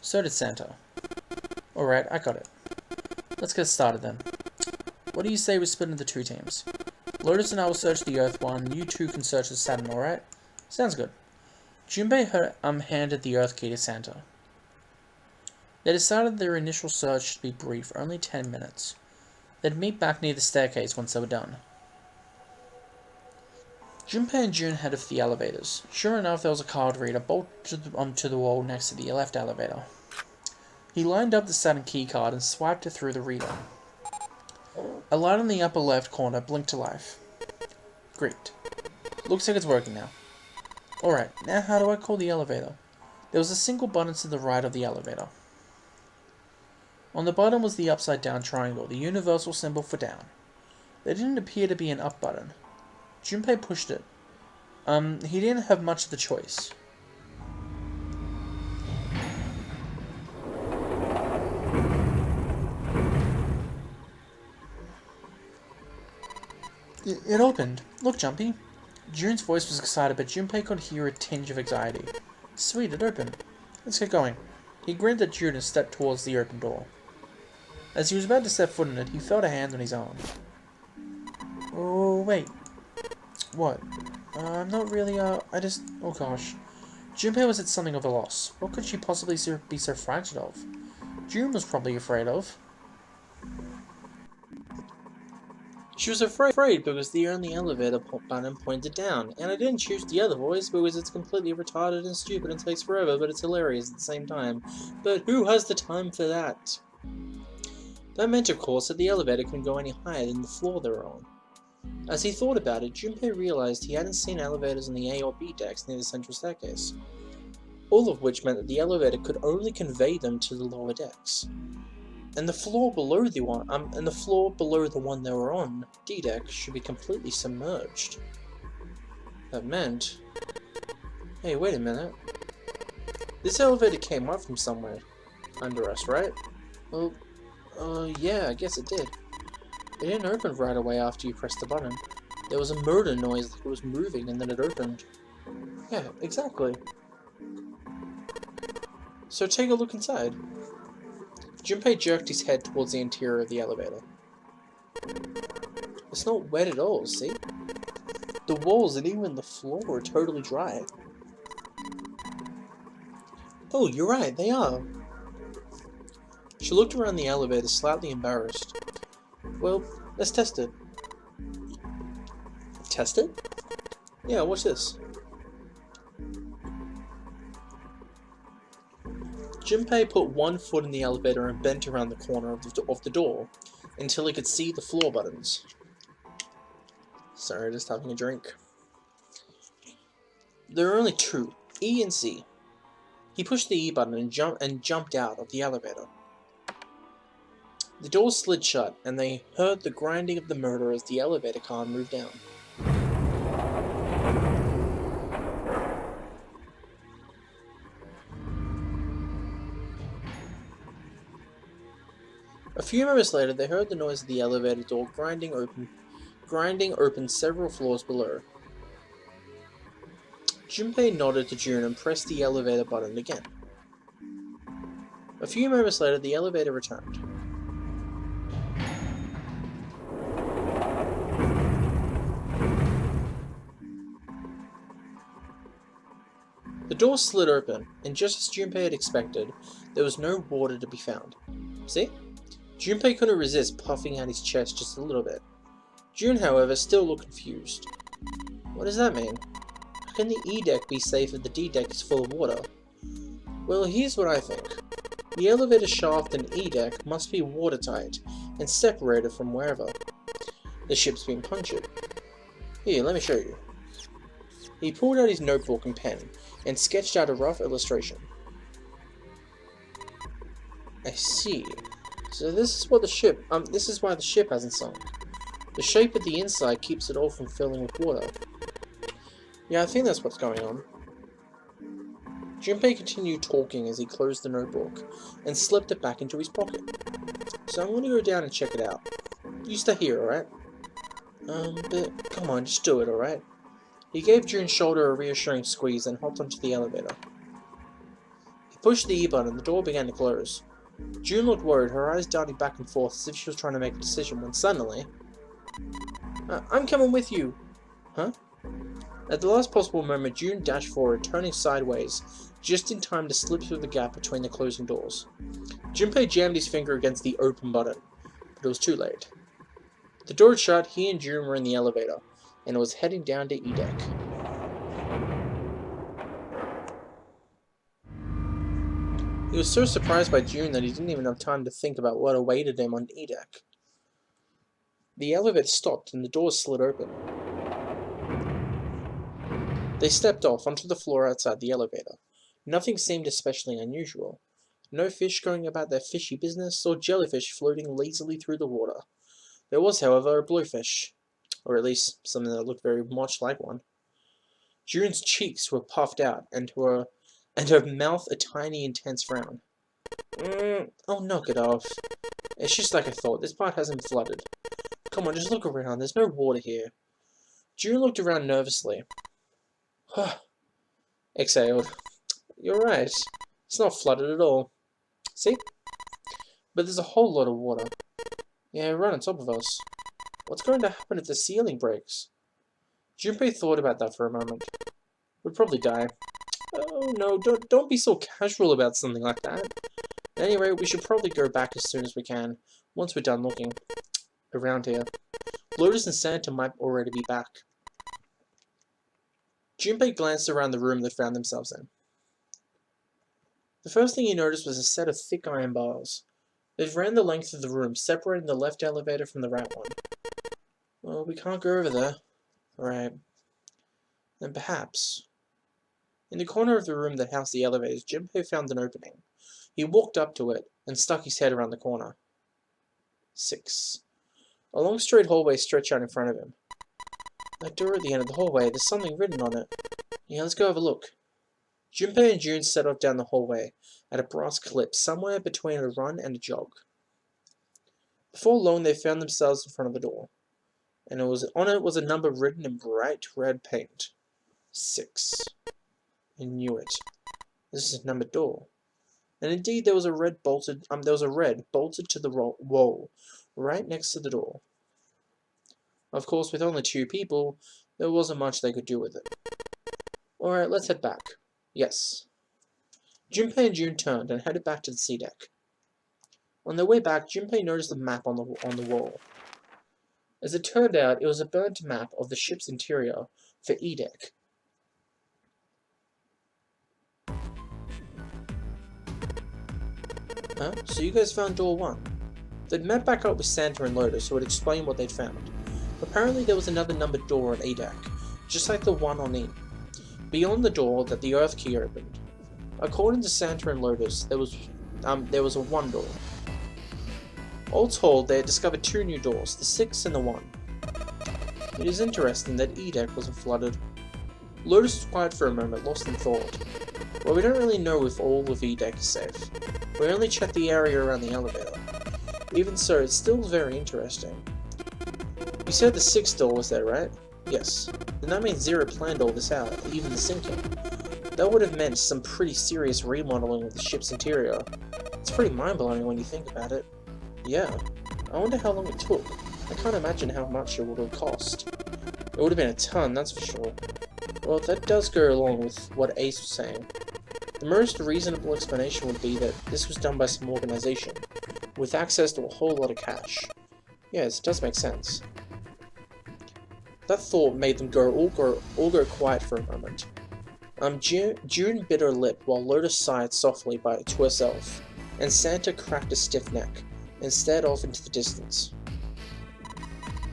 So did Santa. Alright, I got it. Let's get started then. What do you say we split into 2 teams? Lotus and I will search the Earth one, you 2 can search the Saturn, alright? Sounds good. Junpei handed the Earth key to Santa. They decided their initial search should be brief, only 10 minutes. They'd meet back near the staircase once they were done. Junpei and June headed for the elevators. Sure enough, there was a card reader bolted to the wall next to the left elevator. He lined up the Saturn keycard and swiped it through the reader. A light in the upper left corner blinked to life. Great. Looks like it's working now. Alright, now how do I call the elevator? There was a single button to the right of the elevator. On the bottom was the upside down triangle, the universal symbol for down. There didn't appear to be an up button. Junpei pushed it. He didn't have much of the choice. It opened. Look, Jumpy. June's voice was excited, but Junpei could hear a tinge of anxiety. Sweet, it opened. Let's get going. He grinned at June and stepped towards the open door. As he was about to step foot in it, he felt a hand on his arm. Oh, wait. What? I'm not really, oh gosh. Junpei was at something of a loss. What could she possibly be so frightened of? June was probably afraid of. She was afraid because the only elevator button pointed down, and I didn't choose the other voice because it's completely retarded and stupid and takes forever, but it's hilarious at the same time. But who has the time for that? That meant, of course, that the elevator couldn't go any higher than the floor they were on. As he thought about it, Junpei realized he hadn't seen elevators on the A or B decks near the central staircase. All of which meant that the elevator could only convey them to the lower decks. And the floor below the one they were on, D deck, should be completely submerged. That meant... Hey, wait a minute. This elevator came up from somewhere under us, right? Well, yeah, I guess it did. It didn't open right away after you pressed the button. There was a motor noise like it was moving and then it opened. Yeah, exactly. So take a look inside. Junpei jerked his head towards the interior of the elevator. It's not wet at all, see? The walls and even the floor are totally dry. Oh, you're right, they are. She looked around the elevator, slightly embarrassed. Well, let's test it. Test it? Yeah, watch this. Junpei put one foot in the elevator and bent around the corner of the door until he could see the floor buttons. Sorry, just having a drink. There are only 2, E and C. He pushed the E button and jumped out of the elevator. The door slid shut, and they heard the grinding of the motor as the elevator car moved down. A few moments later, they heard the noise of the elevator door grinding open several floors below. Junpei nodded to June and pressed the elevator button again. A few moments later, the elevator returned. The door slid open, and just as Junpei had expected, there was no water to be found. See? Junpei couldn't resist puffing out his chest just a little bit. June, however, still looked confused. What does that mean? How can the E deck be safe if the D deck is full of water? Well, here's what I think. The elevator shaft and E deck must be watertight and separated from wherever the ship's been punctured. Here, let me show you. He pulled out his notebook and pen and sketched out a rough illustration. I see. So this is why the ship hasn't sunk. The shape of the inside keeps it all from filling with water. Yeah, I think that's what's going on. Junpei continued talking as he closed the notebook and slipped it back into his pocket. So I'm going to go down and check it out. You stay here, alright? But come on, just do it, alright? He gave June's shoulder a reassuring squeeze and hopped onto the elevator. He pushed the E button and the door began to close. June looked worried, her eyes darting back and forth as if she was trying to make a decision when suddenly... I'm coming with you! Huh? At the last possible moment, June dashed forward, turning sideways, just in time to slip through the gap between the closing doors. Junpei jammed his finger against the open button, but it was too late. The door had shut, he and June were in the elevator, and it was heading down to E-Deck. He was so surprised by June that he didn't even have time to think about what awaited him on E-Deck. The elevator stopped and the doors slid open. They stepped off onto the floor outside the elevator. Nothing seemed especially unusual. No fish going about their fishy business, or jellyfish floating lazily through the water. There was, however, a blowfish, or at least something that looked very much like one. June's cheeks were puffed out, and her mouth a tiny, intense frown. Oh, knock it off. It's just like I thought, this part hasn't flooded. Come on, just look around, there's no water here. June looked around nervously. Exhaled. You're right. It's not flooded at all. See? But there's a whole lot of water. Yeah, right on top of us. What's going to happen if the ceiling breaks? Junpei thought about that for a moment. We'd probably die. Oh no, don't be so casual about something like that. At any rate, we should probably go back as soon as we can, once we're done looking around here. Lotus and Santa might already be back. Junpei glanced around the room they found themselves in. The first thing he noticed was a set of thick iron bars. They ran the length of the room, separating the left elevator from the right one. Well, we can't go over there. Right. Then perhaps... In the corner of the room that housed the elevators, Junpei found an opening. He walked up to it and stuck his head around the corner. 6. A long straight hallway stretched out in front of him. That door at the end of the hallway, there's something written on it. Yeah, let's go have a look. Junpei and June set off down the hallway at a brass clip, somewhere between a run and a jog. Before long, they found themselves in front of the door, and on it was a number written in bright red paint. 6. I knew it. This is a numbered door. And indeed, there was a red bolted to the wall, right next to the door. Of course, with only 2 people, there wasn't much they could do with it. Alright, let's head back. Yes. Junpei and June turned and headed back to the C-Deck. On their way back, Junpei noticed the map on the wall. As it turned out, it was a burnt map of the ship's interior for E-Deck. Huh? So you guys found door 1. They'd met back up with Santa and Lotus, who had explained what they'd found. Apparently there was another numbered door on E-Deck, just like the one on E. Beyond the door that the Earth key opened. According to Santa and Lotus, there was a 1 door. All told, they had discovered 2 new doors, the 6 and the 1. It is interesting that E-Deck wasn't flooded. Lotus was quiet for a moment, lost in thought. Well, we don't really know if all of E-Deck is safe. We only checked the area around the elevator. Even so, it's still very interesting. You said the 6th door was there, right? Yes. Then that means Zero planned all this out, even the sinking. That would have meant some pretty serious remodeling of the ship's interior. It's pretty mind-blowing when you think about it. Yeah. I wonder how long it took. I can't imagine how much it would have cost. It would have been a ton, that's for sure. Well, that does go along with what Ace was saying. The most reasonable explanation would be that this was done by some organization, with access to a whole lot of cash. Yes, it does make sense. That thought made them all go quiet for a moment. June bit her lip while Lotus sighed softly to herself, and Santa cracked a stiff neck and stared off into the distance.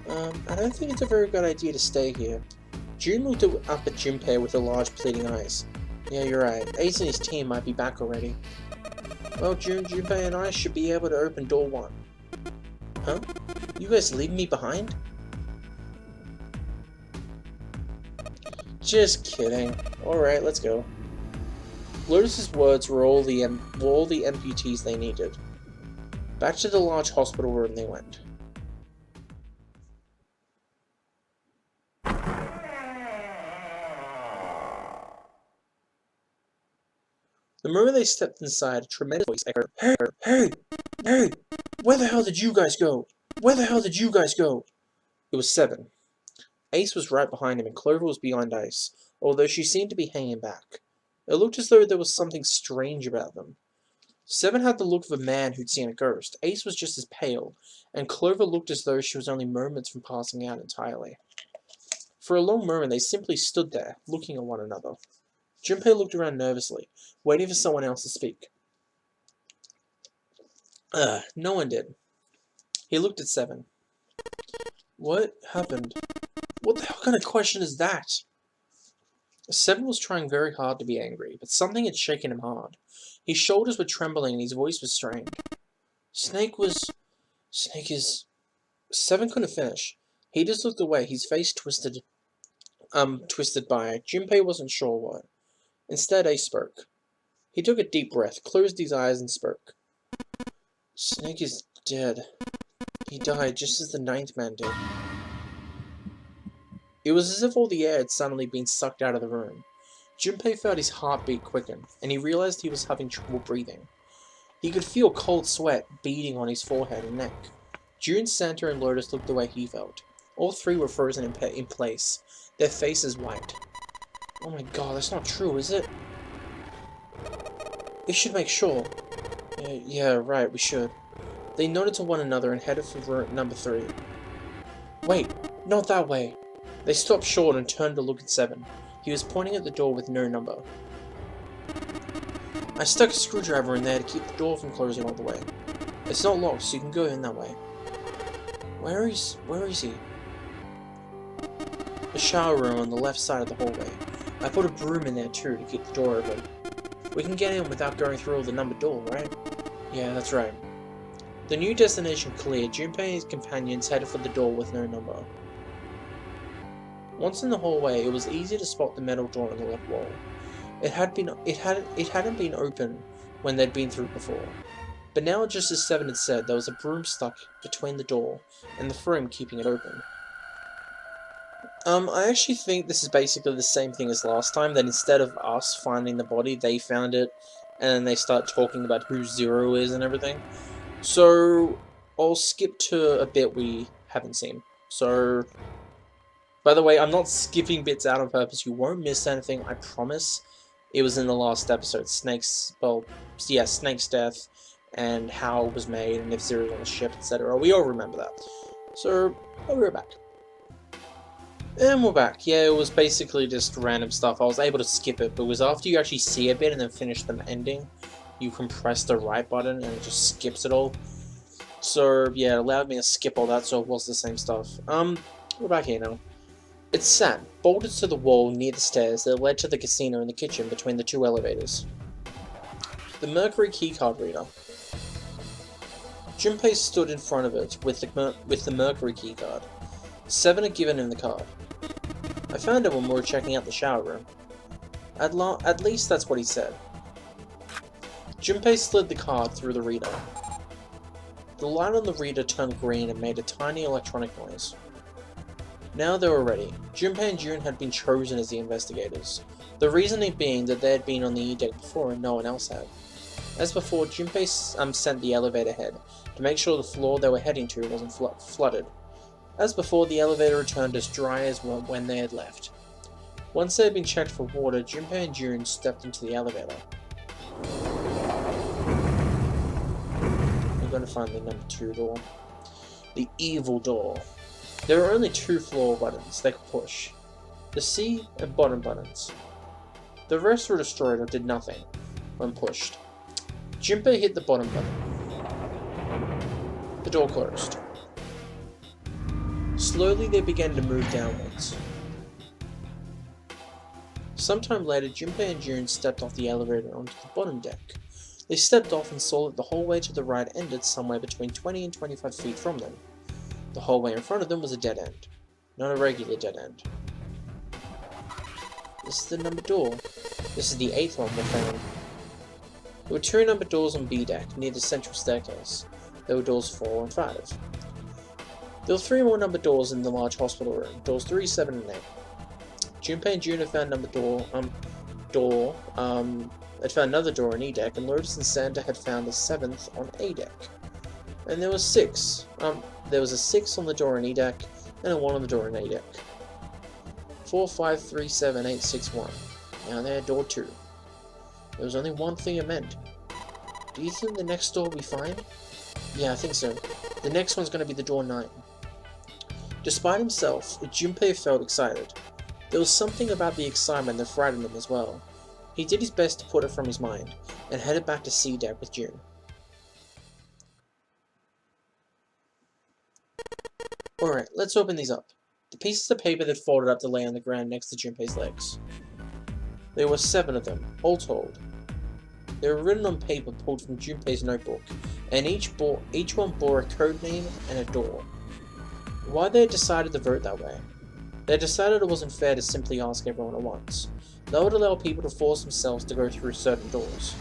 I don't think it's a very good idea to stay here. June looked up at Junpei with her large pleading eyes. Yeah, you're right. Ace and his team might be back already. Well, Junpei and I should be able to open door 1. Huh? You guys leaving me behind? Just kidding. Alright, let's go. Lotus's words were all the amputees they needed. Back to the large hospital room they went. The moment they stepped inside, a tremendous voice echoed, "Hey, hey, hey! Where the hell did you guys go? Where the hell did you guys go?" It was Seven. Ace was right behind him, and Clover was behind Ace, although she seemed to be hanging back. It looked as though there was something strange about them. Seven had the look of a man who'd seen a ghost. Ace was just as pale, and Clover looked as though she was only moments from passing out entirely. For a long moment they simply stood there, looking at one another. Junpei looked around nervously, waiting for someone else to speak. No one did. He looked at Seven. "What happened? What the hell kind of question is that?" Seven was trying very hard to be angry, but something had shaken him hard. His shoulders were trembling and his voice was strained. Snake is... Seven couldn't finish. He just looked away, his face twisted by. Junpei wasn't sure what. Instead, Ace spoke. He took a deep breath, closed his eyes, and spoke. "Snake is dead. He died just as the ninth man did." It was as if all the air had suddenly been sucked out of the room. Junpei felt his heartbeat quicken, and he realized he was having trouble breathing. He could feel cold sweat beading on his forehead and neck. June, Santa, and Lotus looked the way he felt. All three were frozen in place, their faces white. "Oh my god, that's not true, is it?" "We should make sure." Yeah, right, we should." They nodded to one another and headed for room number 3. "Wait, not that way." They stopped short and turned to look at Seven. He was pointing at the door with no number. "I stuck a screwdriver in there to keep the door from closing all the way. It's not locked, so you can go in that way." Where is he?" "The shower room on the left side of the hallway. I put a broom in there too to keep the door open. We can get in without going through all the numbered door, right?" "Yeah, that's right." The new destination cleared, Junpei and his companions headed for the door with no number. Once in the hallway, it was easy to spot the metal door on the left wall. It hadn't been open when they'd been through before. But now, just as Seven had said, there was a broom stuck between the door and the frame keeping it open. I actually think this is basically the same thing as last time, that instead of us finding the body, they found it, and then they start talking about who Zero is and everything. So, I'll skip to a bit we haven't seen. So, by the way, I'm not skipping bits out on purpose, you won't miss anything, I promise. It was in the last episode, Snake's death, and how it was made, and if Zero's on the ship, etc. We all remember that. So, we're back. And we're back. Yeah, it was basically just random stuff. I was able to skip it, but it was after you actually see a bit and then finish the ending, you can press the right button and it just skips it all. So, yeah, it allowed me to skip all that, so it was the same stuff. We're back here now. It sat, bolted to the wall near the stairs that led to the casino and the kitchen between the two elevators. The Mercury keycard reader. Junpei stood in front of it with the Mercury keycard. Seven had given him the card. "I found it when we were checking out the shower room." At least that's what he said. Junpei slid the card through the reader. The light on the reader turned green and made a tiny electronic noise. Now they were ready. Junpei and June had been chosen as the investigators, the reasoning being that they had been on the E-deck before and no one else had. As before, Junpei sent the elevator ahead to make sure the floor they were heading to wasn't flooded. As before, the elevator returned as dry as when they had left. Once they had been checked for water, Junpei and June stepped into the elevator. We're going to find the number 2 door. The evil door. There were only 2 floor buttons they could push. The C and bottom buttons. The rest were destroyed or did nothing when pushed. Junpei hit the bottom button. The door closed. Slowly they began to move downwards. Sometime later, Junpei and June stepped off the elevator onto the bottom deck. They stepped off and saw that the hallway to the right ended somewhere between 20 and 25 feet from them. The hallway in front of them was a dead end, not a regular dead end. This is the number door. This is the 8th one we found. There were 2 numbered doors on B deck, near the central staircase. There were doors 4 and 5. There were 3 more numbered doors in the large hospital room, doors 3, 7, and 8. Junpei and June found number door, They'd found another door on E deck, and Lotus and Santa had found the 7th on A deck. And there was 6. There was a 6 on the door on E deck, and a 1 on the door on A deck. 4, 5, 3, 7, 8, 6, 1. Now there, door 2. There was only one thing it meant. Do you think the next door will be fine? Yeah, I think so. The next one's going to be the door 9. Despite himself, Junpei felt excited. There was something about the excitement that frightened him as well. He did his best to put it from his mind, and headed back to C deck with June. Alright, let's open these up. The pieces of paper that folded up to lay on the ground next to Junpei's legs. There were 7 of them, all told. They were written on paper pulled from Junpei's notebook, and each one bore a code name and a door. Why they had decided to vote that way? They decided it wasn't fair to simply ask everyone at once. That would allow people to force themselves to go through certain doors.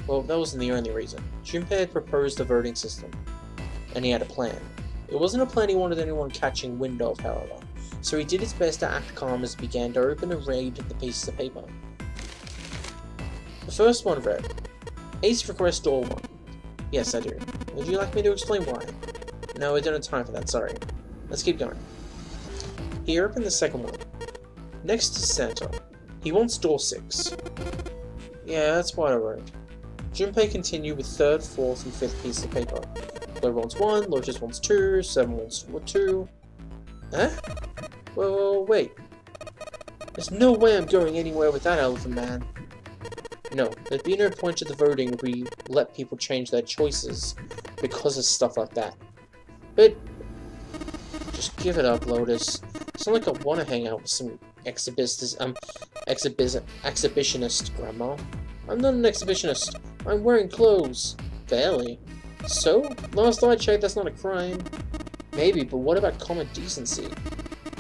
Well, that wasn't the only reason. Junpei had proposed the voting system, and he had a plan. It wasn't a plan he wanted anyone catching wind of, however, so he did his best to act calm as he began to open and read the pieces of paper. The first one read, Ace requests door 1. Yes, I do. Would you like me to explain why? No, I don't have time for that, sorry. Let's keep going. He opened the second one. Next to Santa. He wants door 6. Yeah, that's what I wrote. Junpei continued with 3rd, 4th, and 5th pieces of paper. Clover wants 1, Lotus wants 2, 7 wants 2. Huh? Well, wait. There's no way I'm going anywhere with that elephant man. No, there'd be no point to the voting if we let people change their choices because of stuff like that. But just give it up, Lotus. It's not like I want to hang out with some exhibitionist grandma. I'm not an exhibitionist. I'm wearing clothes. Barely. So? Last I checked, that's not a crime. Maybe, but what about common decency?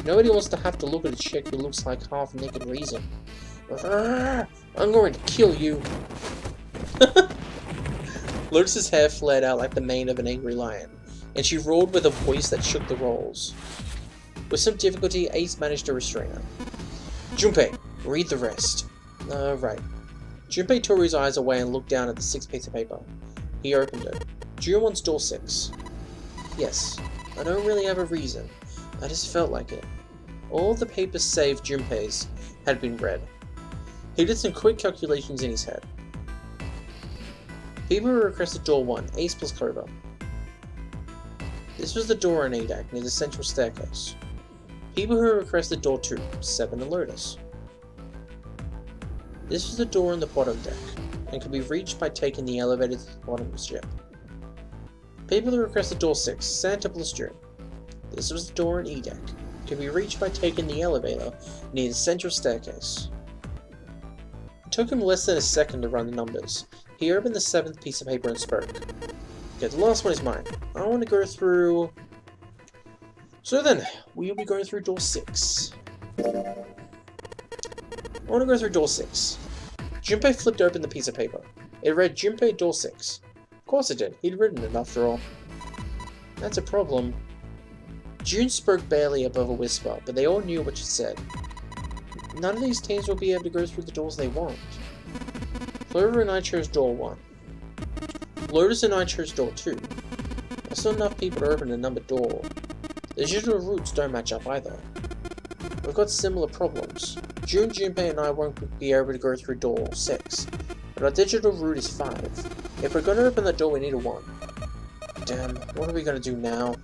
Nobody wants to have to look at a chick who looks like half-naked reason. I'm going to kill you. Lotus's hair flared out like the mane of an angry lion, and she roared with a voice that shook the rolls. With some difficulty, Ace managed to restrain her. Junpei, read the rest. Right. Junpei tore his eyes away and looked down at the 6th piece of paper. He opened it. June wants door 6. Yes, I don't really have a reason. I just felt like it. All the papers save Junpei's had been read. He did some quick calculations in his head. People who requested door 1, Ace plus Clover. This was the door on A deck near the central staircase. People who requested door 2, 7 and Lotus. This was the door on the bottom deck, and could be reached by taking the elevator to the bottom of the ship. People who requested door 6, Santa plus June. This was the door on E deck, could be reached by taking the elevator near the central staircase. It took him less than a second to run the numbers. He opened the 7th piece of paper and spoke. Okay, the last one is mine. I want to go through... So then, we will be going through door 6. I want to go through door 6. Junpei flipped open the piece of paper. It read Junpei door 6. Of course it did. He'd written it after all. That's a problem. June spoke barely above a whisper, but they all knew what she said. None of these teams will be able to go through the doors they want. Clover and I chose door 1. Lotus and I chose door 2. That's not enough people to open a numbered door. The digital routes don't match up either. We've got similar problems. June, Junpei and I won't be able to go through door 6, but our digital route is 5. If we're going to open the door, we need a 1. Damn, what are we going to do now?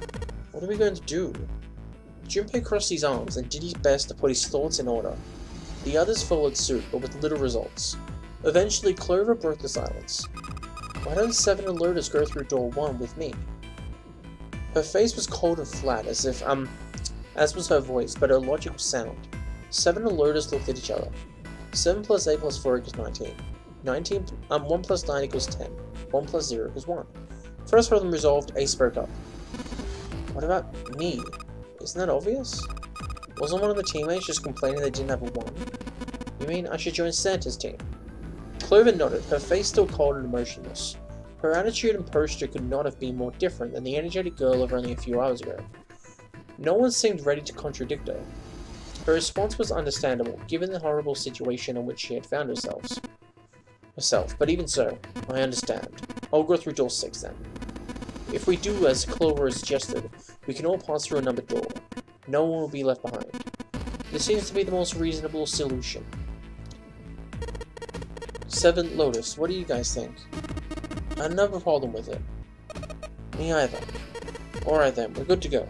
What are we going to do? Junpei crossed his arms and did his best to put his thoughts in order. The others followed suit, but with little results. Eventually, Clover broke the silence. Why don't 7 and Lotus go through door 1 with me? Her face was cold and flat, as was her voice, but her logic was sound. 7 and Lotus looked at each other. 7 plus 8 plus 4 equals 19. 1 plus 9 equals 10. 1 plus 0 equals 1. First problem resolved, Ace spoke up. What about me? Isn't that obvious? Wasn't one of the teammates just complaining they didn't have a 1? You mean I should join Santa's team? Clover nodded, her face still cold and emotionless. Her attitude and posture could not have been more different than the energetic girl of only a few hours ago. No one seemed ready to contradict her. Her response was understandable, given the horrible situation in which she had found herself. herself, but even so, I understand. I'll go through door 6 then. If we do as Clover has suggested, we can all pass through a numbered door. No one will be left behind. This seems to be the most reasonable solution. 7 Lotus, what do you guys think? I have no problem with it. Me either. Alright then, we're good to go.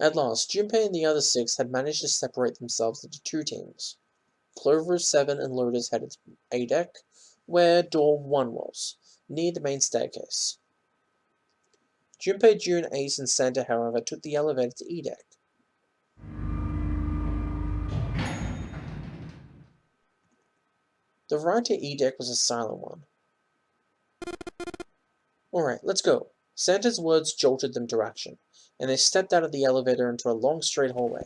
At last, Junpei and the other 6 had managed to separate themselves into 2 teams. Clover, 7, and Lotus headed to A deck, where door 1 was, near the main staircase. Junpei, June, Ace, and Santa, however, took the elevator to E deck. The ride to E deck was a silent one. Alright, let's go. Santa's words jolted them to action, and they stepped out of the elevator into a long straight hallway.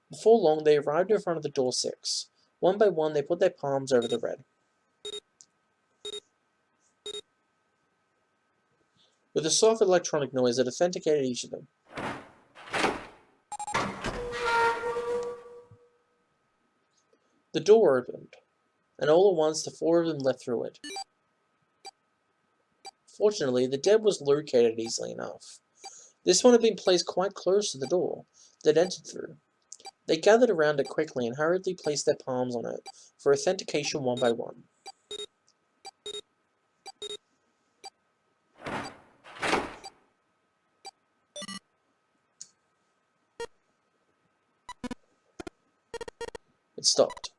Before long, they arrived in front of the door 6. One by one, they put their palms over the red. With a soft electronic noise that authenticated each of them. The door opened, and all at once the 4 of them leapt through it. Fortunately, the dead was located easily enough. This one had been placed quite close to the door they'd entered through. They gathered around it quickly and hurriedly placed their palms on it for authentication one by one. It stopped.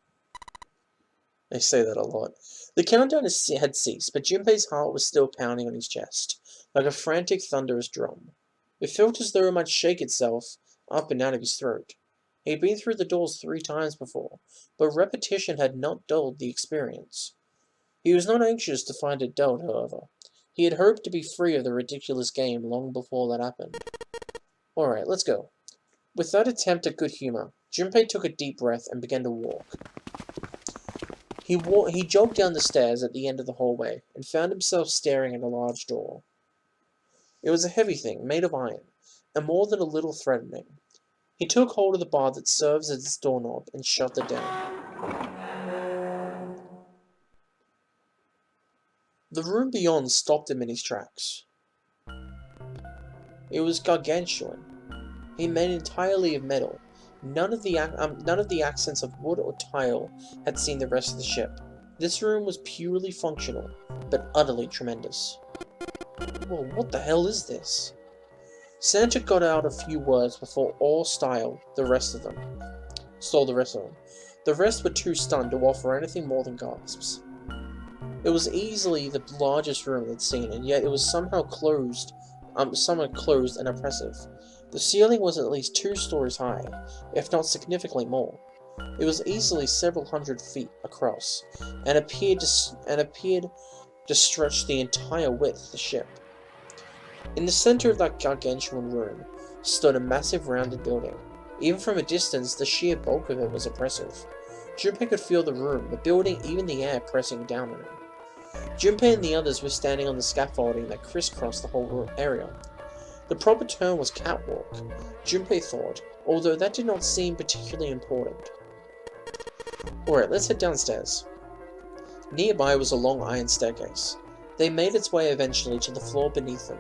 They say that a lot. The countdown had ceased, but Junpei's heart was still pounding on his chest, like a frantic, thunderous drum. It felt as though it might shake itself up and out of his throat. He had been through the doors 3 times before, but repetition had not dulled the experience. He was not anxious to find it dulled, however. He had hoped to be free of the ridiculous game long before that happened. Alright, let's go. With that attempt at good humor, Junpei took a deep breath and began to walk. He jogged down the stairs at the end of the hallway and found himself staring at a large door. It was a heavy thing, made of iron, and more than a little threatening. He took hold of the bar that serves as its doorknob and shoved it down. The room beyond stopped him in his tracks. It was gargantuan. He made entirely of metal. None of the accents of wood or tile had seen the rest of the ship. This room was purely functional, but utterly tremendous. Well, what the hell is this? Santa got out a few words before all stole the rest of them. The rest were too stunned to offer anything more than gasps. It was easily the largest room they'd seen, and yet it was somewhat closed and oppressive. The ceiling was at least 2 stories high, if not significantly more. It was easily several hundred feet across, and appeared to stretch the entire width of the ship. In the center of that gargantuan room stood a massive rounded building. Even from a distance, the sheer bulk of it was oppressive. Junpei could feel the room, the building, even the air pressing down on him. Junpei and the others were standing on the scaffolding that crisscrossed the whole area. The proper term was catwalk, Junpei thought, although that did not seem particularly important. Alright, let's head downstairs. Nearby was a long iron staircase. They made its way eventually to the floor beneath them.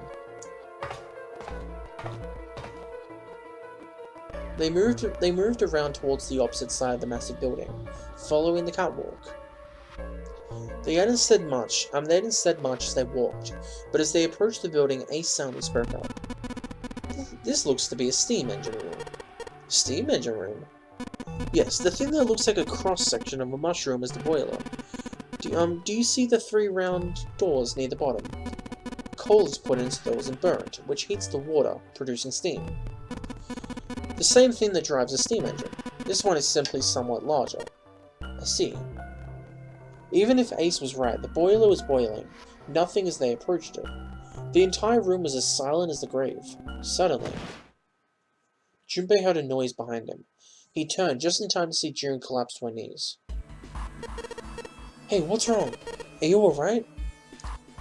They moved around towards the opposite side of the massive building, following the catwalk. They hadn't said much as they walked, but as they approached the building, Ace suddenly spoke up. This looks to be a steam engine room. Steam engine room? Yes, the thing that looks like a cross-section of a mushroom is the boiler. Do you see the 3 round doors near the bottom? Coal is put into those and burnt, which heats the water, producing steam. The same thing that drives a steam engine. This one is simply somewhat larger. I see. Even if Ace was right, the boiler was boiling, nothing as they approached it. The entire room was as silent as the grave. Suddenly, Junpei heard a noise behind him. He turned just in time to see June collapse to her knees. Hey, what's wrong? Are you alright?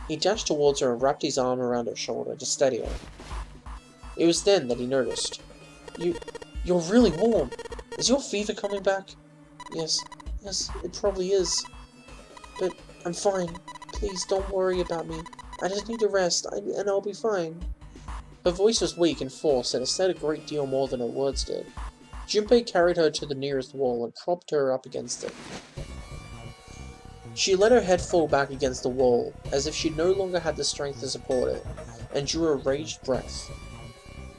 He dashed towards her and wrapped his arm around her shoulder to steady her. It was then that he noticed. You're really warm. Is your fever coming back? Yes, it probably is. But I'm fine. Please don't worry about me. I just need to rest, and I'll be fine. Her voice was weak and forced, and it said a great deal more than her words did. Junpei carried her to the nearest wall and propped her up against it. She let her head fall back against the wall, as if she no longer had the strength to support it, and drew a raged breath.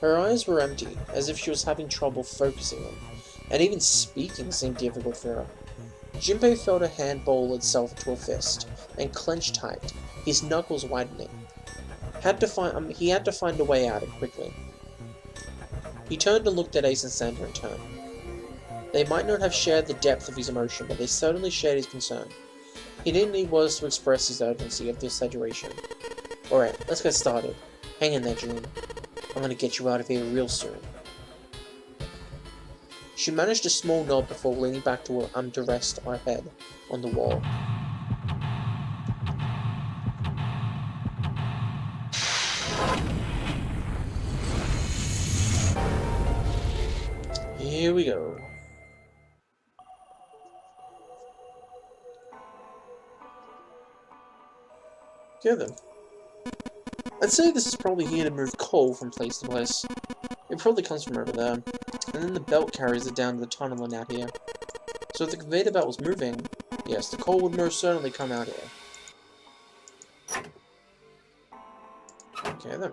Her eyes were empty, as if she was having trouble focusing them, and even speaking seemed difficult for her. Junpei felt her hand ball itself into a fist, and clenched tight, his knuckles widening. He had to find a way out, and quickly. He turned and looked at Ace and Sandra in turn. They might not have shared the depth of his emotion, but they certainly shared his concern. He didn't need words to express his urgency of the situation. Alright, let's get started. Hang in there, June. I'm gonna get you out of here real soon. She managed a small nod before leaning back to rest her head on the wall. Here we go. Okay then. I'd say this is probably here to move coal from place to place. It probably comes from over there, and then the belt carries it down to the tunnel and out here. So if the conveyor belt was moving, yes, the coal would most certainly come out here. Okay then.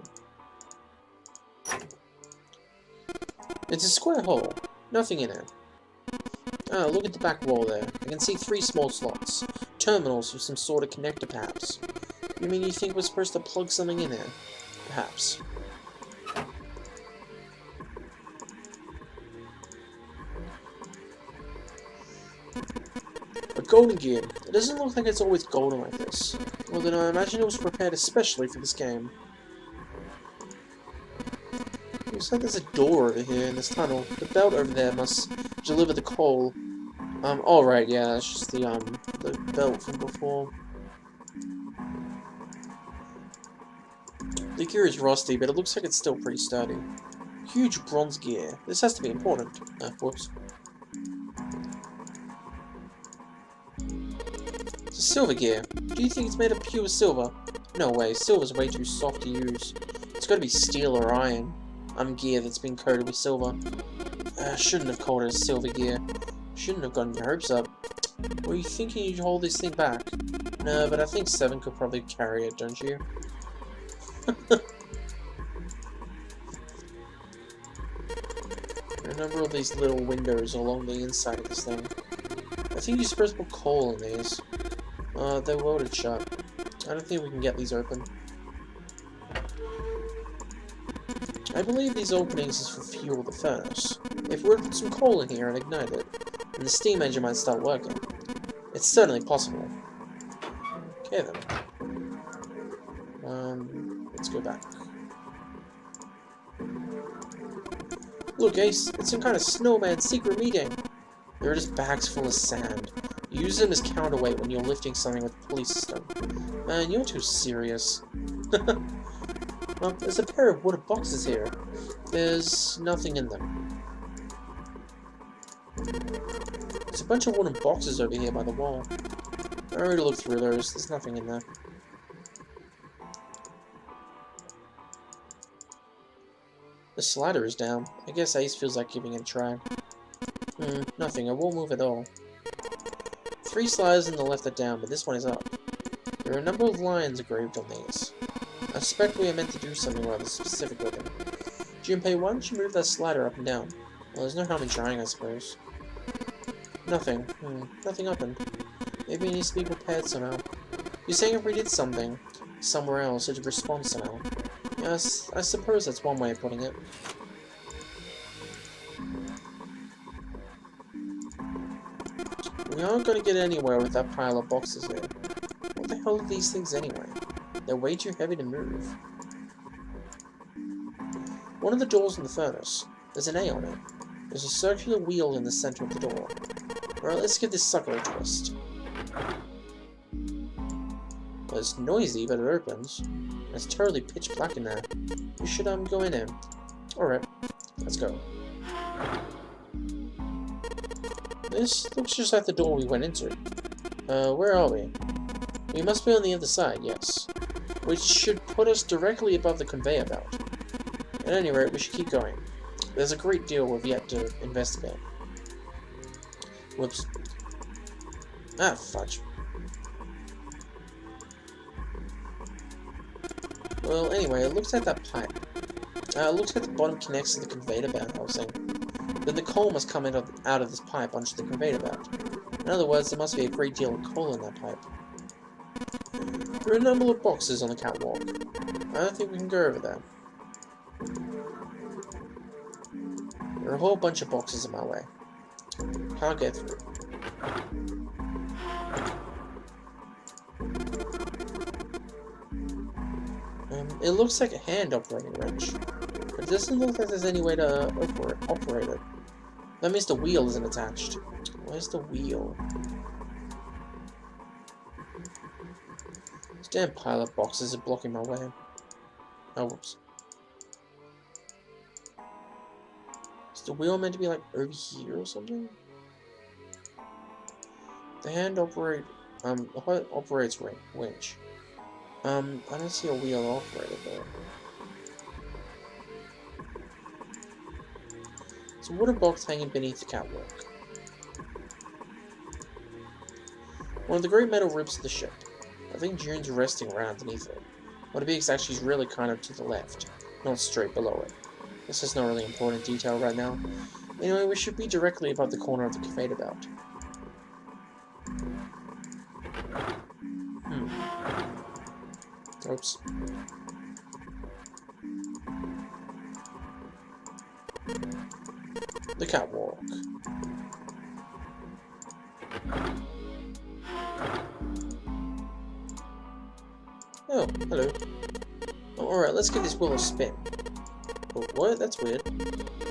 It's a square hole. Nothing in it. Ah, look at the back wall there. I can see 3 small slots. Terminals for some sort of connector, perhaps. You mean you think we're supposed to plug something in there? Perhaps. A golden gear. It doesn't look like it's always golden like this. Well then I imagine it was prepared especially for this game. Looks like there's a door over here in this tunnel. The belt over there must deliver the coal. Alright, yeah, it's just the belt from before. The gear is rusty, but it looks like it's still pretty sturdy. Huge bronze gear. This has to be important. Whoops. It's a silver gear. Do you think it's made of pure silver? No way, silver's way too soft to use. It's gotta be steel or iron. Gear that's been coated with silver. Shouldn't have called it a silver gear. Shouldn't have gotten your hopes up. Were you thinking you'd hold this thing back? No, but I think 7 could probably carry it, don't you? There are a number of these little windows along the inside of this thing. I think you're supposed to put coal in these. They're welded shut. I don't think we can get these open. I believe these openings is for fuel the furnace. If we were to put some coal in here and ignite it, then the steam engine might start working. It's certainly possible. Okay then. Let's go back. Look, Ace, it's some kind of snowman secret meeting. They're just bags full of sand. Use them as counterweight when you're lifting something with the pulley system. Man, you're too serious. Well, there's a pair of wooden boxes here. There's nothing in them. There's a bunch of wooden boxes over here by the wall. I already looked through those. There's nothing in there. The slider is down. I guess Ace feels like giving it a try. Nothing. I won't move at all. 3 sliders on the left are down, but this one is up. There are a number of lines engraved on these. I suspect we are meant to do something rather specific with them. Junpei, why don't you move that slider up and down? Well, there's no harm in trying, I suppose. Nothing. Nothing happened. Maybe it needs to be prepared somehow. You're saying if we did something somewhere else, it'd respond somehow. Yes, I suppose that's one way of putting it. We aren't going to get anywhere with that pile of boxes here. What the hell are these things anyway? They're way too heavy to move. One of the doors in the furnace. There's an A on it. There's a circular wheel in the center of the door. Alright, let's give this sucker a twist. Well, it's noisy, but it opens. It's totally pitch black in there. We should go in here. Alright, let's go. This looks just like the door we went into. Where are we? We must be on the other side, yes. Which should put us directly above the conveyor belt. At any rate, we should keep going. There's a great deal we've yet to investigate. Whoops. Ah, fudge. Well, anyway, it looks like that pipe. It looks like the bottom connects to the conveyor belt housing. Then the coal must come out of this pipe onto the conveyor belt. In other words, there must be a great deal of coal in that pipe. There are a number of boxes on the catwalk. I don't think we can go over there. There are a whole bunch of boxes in my way. Can't get through. It looks like a hand-operating wrench, but it doesn't look like there's any way to operate it. That means the wheel isn't attached. Where's the wheel? This damn pile of boxes are blocking my way. Oh, whoops. Is the wheel meant to be like over here or something? The hand operates winch. I don't see a wheel operated there. It's a wooden box hanging beneath the catwalk. One of the great metal ribs of the ship. I think June's resting right underneath it. What to be exact, she's really kind of to the left, not straight below it. This is not really important detail right now. Anyway, we should be directly above the corner of the conveyor belt. Oops. The catwalk. Oh, hello. Oh, alright, let's give this wheel a spin. Oh, what? That's weird.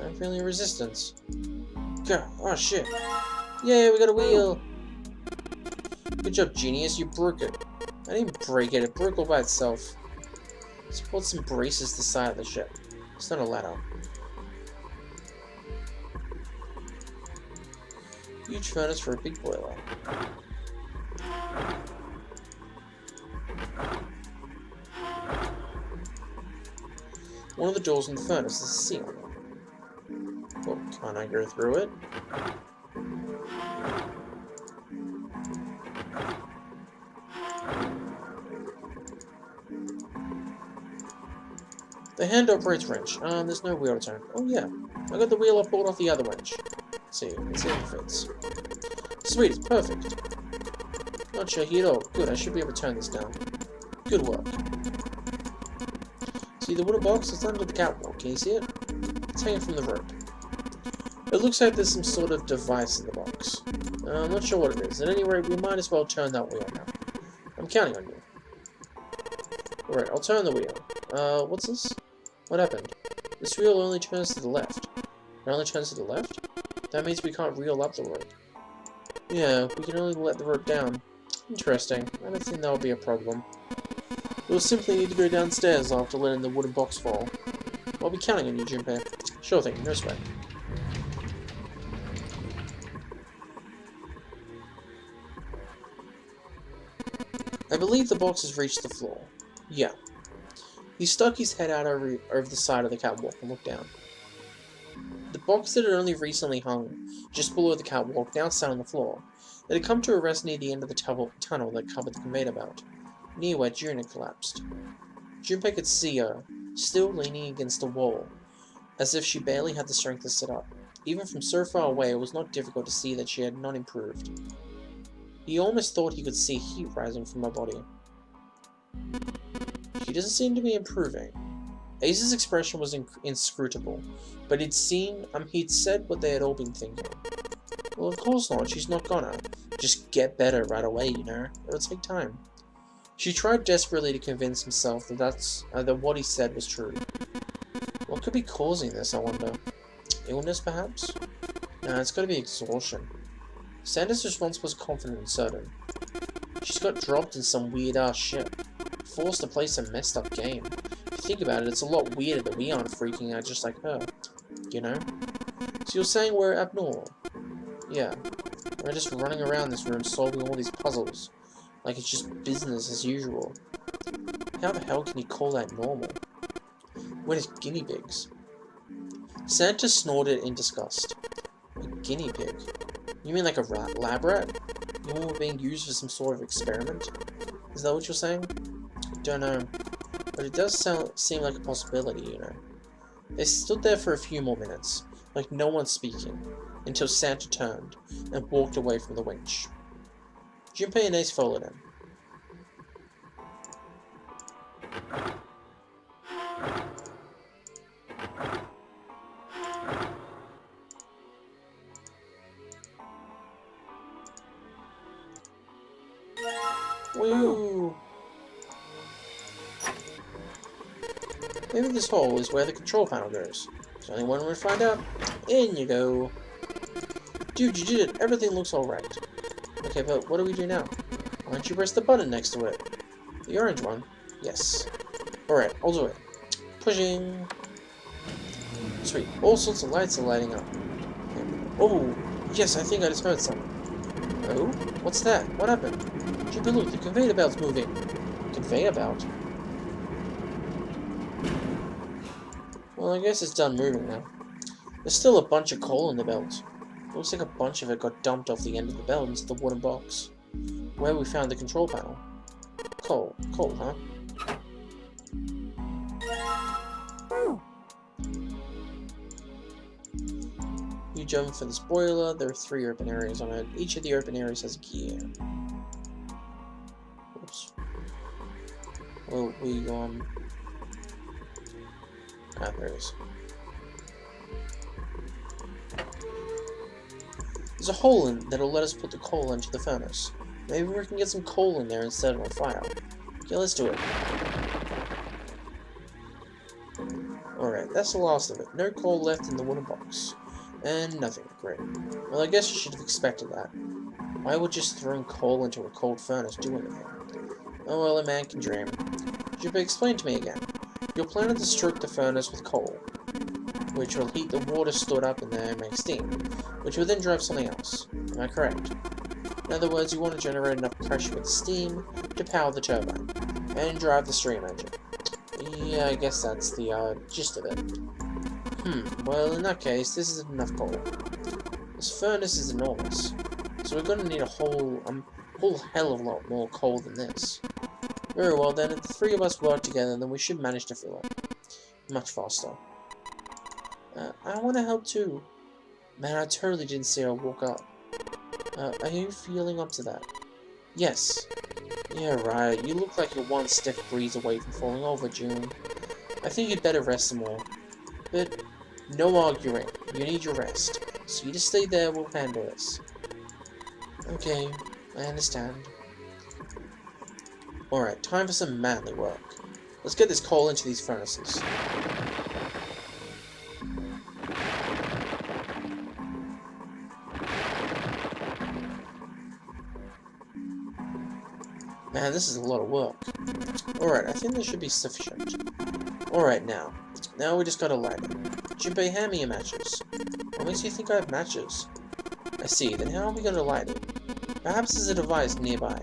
I'm feeling resistance. God, oh shit. Yay, we got a wheel! Good job, genius, you broke it. I didn't break it, it broke all by itself. Supports and braces the side of the ship. It's not a ladder. Huge furnace for a big boiler. One of the doors in the furnace is sealed. Well, can't I go through it? The hand operates wrench. There's no wheel to turn. Oh yeah, I got the wheel I pulled off the other wrench. Let's see if it fits. Sweet, it's perfect. Not shaky at all. Good, I should be able to turn this down. Good work. See the wooden box? It's under the catwalk. Can you see it? It's hanging from the rope. It looks like there's some sort of device in the box. I'm not sure what it is. At any rate, we might as well turn that wheel now. I'm counting on you. Alright, I'll turn the wheel. What's this? What happened? This wheel only turns to the left. It only turns to the left? That means we can't reel up the rope. Yeah, we can only let the rope down. Interesting. I don't think that will be a problem. We'll simply need to go downstairs after letting the wooden box fall. I'll be counting on you, Junpei. Sure thing, no sweat. I believe the box has reached the floor. Yeah. He stuck his head out over the side of the catwalk and looked down. The box that had only recently hung just below the catwalk now sat on the floor. It had come to a rest near the end of the tunnel that covered the conveyor belt, near where June had collapsed. Junpei could see her, still leaning against the wall, as if she barely had the strength to sit up. Even from so far away, it was not difficult to see that she had not improved. He almost thought he could see heat rising from her body. She doesn't seem to be improving. Ace's expression was inscrutable, but he'd said what they had all been thinking. Well, of course not, she's not gonna just get better right away, you know? It'll take time. She tried desperately to convince himself that what he said was true. What could be causing this, I wonder? Illness, perhaps? Nah, it's gotta be exhaustion. Sanders' response was confident and certain. She's got dropped in some weird-ass shit. Forced to play some messed-up game. If you think about it, it's a lot weirder that we aren't freaking out just like her. You know? So you're saying we're abnormal? Yeah. We're just running around this room solving all these puzzles. Like it's just business as usual. How the hell can you call that normal? We're just guinea pigs. Santa snorted in disgust. A guinea pig? You mean like a lab rat? You mean we're being used for some sort of experiment? Is that what you're saying? Don't know. But it does seem like a possibility, you know. They stood there for a few more minutes, like no one speaking, until Santa turned and walked away from the winch. Junpei and Ace followed him. Woo! Maybe this hole is where the control panel goes. There's only one way to find out. In you go. Dude, you did it. Everything looks alright. Okay, but what do we do now? Why don't you press the button next to it? The orange one? Yes. Alright, I'll do it. Pushing. Sweet. All sorts of lights are lighting up. Oh, yes, I think I just heard something. Oh? What's that? What happened? Junpei, look, the conveyor belt's moving. Conveyor belt? Well, I guess it's done moving now. There's still a bunch of coal in the belt. Looks like a bunch of it got dumped off the end of the belt into the wooden box, where we found the control panel. Coal, huh? You jump for the spoiler. There are 3 open areas on it. Each of the open areas has a gear. Oops. Well, there it is. There's a hole in that'll let us put the coal into the furnace. Maybe we can get some coal in there instead of a fire. Okay, let's do it. Alright, that's the last of it. No coal left in the wooden box. And nothing. Great. Well, I guess you should have expected that. Why would just throwing coal into a cold furnace do anything? Oh well, a man can dream. Junpei, explain to me again. You're planning to stroke the furnace with coal, which will heat the water stored up in there and make steam, which will then drive something else. Am I correct? In other words, you want to generate enough pressure with steam to power the turbine, and drive the steam engine. Yeah, I guess that's the gist of it. Well in that case, this isn't enough coal. This furnace is enormous, so we're gonna need a whole hell of a lot more coal than this. Very well then, if the 3 of us work together, then we should manage to fill it. Much faster. I want to help too. Man, I totally didn't see her walk up. Are you feeling up to that? Yes. Yeah, right. You look like you're one stiff breeze away from falling over, June. I think you'd better rest some more. But no arguing. You need your rest. So you just stay there, we'll handle this. Okay, I understand. Alright, time for some manly work. Let's get this coal into these furnaces. Man, this is a lot of work. Alright, I think this should be sufficient. Alright, now we just gotta light it. Junpei, hand me your matches. What makes you think I have matches? I see, then how are we gonna light it? Perhaps there's a device nearby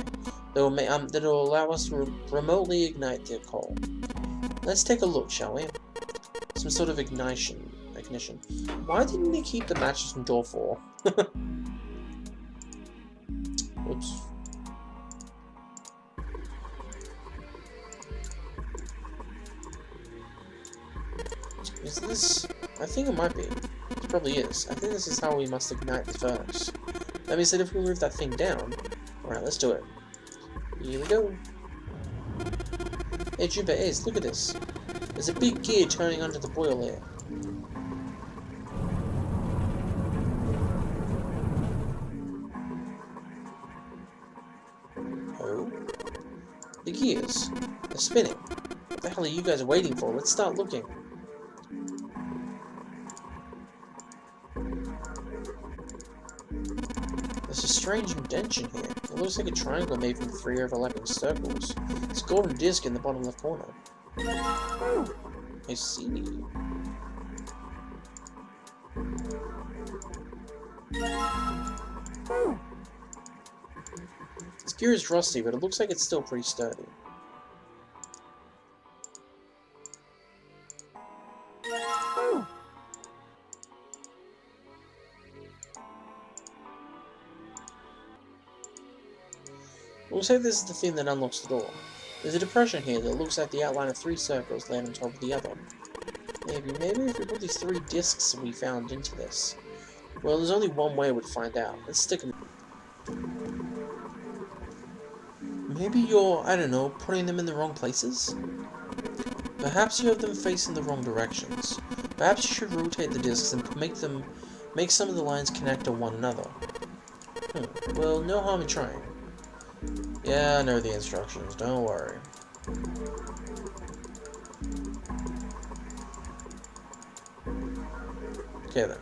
that'll allow us to remotely ignite the coal. Let's take a look, shall we? Some sort of ignition. Why didn't they keep the matches from door 4? Whoops. Is this? I think it might be. It probably is. I think this is how we must ignite the furnace. That means that if we move that thing down... Alright, let's do it. Here we go. Hey, Junpei, Ace, look at this. There's a big gear turning under the boil here. Oh? The gears. They're spinning. What the hell are you guys waiting for? Let's start looking. There's a strange indentation here. It looks like a triangle made from 3 overlapping circles. It's a golden disc in the bottom left corner. I see. Gear is rusty, but it looks like it's still pretty sturdy. Looks like this is the thing that unlocks the door. There's a depression here that looks like the outline of 3 circles laid on top of the other. Maybe if we put these 3 discs we found into this. Well, there's only one way we'd find out. Let's stick them. Maybe you're, I don't know, putting them in the wrong places? Perhaps you have them facing the wrong directions. Perhaps you should rotate the discs and make some of the lines connect to one another. Well, no harm in trying. Yeah, I know the instructions, don't worry. Okay then.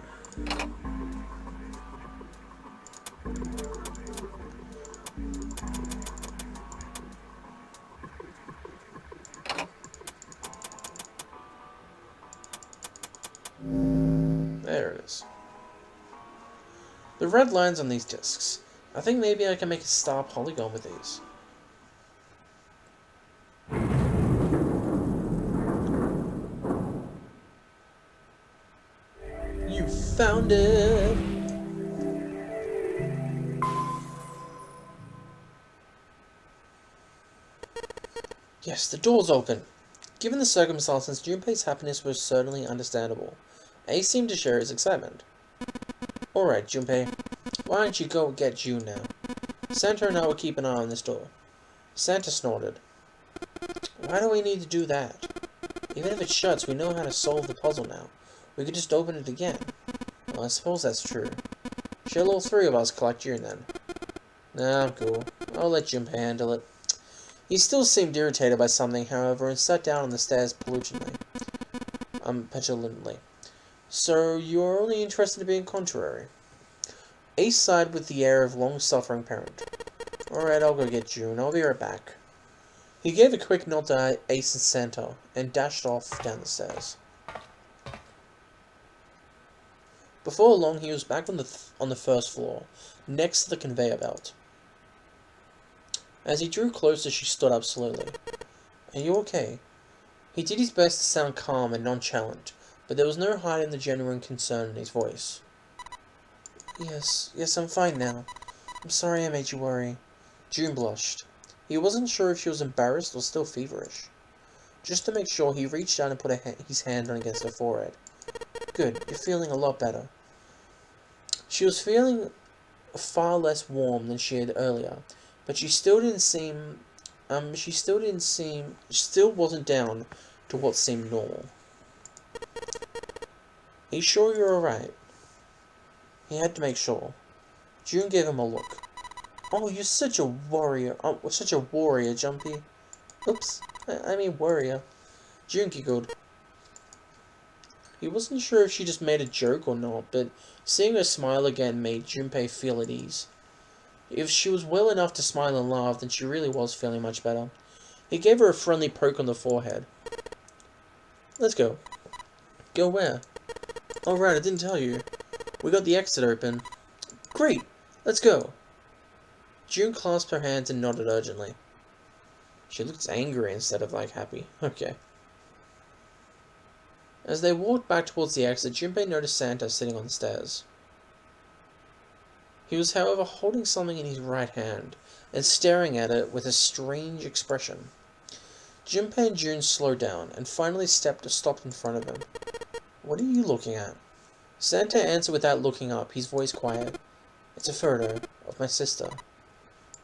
There it is. The red lines on these discs. I think maybe I can make a star polygon with these. You found it! Yes, the door's open. Given the circumstances, Junpei's happiness was certainly understandable. Ace seemed to share his excitement. Alright, Junpei. Why don't you go get June now? Santa and I will keep an eye on this door. Santa snorted. Why do we need to do that? Even if it shuts, we know how to solve the puzzle now. We could just open it again. Well, I suppose that's true. Shall all 3 of us collect June then? Nah, I'm cool. I'll let Junpei handle it. He still seemed irritated by something, however, and sat down on the stairs petulantly. So, you're only interested in being contrary? Ace sighed with the air of long-suffering parent. Alright, I'll go get June. I'll be right back. He gave a quick nod to Ace and Santa, and dashed off down the stairs. Before long, he was back on the first floor, next to the conveyor belt. As he drew closer, she stood up slowly. Are you okay? He did his best to sound calm and nonchalant, but there was no hiding the genuine concern in his voice. Yes, I'm fine now. I'm sorry I made you worry. June blushed. He wasn't sure if she was embarrassed or still feverish. Just to make sure, he reached out and put his hand on against her forehead. Good, you're feeling a lot better. She was feeling far less warm than she had earlier, but she still wasn't down to what seemed normal. Are you sure you're alright? He had to make sure. June gave him a look. Oh, you're such a warrior. Jumpy. Oops, I mean warrior. June giggled. He wasn't sure if she just made a joke or not, but seeing her smile again made Junpei feel at ease. If she was well enough to smile and laugh, then she really was feeling much better. He gave her a friendly poke on the forehead. Let's go. Go where? Oh right, I didn't tell you. We got the exit open. Great! Let's go! June clasped her hands and nodded urgently. She looked angry instead of, happy. Okay. As they walked back towards the exit, Junpei noticed Santa sitting on the stairs. He was, however, holding something in his right hand, and staring at it with a strange expression. Junpei and June slowed down, and finally stopped in front of him. What are you looking at? Santa answered without looking up, his voice quiet. It's a photo of my sister.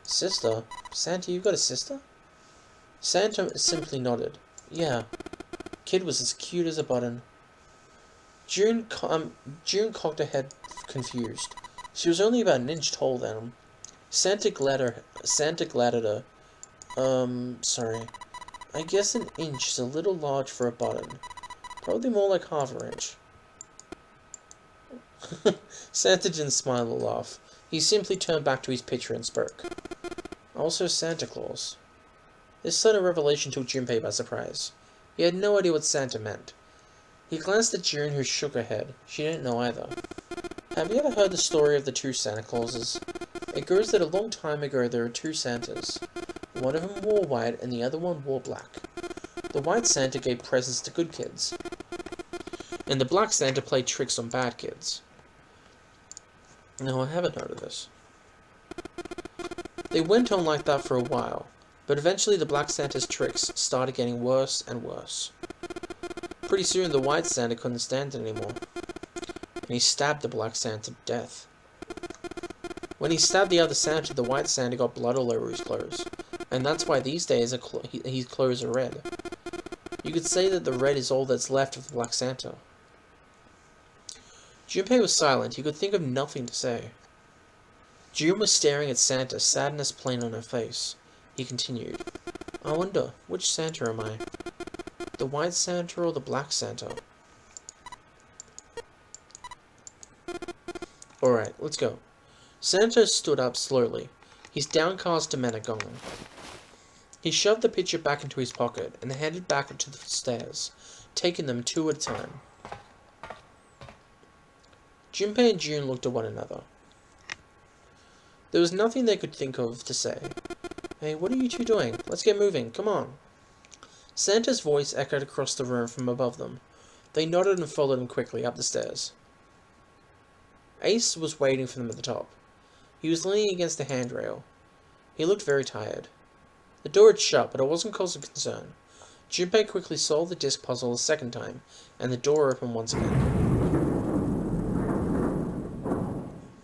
Sister? Santa, you've got a sister? Santa simply nodded. Yeah. Kid was as cute as a button. June cocked her head, confused. She was only about an inch tall then. Santa glared at her. Sorry. I guess an inch is a little large for a button. Probably more like half an inch. Santa didn't smile or laugh. He simply turned back to his picture and spoke. Also Santa Claus. This sudden revelation took Junpei by surprise. He had no idea what Santa meant. He glanced at June, who shook her head. She didn't know either. Have you ever heard the story of the 2 Santa Clauses? It goes that a long time ago there were two Santas. One of them wore white and the other one wore black. The white Santa gave presents to good kids, and the black Santa played tricks on bad kids. No, I haven't heard of this. They went on like that for a while, but eventually the black Santa's tricks started getting worse and worse. Pretty soon the white Santa couldn't stand it anymore, and he stabbed the black Santa to death. When he stabbed the other Santa, the white Santa got blood all over his clothes, and that's why these days his clothes are red. You could say that the red is all that's left of the black Santa. Junpei was silent. He could think of nothing to say. June was staring at Santa, sadness plain on her face. He continued, I wonder, which Santa am I? The white Santa or the black Santa? Alright, let's go. Santa stood up slowly. His downcast demeanor gone. He shoved the picture back into his pocket and headed back to the stairs, taking them two at a time. Junpei and June looked at one another. There was nothing they could think of to say. Hey, what are you two doing? Let's get moving, come on. Santa's voice echoed across the room from above them. They nodded and followed him quickly up the stairs. Ace was waiting for them at the top. He was leaning against the handrail. He looked very tired. The door had shut, but it wasn't cause of concern. Junpei quickly solved the disc puzzle a second time, and the door opened once again.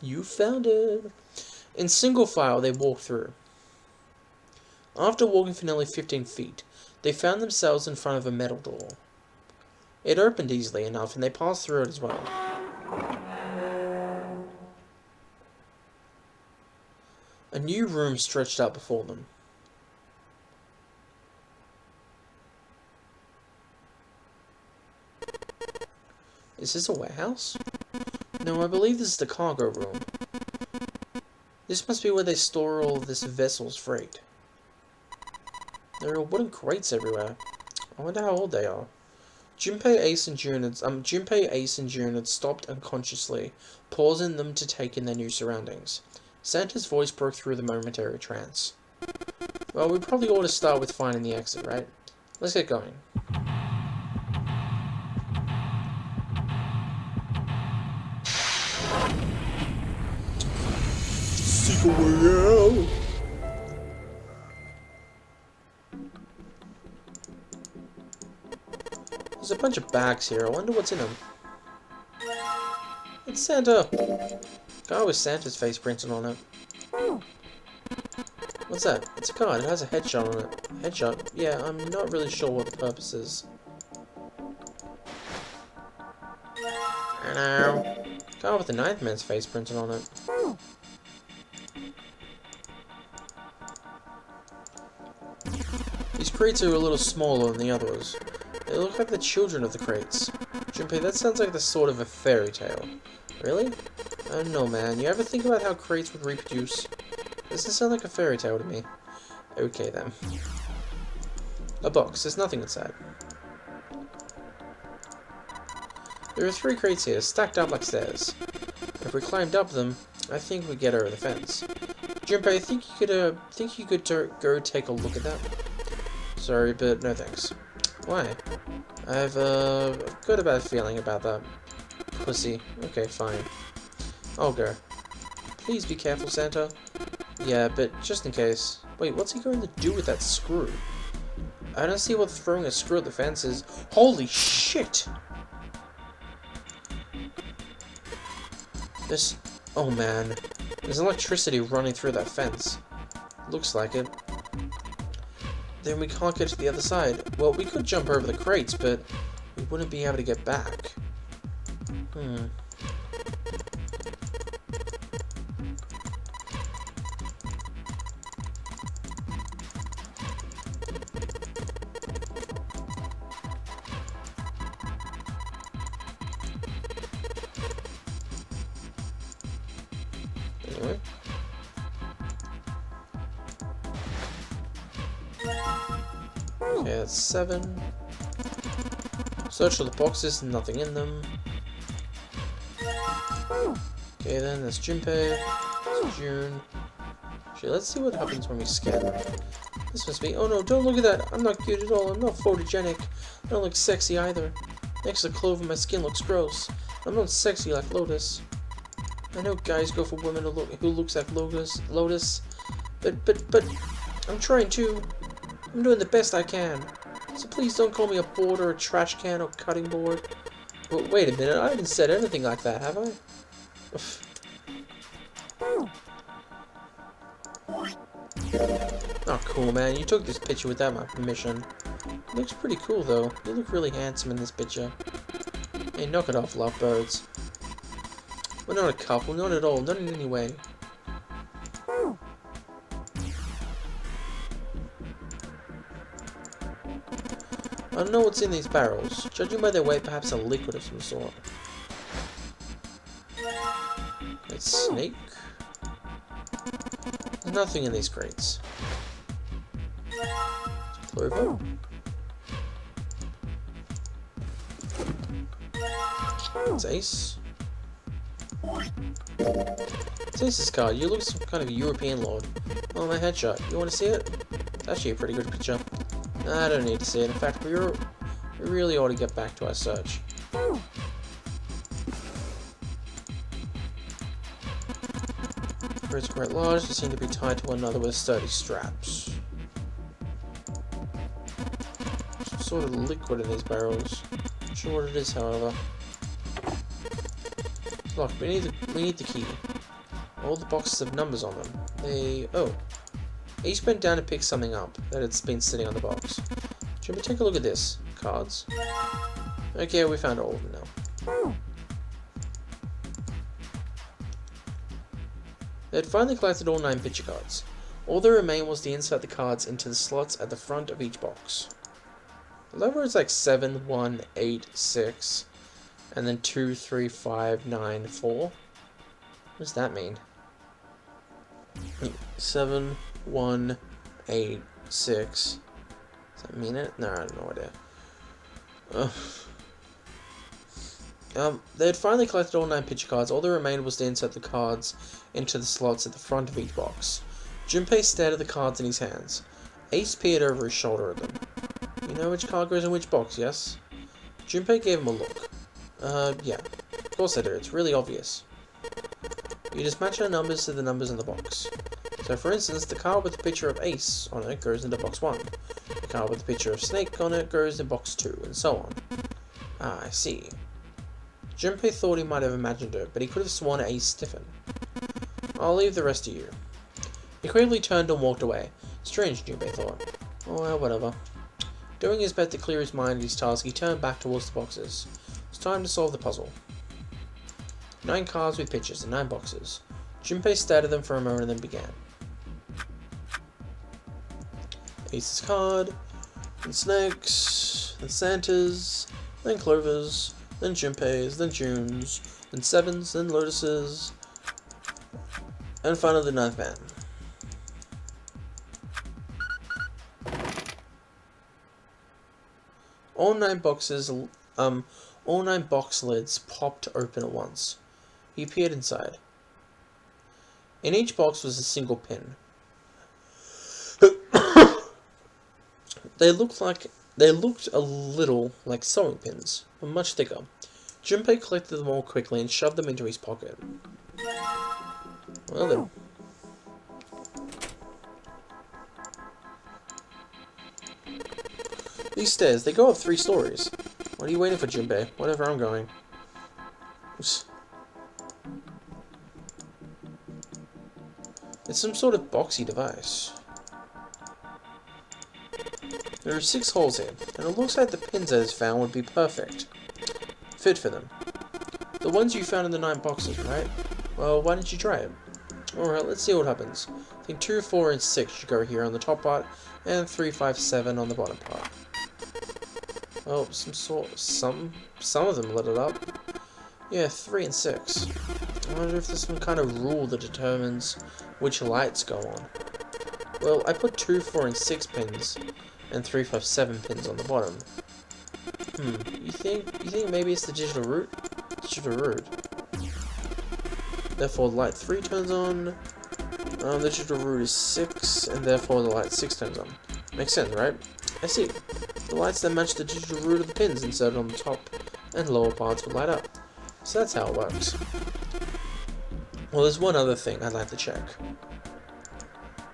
You found it! In single file, they walked through. After walking for nearly 15 feet, they found themselves in front of a metal door. It opened easily enough, and they passed through it as well. A new room stretched out before them. Is this a warehouse? No, I believe this is the cargo room. This must be where they store all of this vessel's freight. There are wooden crates everywhere. I wonder how old they are. Junpei, Ace, and June had stopped unconsciously, pausing them to take in their new surroundings. Santa's voice broke through the momentary trance. Well, we probably ought to start with finding the exit, right? Let's get going. Seek a way out! There's a bunch of bags here. I wonder what's in them. It's Santa! Guy with Santa's face printed on it. What's that? It's a card. It has a headshot on it. Headshot? Yeah, I'm not really sure what the purpose is. Hello. Guy with the ninth man's face printed on it. These crates are a little smaller than the others. They look like the children of the crates. Junpei, that sounds like the sort of a fairy tale. Really? I don't know, man. You ever think about how crates would reproduce? Doesn't sound like a fairy tale to me. Okay, then. A box. There's nothing inside. There are 3 crates here, stacked up like stairs. If we climbed up them, I think we'd get over the fence. Junpei, think you could go take a look at that? Sorry, but no thanks. Why? I've got a bad feeling about that. Pussy. Okay, fine. I'll go. Please be careful, Santa. Yeah, but just in case. Wait, what's he going to do with that screw? I don't see what throwing a screw at the fence is. Holy shit! Oh man. There's electricity running through that fence. Looks like it. Then we can't get to the other side. Well, we could jump over the crates, but we wouldn't be able to get back. Anyway. Okay, that's 7. Search for the boxes, nothing in them. Okay then, that's Junpei. June. Actually, let's see what happens when we scan them. This must be... Oh no, don't look at that. I'm not cute at all. I'm not photogenic. I don't look sexy either. Next to Clover, my skin looks gross. I'm not sexy like Lotus. I know guys go for women who looks like Lotus. But I'm trying to. I'm doing the best I can. So please don't call me a board or a trash can or cutting board. But wait a minute, I haven't said anything like that, have I? Oh, cool, man. You took this picture without my permission. It looks pretty cool, though. You look really handsome in this picture. Hey, knock it off, lovebirds. We're not a couple, not at all, not in any way. I don't know what's in these barrels. Judging by their weight, perhaps a liquid of some sort. It's snake. There's nothing in these crates. Clover. It's Ace. It's Ace's card. You look some kind of European lord. Oh, my headshot. You want to see it? It's actually a pretty good picture. I don't need to see it. In fact, we really ought to get back to our search. Crates are quite large. They seem to be tied to one another with sturdy straps. Some sort of liquid in these barrels. Not sure what it is, however. It's locked. We need the key. All the boxes have numbers on them. Oh. Ace went down to pick something up that had been sitting on the box. Should we take a look at this? Cards. Okay, we found all of them now. They had finally collected all 9 picture cards. All that remained was to insert the cards into the slots at the front of each box. The lever is like 7, 1, 8, 6, and then 2, 3, 5, 9, 4. What does that mean? 7, 1, 8, 6. Does that mean it? No, I have no idea. They had finally collected all 9 picture cards. All that remained was to insert the cards into the slots at the front of each box. Junpei stared at the cards in his hands. Ace peered over his shoulder at them. You know which card goes in which box, yes? Junpei gave him a look. Yeah. Of course I do. It's really obvious. You just match our numbers to the numbers in the box. So for instance, the card with the picture of Ace on it goes into box 1. The card with the picture of Snake on it goes in box 2, and so on. Ah, I see. Junpei thought he might have imagined it, but he could have sworn Ace stiffened. I'll leave the rest to you. He quickly turned and walked away. Strange, Junpei thought. Oh well, whatever. Doing his best to clear his mind of his task, he turned back towards the boxes. It's time to solve the puzzle. 9 cards with pictures and 9 boxes. Junpei stared at them for a moment and then began. Ace's card, then Snake's, then Santa's, then Clover's, then Junpei's, then June's, then Seven's, then Lotus's, and finally the 9th man. All 9 box lids popped open at once. He peered inside. In each box was a single pin. They looked a little like sewing pins, but much thicker. Junpei collected them all quickly and shoved them into his pocket. Well then. These stairs, they go up 3 stories. What are you waiting for, Junpei? Whatever, I'm going. It's some sort of boxy device. There are 6 holes here, and it looks like the pins that is found would be perfect fit for them. The ones you found in the 9 boxes, right? Well, why didn't you try it? Alright, let's see what happens. I think 2, 4, and 6 should go here on the top part, and 3, 5, 7 on the bottom part. Oh, some of them lit it up. Yeah, 3 and 6. I wonder if there's some kind of rule that determines which lights go on. Well, I put 2, 4, and 6 pins, and 3, 5, 7 pins on the bottom. You think maybe it's the digital route? Digital route. Therefore, light 3 turns on. The digital root is 6, and therefore the light 6 turns on. Makes sense, right? I see. The lights that match the digital root of the pins inserted on the top and lower parts will light up. So that's how it works. Well, there's one other thing I'd like to check.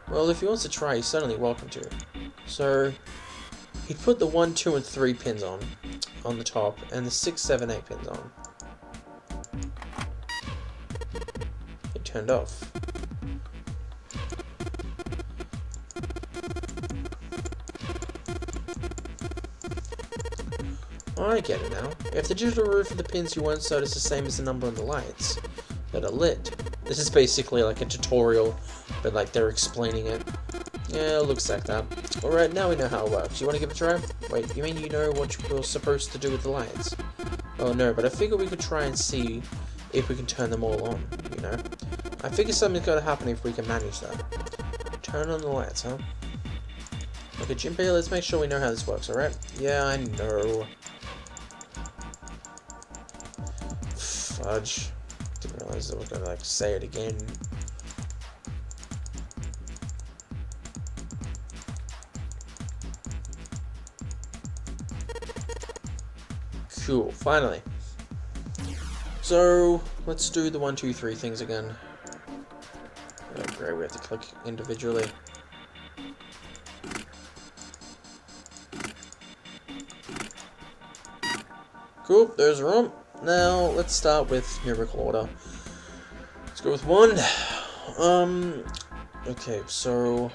Well, if he wants to try, he's certainly welcome to. So, he'd put the 1, 2, and 3 pins on the top, and the 6, 7, 8 pins on. It turned off. I get it now. If the digital root for the pins you want insert is the same as the number on the lights that are lit. This is basically like a tutorial, but like they're explaining it. Yeah, it looks like that. Alright, now we know how it works. You want to give it a try? Wait, you mean you know what you're supposed to do with the lights? Oh no, but I figure we could try and see if we can turn them all on, you know? I figure something's got to happen if we can manage that. Turn on the lights, huh? Okay, Jinpei, let's make sure we know how this works, alright? Yeah, I know. Fudge. Didn't realize I was gonna like say it again. Cool, finally. So let's do the 1, 2, 3 things again. Oh great, we have to click individually. Cool, there's a room. Now, let's start with numerical order. Let's go with 1. Okay, so...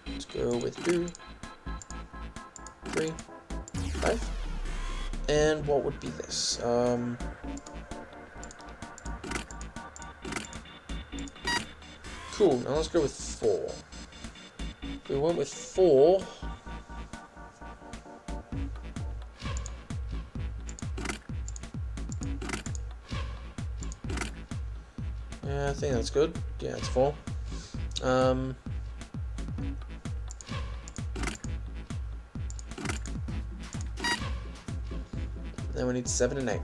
let's go with 2, 3, 5. And what would be this? Cool, now let's go with 4. If we went with 4... yeah, I think that's good. Yeah, it's 4. Then we need 7 and 8.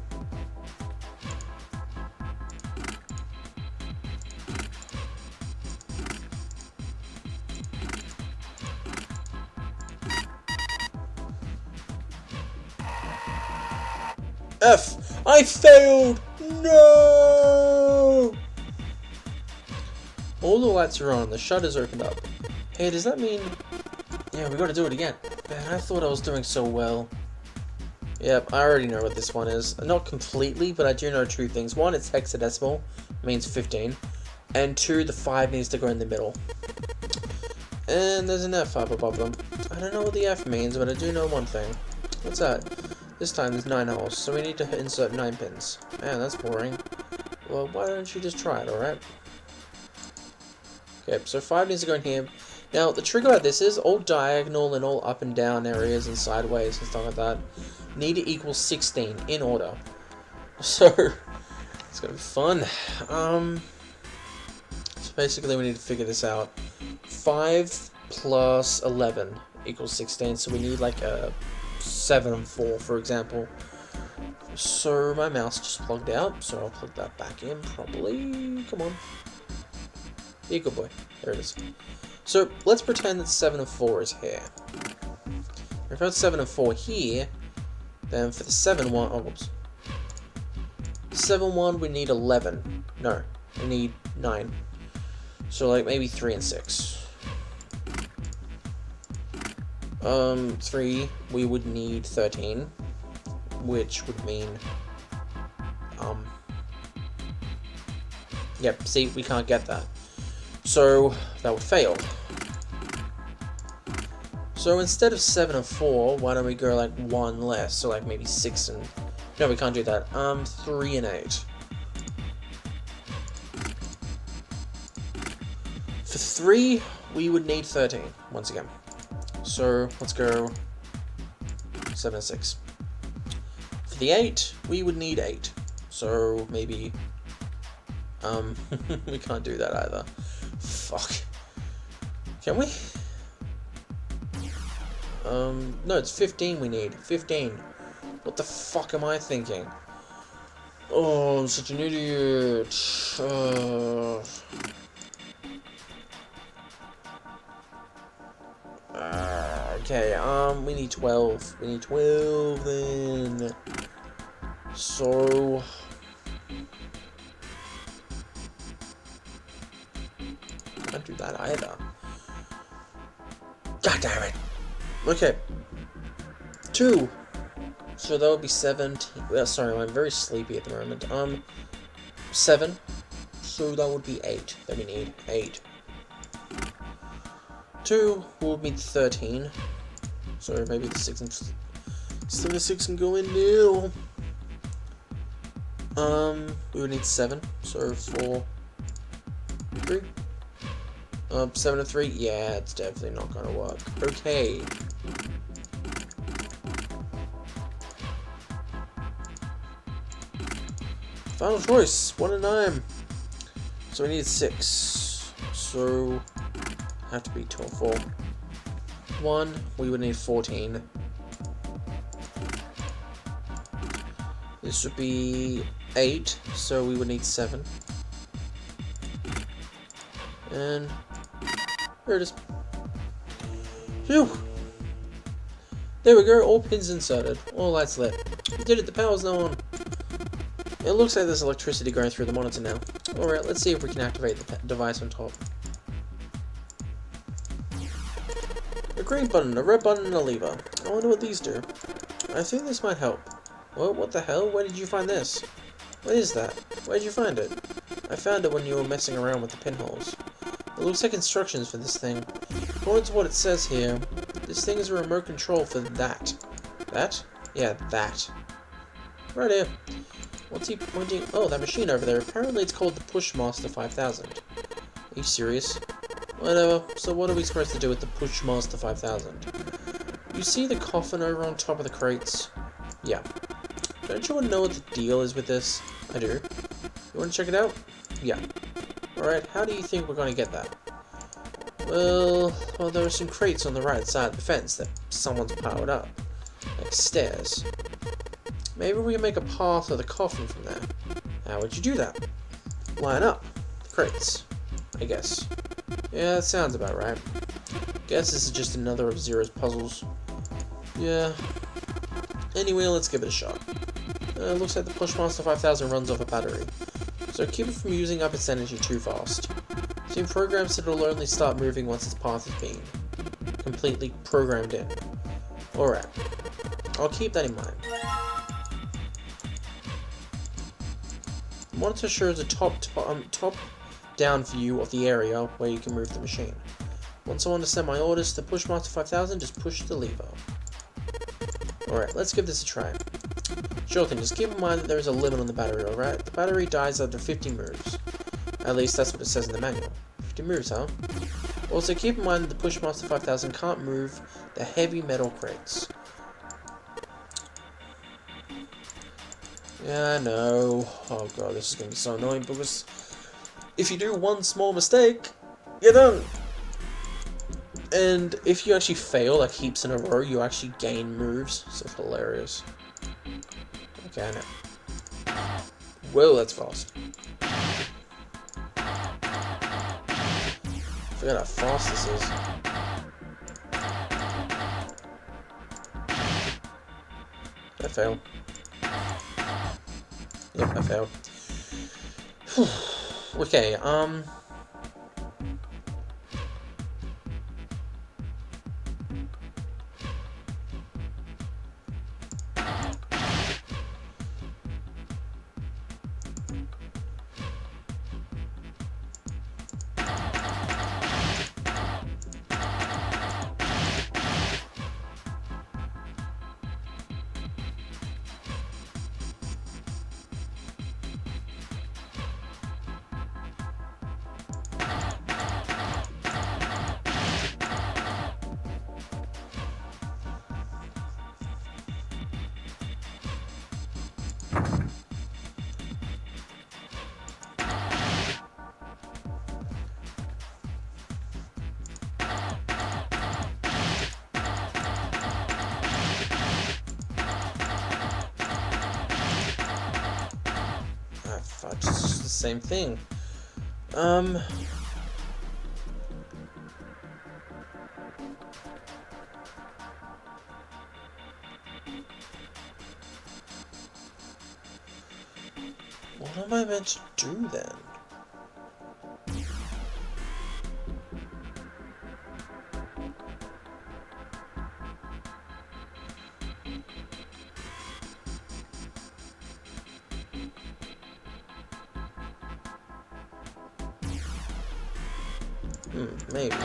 F! I failed! No! All the lights are on, the shutters opened up. Hey, does that mean... yeah, we gotta do it again. Man, I thought I was doing so well. Yep, I already know what this one is. Not completely, but I do know 2 things. 1, it's hexadecimal, means 15. And 2, the 5 needs to go in the middle. And there's an F up above them. I don't know what the F means, but I do know one thing. What's that? This time there's 9 holes, so we need to insert 9 pins. Man, that's boring. Well, why don't you just try it, alright? Okay, so 5 needs to go in here. Now, the trick about this is all diagonal and all up and down areas and sideways and stuff like that need to equal 16 in order. So, it's gonna be fun. So basically we need to figure this out. 5 plus 11 equals 16, so we need like a 7 and 4, for example. So my mouse just plugged out, so I'll plug that back in properly. Come on. Yeah, good boy. There it is. So let's pretend that 7 and 4 is here. If I put 7 and 4 here, then for the 7 1, oh whoops. 7 1 we need 11. No, we need 9. So like maybe 3 and 6. 3 we would need 13, which would mean yep, see, we can't get that. So that would fail. So instead of 7 and 4, why don't we go like 1 less? So like maybe 6 and... no, we can't do that. 3 and 8. For 3, we would need 13, once again. So let's go 7 and 6. For the 8, we would need 8. So maybe... we can't do that either. Fuck. Can we? No, it's 15 we need. 15. What the fuck am I thinking? Oh, I'm such an idiot. Okay, we need 12. We need 12 then. So... can't do that either. God damn it. Okay. 2. So that would be 17. Well, sorry, I'm very sleepy at the moment. 7. So that would be 8 that we need. 8. 2 will be 13. So maybe the 6 and... still the 6 can go in now. We would need 7. So 4... 3. 7 and 3? Yeah, it's definitely not gonna work. Okay. Final choice, 1 and 9. So we need 6. So have to be 2 or 4. 1, we would need 14. This would be 8, so we would need 7. And there it is. Phew! There we go, all pins inserted. All lights lit. We did it, the power's now on. It looks like there's electricity going through the monitor now. Alright, let's see if we can activate the device on top. A green button, a red button, and a lever. I wonder what these do. I think this might help. Well, what the hell? Where did you find this? What is that? Where did you find it? I found it when you were messing around with the pinholes. It looks like instructions for this thing. According to what it says here, this thing is a remote control for that. That? Yeah, that. Right here. What's he pointing? Oh, that machine over there. Apparently it's called the Pushmaster 5000. Are you serious? Whatever. So what are we supposed to do with the Pushmaster 5000? You see the coffin over on top of the crates? Yeah. Don't you want to know what the deal is with this? I do. You want to check it out? Yeah. Alright, how do you think we're going to get that? Well, there are some crates on the right side of the fence that someone's powered up. Like stairs. Maybe we can make a path of the coffin from there. How would you do that? Line up the crates, I guess. Yeah, that sounds about right. Guess this is just another of Zero's puzzles. Yeah. Anyway, let's give it a shot. Looks like the Pushmaster 5000 runs off a battery, so keep it from using up its energy too fast. It's been programmed so it'll only start moving once its path has been completely programmed in. Alright. I'll keep that in mind. The monitor shows a top-down view of the area where you can move the machine. Once I understand my orders to the Pushmaster 5000, just push the lever. Alright, let's give this a try. Sure thing, just keep in mind that there is a limit on the battery, alright? The battery dies after 50 moves. At least that's what it says in the manual. 50 moves, huh? Also keep in mind that the Pushmaster 5000 can't move the heavy metal crates. Yeah, I know. Oh god, this is going to be so annoying because if you do one small mistake, you're done. And if you actually fail like heaps in a row, you actually gain moves. So it's hilarious. Okay, I know. Whoa, that's fast. Forget how fast this is. Did I fail? Yep, I failed. Okay, same thing. What am I meant to do then? Maybe.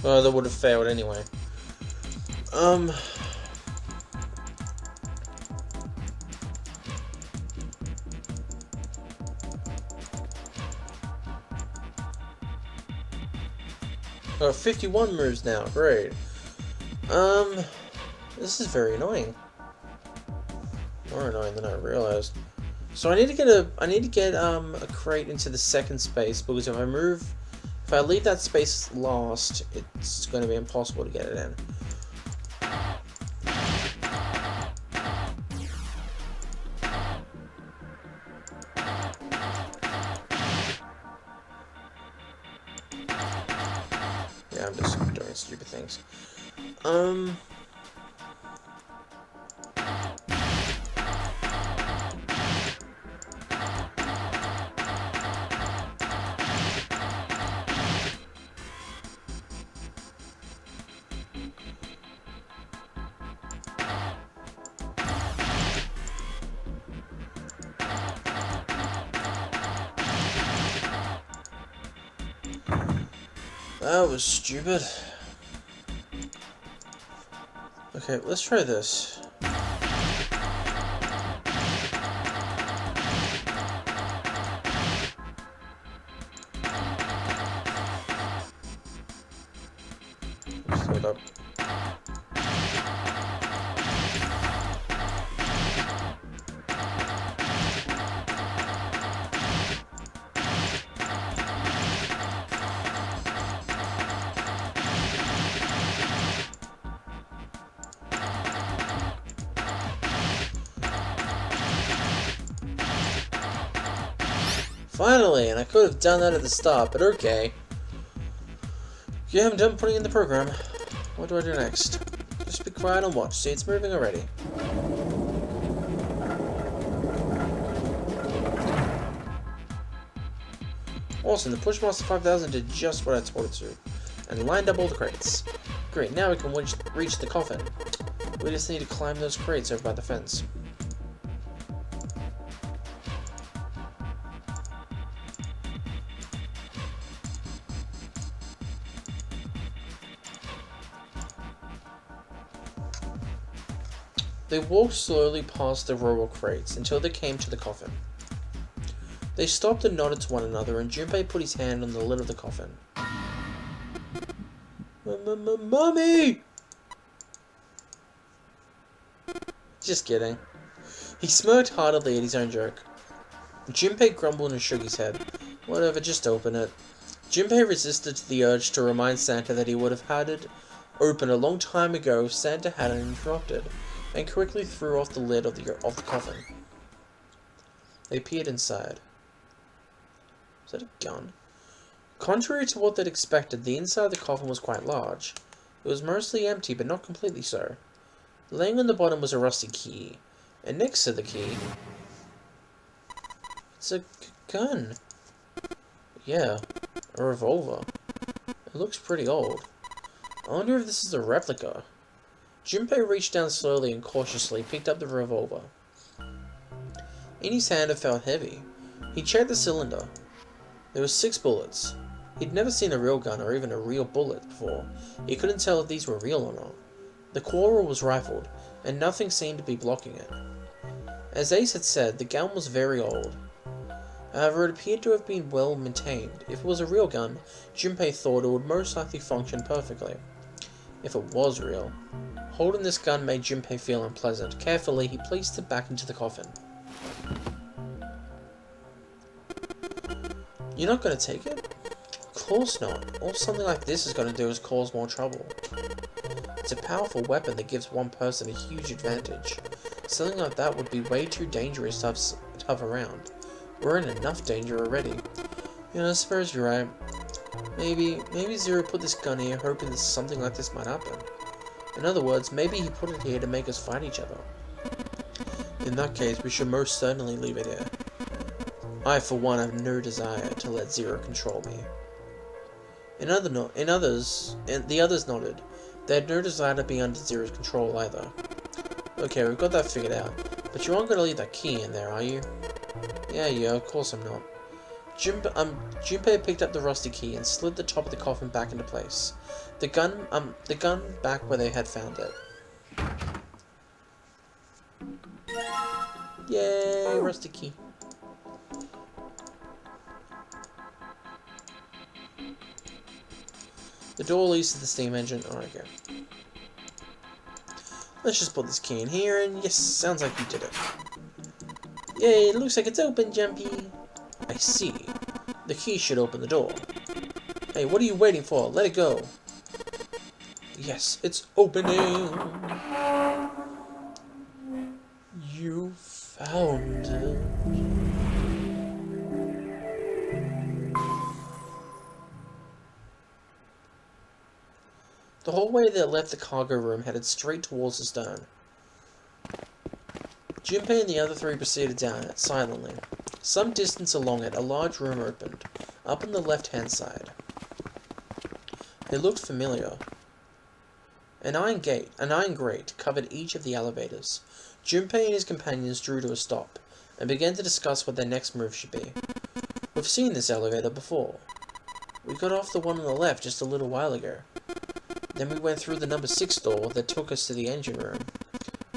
Oh, that would have failed anyway. 51 moves now. Great. This is very annoying. More annoying than I realized. So I need to get a crate into the second space, because if I leave that space lost, it's going to be impossible to get it in. Yeah, I'm just doing stupid things. That was stupid. Okay, let's try this. Hold up. Finally, and I could have done that at the start, but okay. Yeah, I'm done putting in the program. What do I do next? Just be quiet and watch. See, it's moving already. Awesome, the Pushmaster 5000 did just what I told it to, and lined up all the crates. Great, now we can reach the coffin. We just need to climb those crates over by the fence. They walked slowly past the row of crates until they came to the coffin. They stopped and nodded to one another, and Junpei put his hand on the lid of the coffin. Mommy! Just kidding. He smirked heartedly at his own joke. Junpei grumbled and shook his head. Whatever, just open it. Junpei resisted the urge to remind Santa that he would have had it open a long time ago if Santa hadn't interrupted, and quickly threw off the lid of the coffin. They peered inside. Was that a gun? Contrary to what they'd expected, the inside of the coffin was quite large. It was mostly empty, but not completely so. Laying on the bottom was a rusty key, and next to the key... It's a gun. Yeah, a revolver. It looks pretty old. I wonder if this is a replica. Junpei reached down slowly and cautiously picked up the revolver. In his hand it felt heavy. He checked the cylinder. There were 6 bullets. He'd never seen a real gun or even a real bullet before. He couldn't tell if these were real or not. The quarrel was rifled, and nothing seemed to be blocking it. As Ace had said, the gun was very old. However, it appeared to have been well maintained. If it was a real gun, Junpei thought it would most likely function perfectly. If it was real. Holding this gun made Junpei feel unpleasant. Carefully, he placed it back into the coffin. You're not going to take it? Of course not. All something like this is going to do is cause more trouble. It's a powerful weapon that gives one person a huge advantage. Something like that would be way too dangerous to have around. We're in enough danger already. I suppose you're right. Maybe Zero put this gun here hoping that something like this might happen. In other words, maybe he put it here to make us fight each other. In that case, we should most certainly leave it here. I, for one, have no desire to let Zero control me. The others nodded. They had no desire to be under Zero's control either. Okay, we've got that figured out. But you aren't going to leave that key in there, are you? Yeah, of course I'm not. Junpei picked up the rusty key and slid the top of the coffin back into place. The gun back where they had found it. Yay, rusty key. The door leads to the steam engine. Oh, okay. Let's just put this key in here, and yes, sounds like you did it. Yay, it looks like it's open, Jumpy. I see. The key should open the door. Hey, what are you waiting for? Let it go. Yes, it's opening. You found it. The hallway that left the cargo room headed straight towards the stern. Junpei and the other three proceeded down it, silently. Some distance along it, a large room opened, up on the left-hand side. It looked familiar. An iron grate covered each of the elevators. Junpei and his companions drew to a stop, and began to discuss what their next move should be. We've seen this elevator before. We got off the one on the left just a little while ago. Then we went through the number 6 door that took us to the engine room.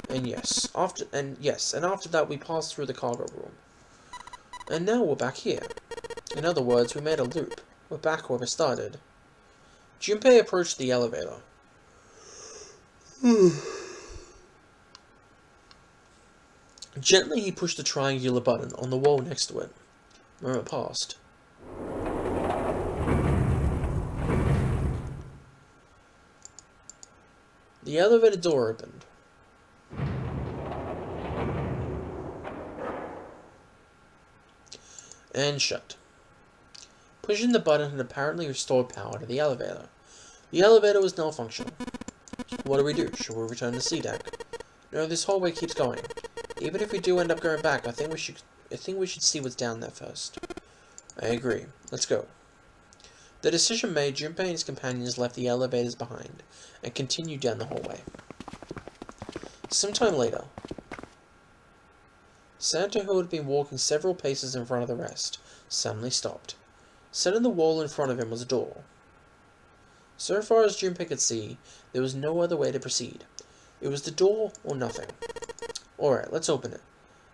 And after that we passed through the cargo room. And now we're back here. In other words, we made a loop. We're back where we started. Junpei approached the elevator. Gently he pushed the triangular button on the wall next to it. A moment passed. The elevator door opened. And shut. Pushing the button had apparently restored power to the elevator. The elevator was now functional. What do we do? Should we return to C deck? No, this hallway keeps going. Even if we do end up going back, I think we should see what's down there first. I agree. Let's go. The decision made, Junpei and his companions left the elevators behind and continued down the hallway. Sometime later, Santo, who had been walking several paces in front of the rest, suddenly stopped. Set in the wall in front of him was a door. So far as Junpei could see, there was no other way to proceed. It was the door or nothing. Alright, let's open it.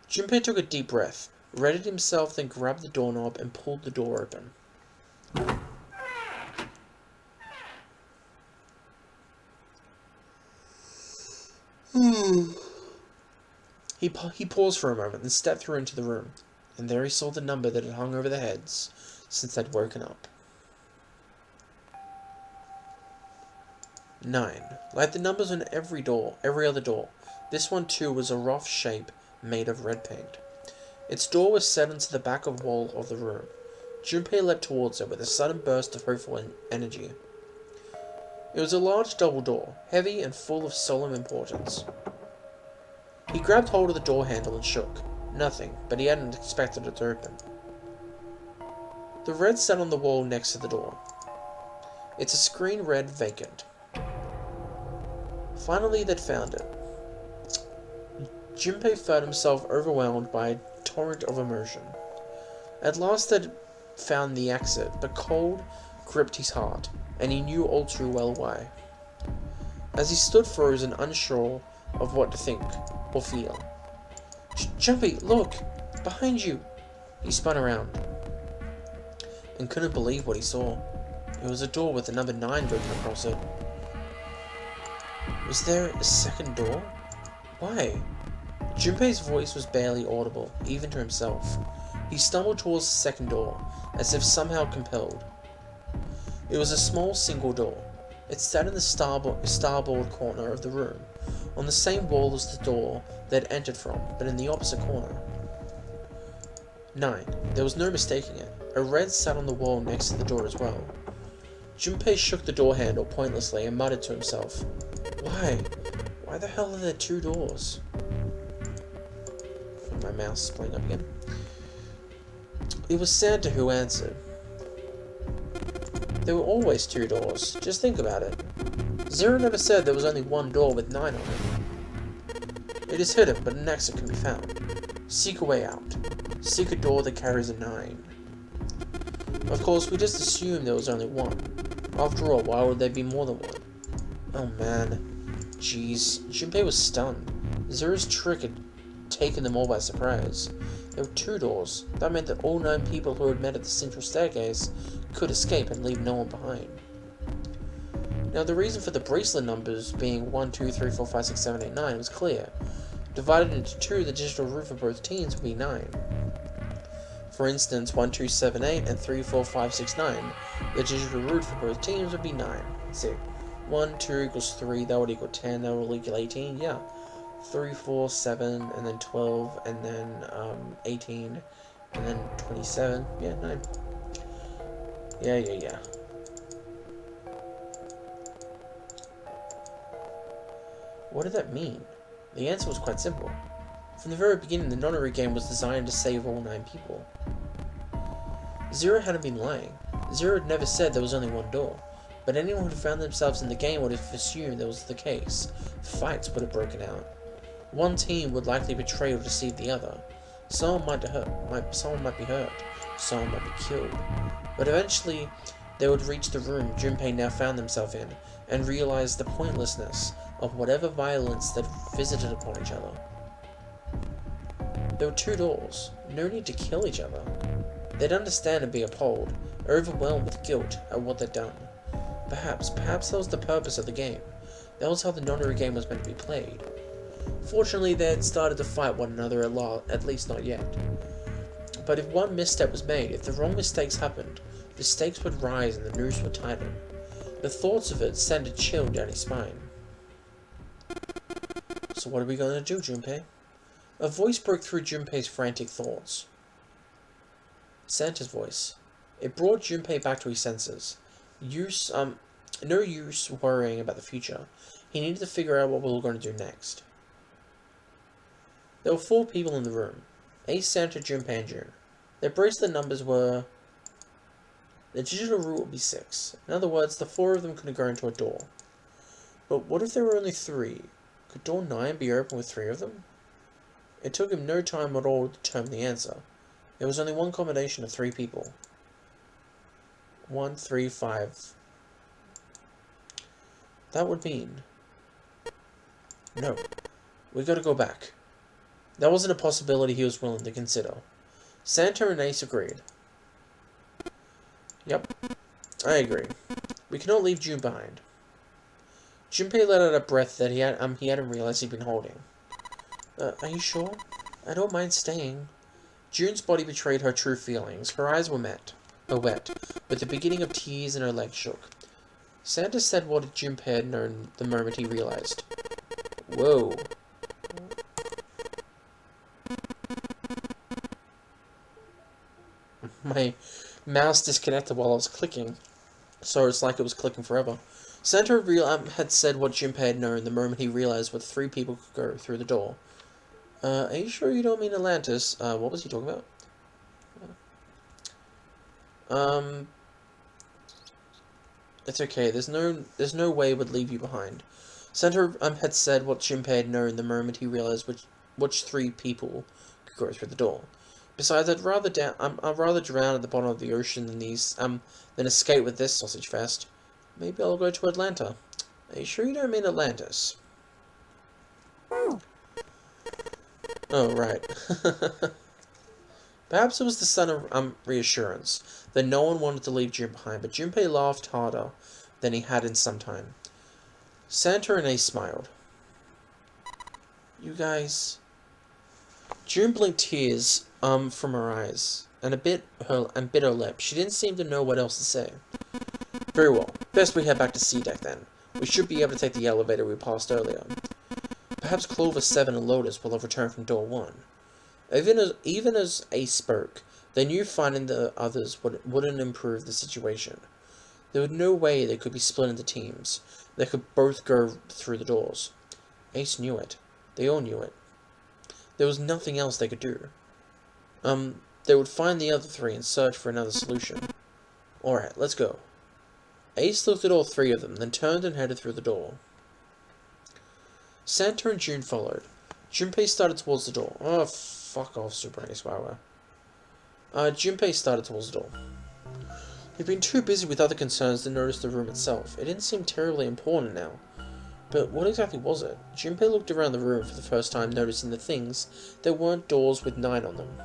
Junpei took a deep breath, readied himself, then grabbed the doorknob and pulled the door open. He paused for a moment and stepped through into the room, and there he saw the number that had hung over their heads since they'd woken up. 9. Like the numbers on every other door, this one too was a rough shape made of red paint. Its door was set into the back wall of the room. Junpei leapt towards it with a sudden burst of hopeful energy. It was a large double door, heavy and full of solemn importance. He grabbed hold of the door handle and shook. Nothing, but he hadn't expected it to open. The red sat on the wall next to the door. It's a screen read vacant. Finally, they'd found it. Junpei felt himself overwhelmed by a torrent of emotion. At last they'd found the exit, but cold gripped his heart, and he knew all too well why. as he stood frozen, unsure of what to think or feel. Jumpy, look! Behind you! He spun around and couldn't believe what he saw. It was a door with the number 9 written across it. Was there a second door? Why? Junpei's voice was barely audible, even to himself. He stumbled towards the second door, as if somehow compelled. It was a small single door. It sat in the starboard corner of the room, on the same wall as the door they had entered from, but in the opposite corner. 9. There was no mistaking it. A red sat on the wall next to the door as well. Junpei shook the door handle pointlessly and muttered to himself, Why? Why the hell are there 2 doors? My mouse is playing up again. It was Santa who answered. There were always 2 doors. Just think about it. Zero never said there was only 1 door with 9 on it. It is hidden, but an exit can be found. Seek a way out. Seek a door that carries a 9. Of course, we just assumed there was only 1. After all, why would there be more than 1? Oh man. Jeez. Junpei was stunned. Zero's trick had taken them all by surprise. There were 2 doors. That meant that all 9 people who had met at the central staircase could escape and leave no one behind. Now, the reason for the bracelet numbers being 1, 2, 3, 4, 5, 6, 7, 8, 9 was clear. Divided into 2, the digital root for both teams would be 9. For instance, 1, 2, 7, 8, and 3, 4, 5, 6, 9. The digital root for both teams would be 9. Let's see. 1, 2 equals 3, that would equal 10, that would equal 18, yeah. 3, 4, 7, and then 12, and then 18, and then 27, yeah, 9. Yeah. What did that mean? The answer was quite simple. From the very beginning, the nonary game was designed to save all 9 people. Zero hadn't been lying. Zero had never said there was only 1 door, but anyone who found themselves in the game would have assumed that was the case. Fights would have broken out. One team would likely betray or deceive the other. Someone might be hurt, someone might be killed. But eventually, they would reach the room Junpei now found himself in, and realize the pointlessness of whatever violence that visited upon each other. There were 2 doors, no need to kill each other. They'd understand and be appalled, overwhelmed with guilt at what they'd done. Perhaps that was the purpose of the game. That was how the nonary game was meant to be played. Fortunately, they had started to fight one another at least not yet. But if one misstep was made, if the wrong mistakes happened, the stakes would rise and the noose would tighten. The thoughts of it sent a chill down his spine. So what are we going to do, Junpei? A voice broke through Junpei's frantic thoughts. Santa's voice. It brought Junpei back to his senses. No use worrying about the future. He needed to figure out what we were going to do next. There were 4 people in the room. Ace, Santa, Junpei, and June. Their bracelet numbers were... The digital root would be 6. In other words, the 4 of them could go into a door. But what if there were only 3? Could door 9 be opened with 3 of them? It took him no time at all to determine the answer. There was only one combination of 3 people. 1, 3, 5. That would mean... No. We gotta go back. That wasn't a possibility he was willing to consider. Santa and Ace agreed. Yep, I agree. We cannot leave June behind. Junpei let out a breath that he hadn't realized he'd been holding. Are you sure? I don't mind staying. June's body betrayed her true feelings. Her eyes were wet, with the beginning of tears, and her legs shook. Santa said what Junpei had known the moment he realized. Whoa. My mouse disconnected while I was clicking, so it's like it was clicking forever. Santa had said what Junpei had known the moment he realized what 3 people could go through the door. Are you sure you don't mean Atlantis? What was he talking about? It's okay. There's no way it would leave you behind. Santa had said what Junpei had known the moment he realized which 3 people could go through the door. Besides, I'd rather drown at the bottom of the ocean than escape with this sausage fest. Maybe I'll go to Atlanta. Are you sure you don't mean Atlantis? Oh, right. Perhaps it was the son of reassurance that no one wanted to leave June behind, but Junpei laughed harder than he had in some time. Santa and Ace smiled. You guys... June blinked tears from her eyes, and bit her lip. She didn't seem to know what else to say. Very well. Best we head back to C deck then. We should be able to take the elevator we passed earlier. Perhaps Clover 7 and Lotus will have returned from door 1. Even as Ace spoke, they knew finding the others wouldn't improve the situation. There was no way they could be split into teams. They could both go through the doors. Ace knew it. They all knew it. There was nothing else they could do. They would find the other three and search for another solution. Alright, let's go. Ace looked at all three of them, then turned and headed through the door. Santa and June followed. Junpei started towards the door. Oh, fuck off, Super Ace, wow. Junpei started towards the door. He'd been too busy with other concerns to notice the room itself. It didn't seem terribly important now. But what exactly was it? Junpei looked around the room for the first time, noticing the things that weren't doors with 9 on them.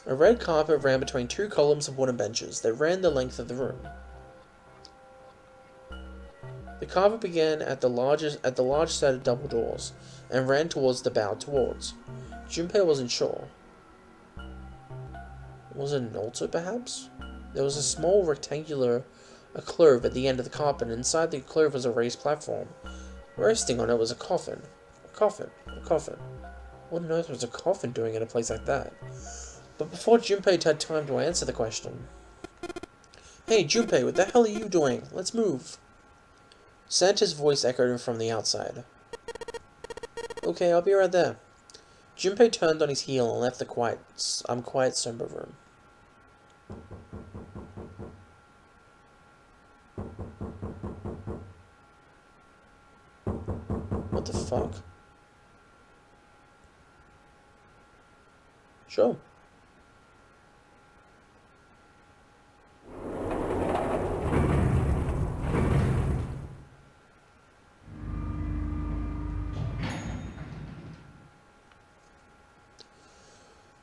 A red carpet ran between 2 columns of wooden benches that ran the length of the room. The carpet began at the large set of double doors, and ran towards the bowed towards. Junpei wasn't sure. Was it an altar, perhaps? There was a small rectangular clove at the end of the carpet, and inside the clove was a raised platform. Resting on it was a coffin. A coffin. What on earth was a coffin doing in a place like that? But before Junpei had time to answer the question... Hey, Junpei, what the hell are you doing? Let's move. Santa's voice echoed from the outside. Okay, I'll be right there. Junpei turned on his heel and left the quiet, somber room. What the fuck? Sure.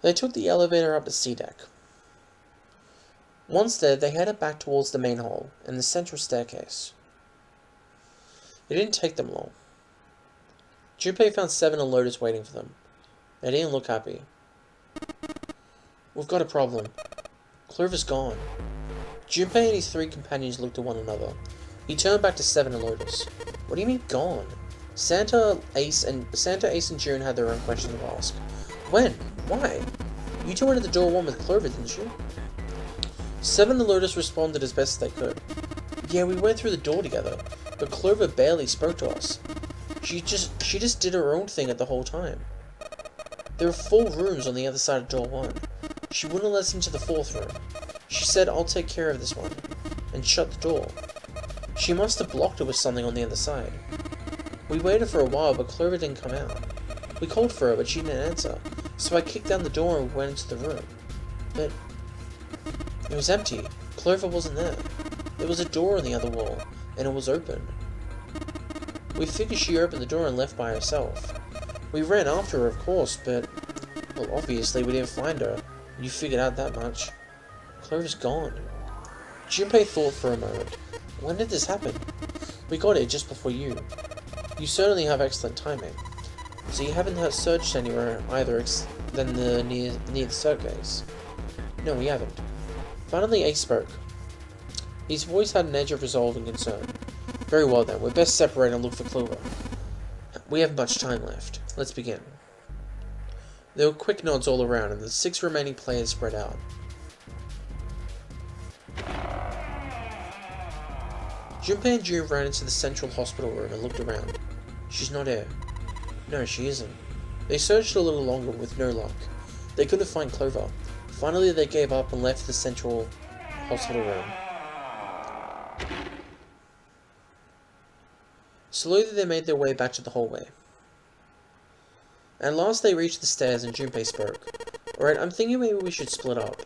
They took the elevator up to C deck. Once there, they headed back towards the main hall and the central staircase. It didn't take them long. Junpei found 7 and Lotus waiting for them. They didn't look happy. We've got a problem. Clover's gone. Junpei and his 3 companions looked at one another. He turned back to 7 and Lotus. What do you mean gone? Santa, Ace, and June had their own questions to ask. When? Why? You 2 entered the door 1 with Clover, didn't you? 7 and Lotus responded as best they could. Yeah, we went through the door together, but Clover barely spoke to us. She just did her own thing at the whole time. There were 4 rooms on the other side of door 1. She wouldn't let us into the 4th room. She said, I'll take care of this one, and shut the door. She must have blocked it with something on the other side. We waited for a while, but Clover didn't come out. We called for her, but she didn't answer, so I kicked down the door and went into the room. But it was empty. Clover wasn't there. There was a door on the other wall, and it was open. We figured she opened the door and left by herself. We ran after her, of course, but, well, obviously we didn't find her. You figured out that much. Clover's gone. Junpei thought for a moment. When did this happen? We got here just before you. You certainly have excellent timing. So you haven't searched anywhere either than near the staircase? No, we haven't. Finally, Ace spoke. His voice had an edge of resolve and concern. Very well then, we're best separate and look for Clover. We haven't much time left. Let's begin. There were quick nods all around, and the 6 remaining players spread out. Junpei and June ran into the central hospital room and looked around. She's not here. No, she isn't. They searched a little longer with no luck. They couldn't find Clover. Finally, they gave up and left the central hospital room. Slowly, they made their way back to the hallway. At last, they reached the stairs and Junpei spoke. Alright, I'm thinking maybe we should split up.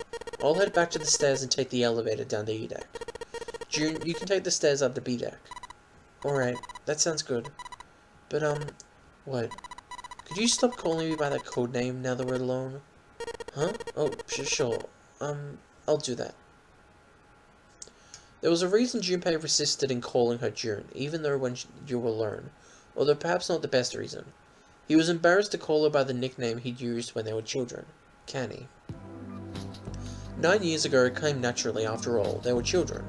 I'll head back to the stairs and take the elevator down to E deck. June, you can take the stairs up to B deck. Alright, that sounds good. But, what? Could you stop calling me by that code name now that we're alone? Huh? Oh, sure. I'll do that. There was a reason Junpei resisted in calling her June, even though you will learn, although perhaps not the best reason. He was embarrassed to call her by the nickname he'd used when they were children, Canny. 9 years ago it came naturally, after all, they were children,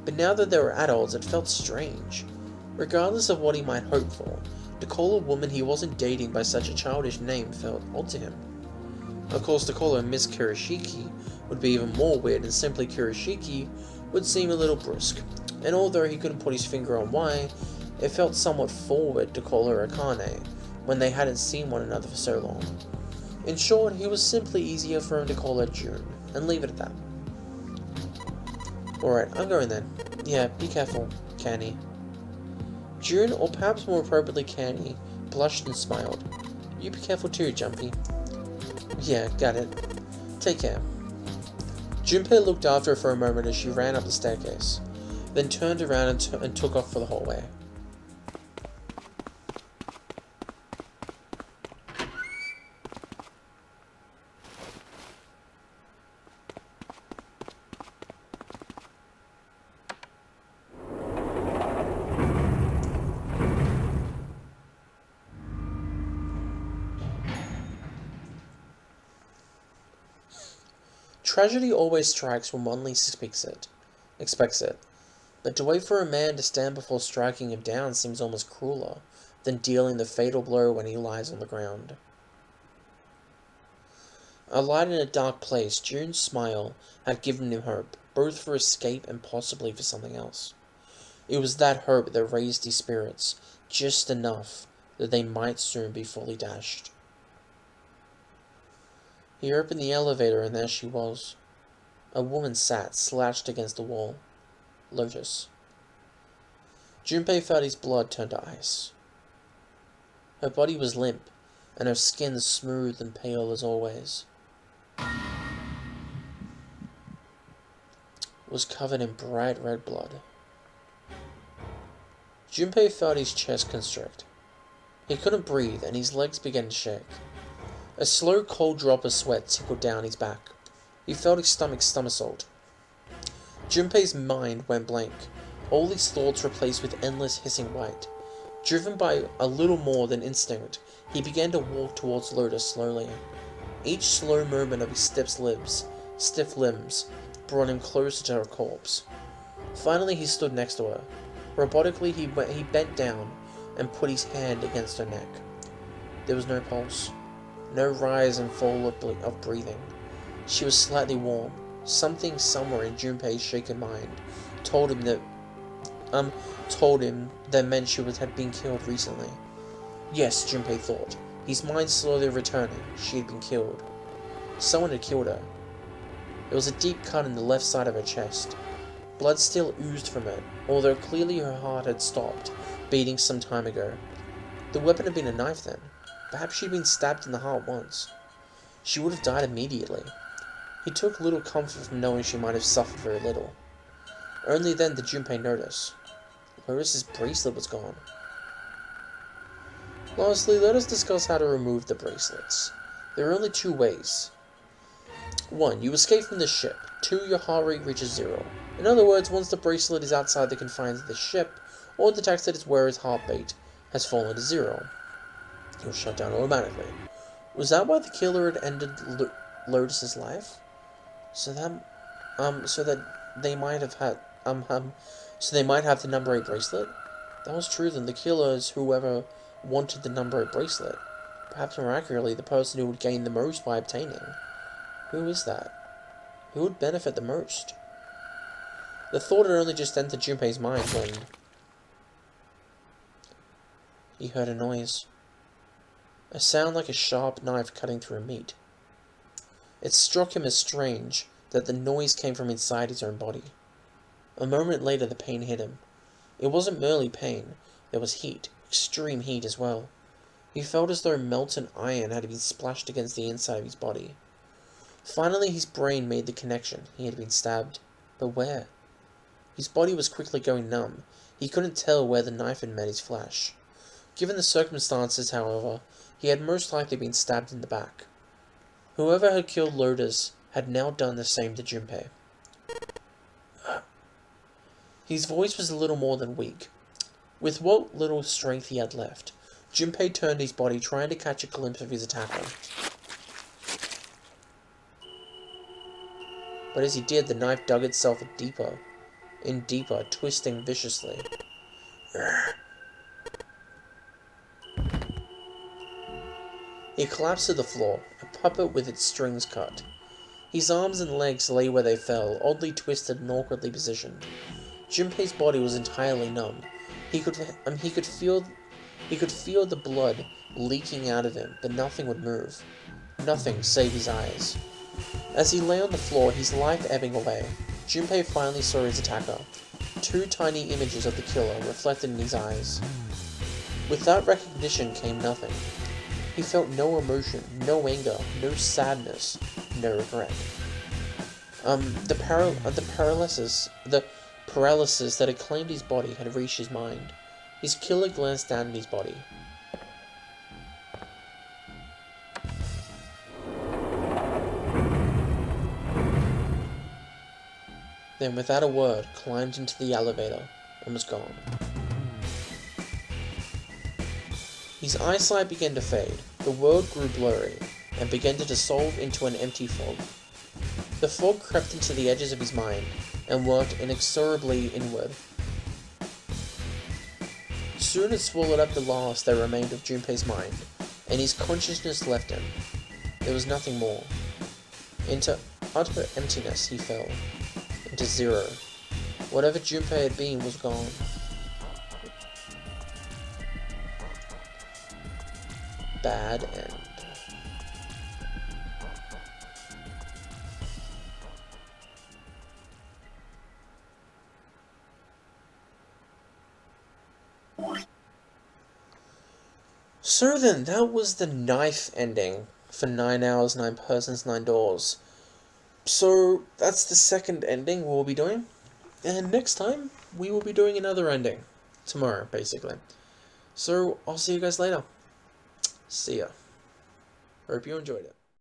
but now that they were adults it felt strange. Regardless of what he might hope for, to call a woman he wasn't dating by such a childish name felt odd to him. Of course, to call her Miss Kurashiki would be even more weird, and simply Kurashiki would seem a little brusque, and although he couldn't put his finger on why, it felt somewhat forward to call her Akane, when they hadn't seen one another for so long. In short, it was simply easier for him to call her June, and leave it at that. Alright, I'm going then. Yeah, be careful, Canny. June, or perhaps more appropriately Canny, blushed and smiled. You be careful too, Jumpy. Yeah, got it. Take care. Junpei looked after her for a moment as she ran up the staircase, then turned around and took off for the hallway. Tragedy always strikes when one least expects it, but to wait for a man to stand before striking him down seems almost crueler than dealing the fatal blow when he lies on the ground. A light in a dark place, June's smile had given him hope, both for escape and possibly for something else. It was that hope that raised his spirits, just enough that they might soon be fully dashed. He opened the elevator, and there she was. A woman sat, slouched against the wall. Lotus. Junpei felt his blood turn to ice. Her body was limp, and her skin smooth and pale as always. It was covered in bright red blood. Junpei felt his chest constrict. He couldn't breathe, and his legs began to shake. A slow, cold drop of sweat trickled down his back. He felt his stomach somersault. Junpei's mind went blank, all his thoughts replaced with endless hissing white. Driven by a little more than instinct, he began to walk towards Lotus slowly. Each slow movement of his stiff limbs, brought him closer to her corpse. Finally, he stood next to her. Robotically, he bent down and put his hand against her neck. There was no pulse. No rise and fall of breathing. She was slightly warm. Something somewhere in Junpei's shaken mind told him that meant she had been killed recently. Yes, Junpei thought, his mind slowly returning. She had been killed. Someone had killed her. There was a deep cut in the left side of her chest. Blood still oozed from it, although clearly her heart had stopped beating some time ago. The weapon had been a knife then. Perhaps she'd been stabbed in the heart once. She would have died immediately. He took little comfort from knowing she might have suffered very little. Only then did Junpei notice. Lotus's bracelet was gone. Lastly, let us discuss how to remove the bracelets. There are only two ways. 1. You escape from the ship. 2. Your heart rate reaches 0. In other words, once the bracelet is outside the confines of the ship, or detects that its wearer's heartbeat has fallen to 0, he'll shut down automatically. Was that why the killer had ended Lotus's life? So that they might have had, so they might have the number 8 bracelet? If that was true, then the killer is whoever wanted the number 8 bracelet. Perhaps more accurately, the person who would gain the most by obtaining. Who is that? Who would benefit the most? The thought had only just entered Junpei's mind when he heard a noise. A sound like a sharp knife cutting through meat. It struck him as strange that the noise came from inside his own body. A moment later the pain hit him. It wasn't merely pain, there was heat, extreme heat as well. He felt as though melted iron had been splashed against the inside of his body. Finally his brain made the connection. He had been stabbed. But where? His body was quickly going numb. He couldn't tell where the knife had met his flesh. Given the circumstances, however, he had most likely been stabbed in the back. Whoever had killed Lotus had now done the same to Junpei. His voice was a little more than weak. With what little strength he had left, Junpei turned his body, trying to catch a glimpse of his attacker. But as he did, the knife dug itself deeper and deeper, twisting viciously. He collapsed to the floor, a puppet with its strings cut. His arms and legs lay where they fell, oddly twisted and awkwardly positioned. Junpei's body was entirely numb. He could feel the blood leaking out of him, but nothing would move. Nothing save his eyes. As he lay on the floor, his life ebbing away, Junpei finally saw his attacker. 2 tiny images of the killer reflected in his eyes. With that recognition came nothing. He felt no emotion, no anger, no sadness, no regret. The paralysis that had claimed his body had reached his mind. His killer glanced down at his body. Then, without a word, climbed into the elevator and was gone. His eyesight began to fade, the world grew blurry, and began to dissolve into an empty fog. The fog crept into the edges of his mind, and worked inexorably inward. Soon it swallowed up the last that remained of Junpei's mind, and his consciousness left him. There was nothing more. Into utter emptiness he fell. Into zero. Whatever Junpei had been was gone. Bad end. So then, that was the knife ending for 9 Hours, 9 Persons, 9 Doors. So, that's the second ending we'll be doing. And next time, we will be doing another ending. Tomorrow, basically. So, I'll see you guys later. See ya. Hope you enjoyed it.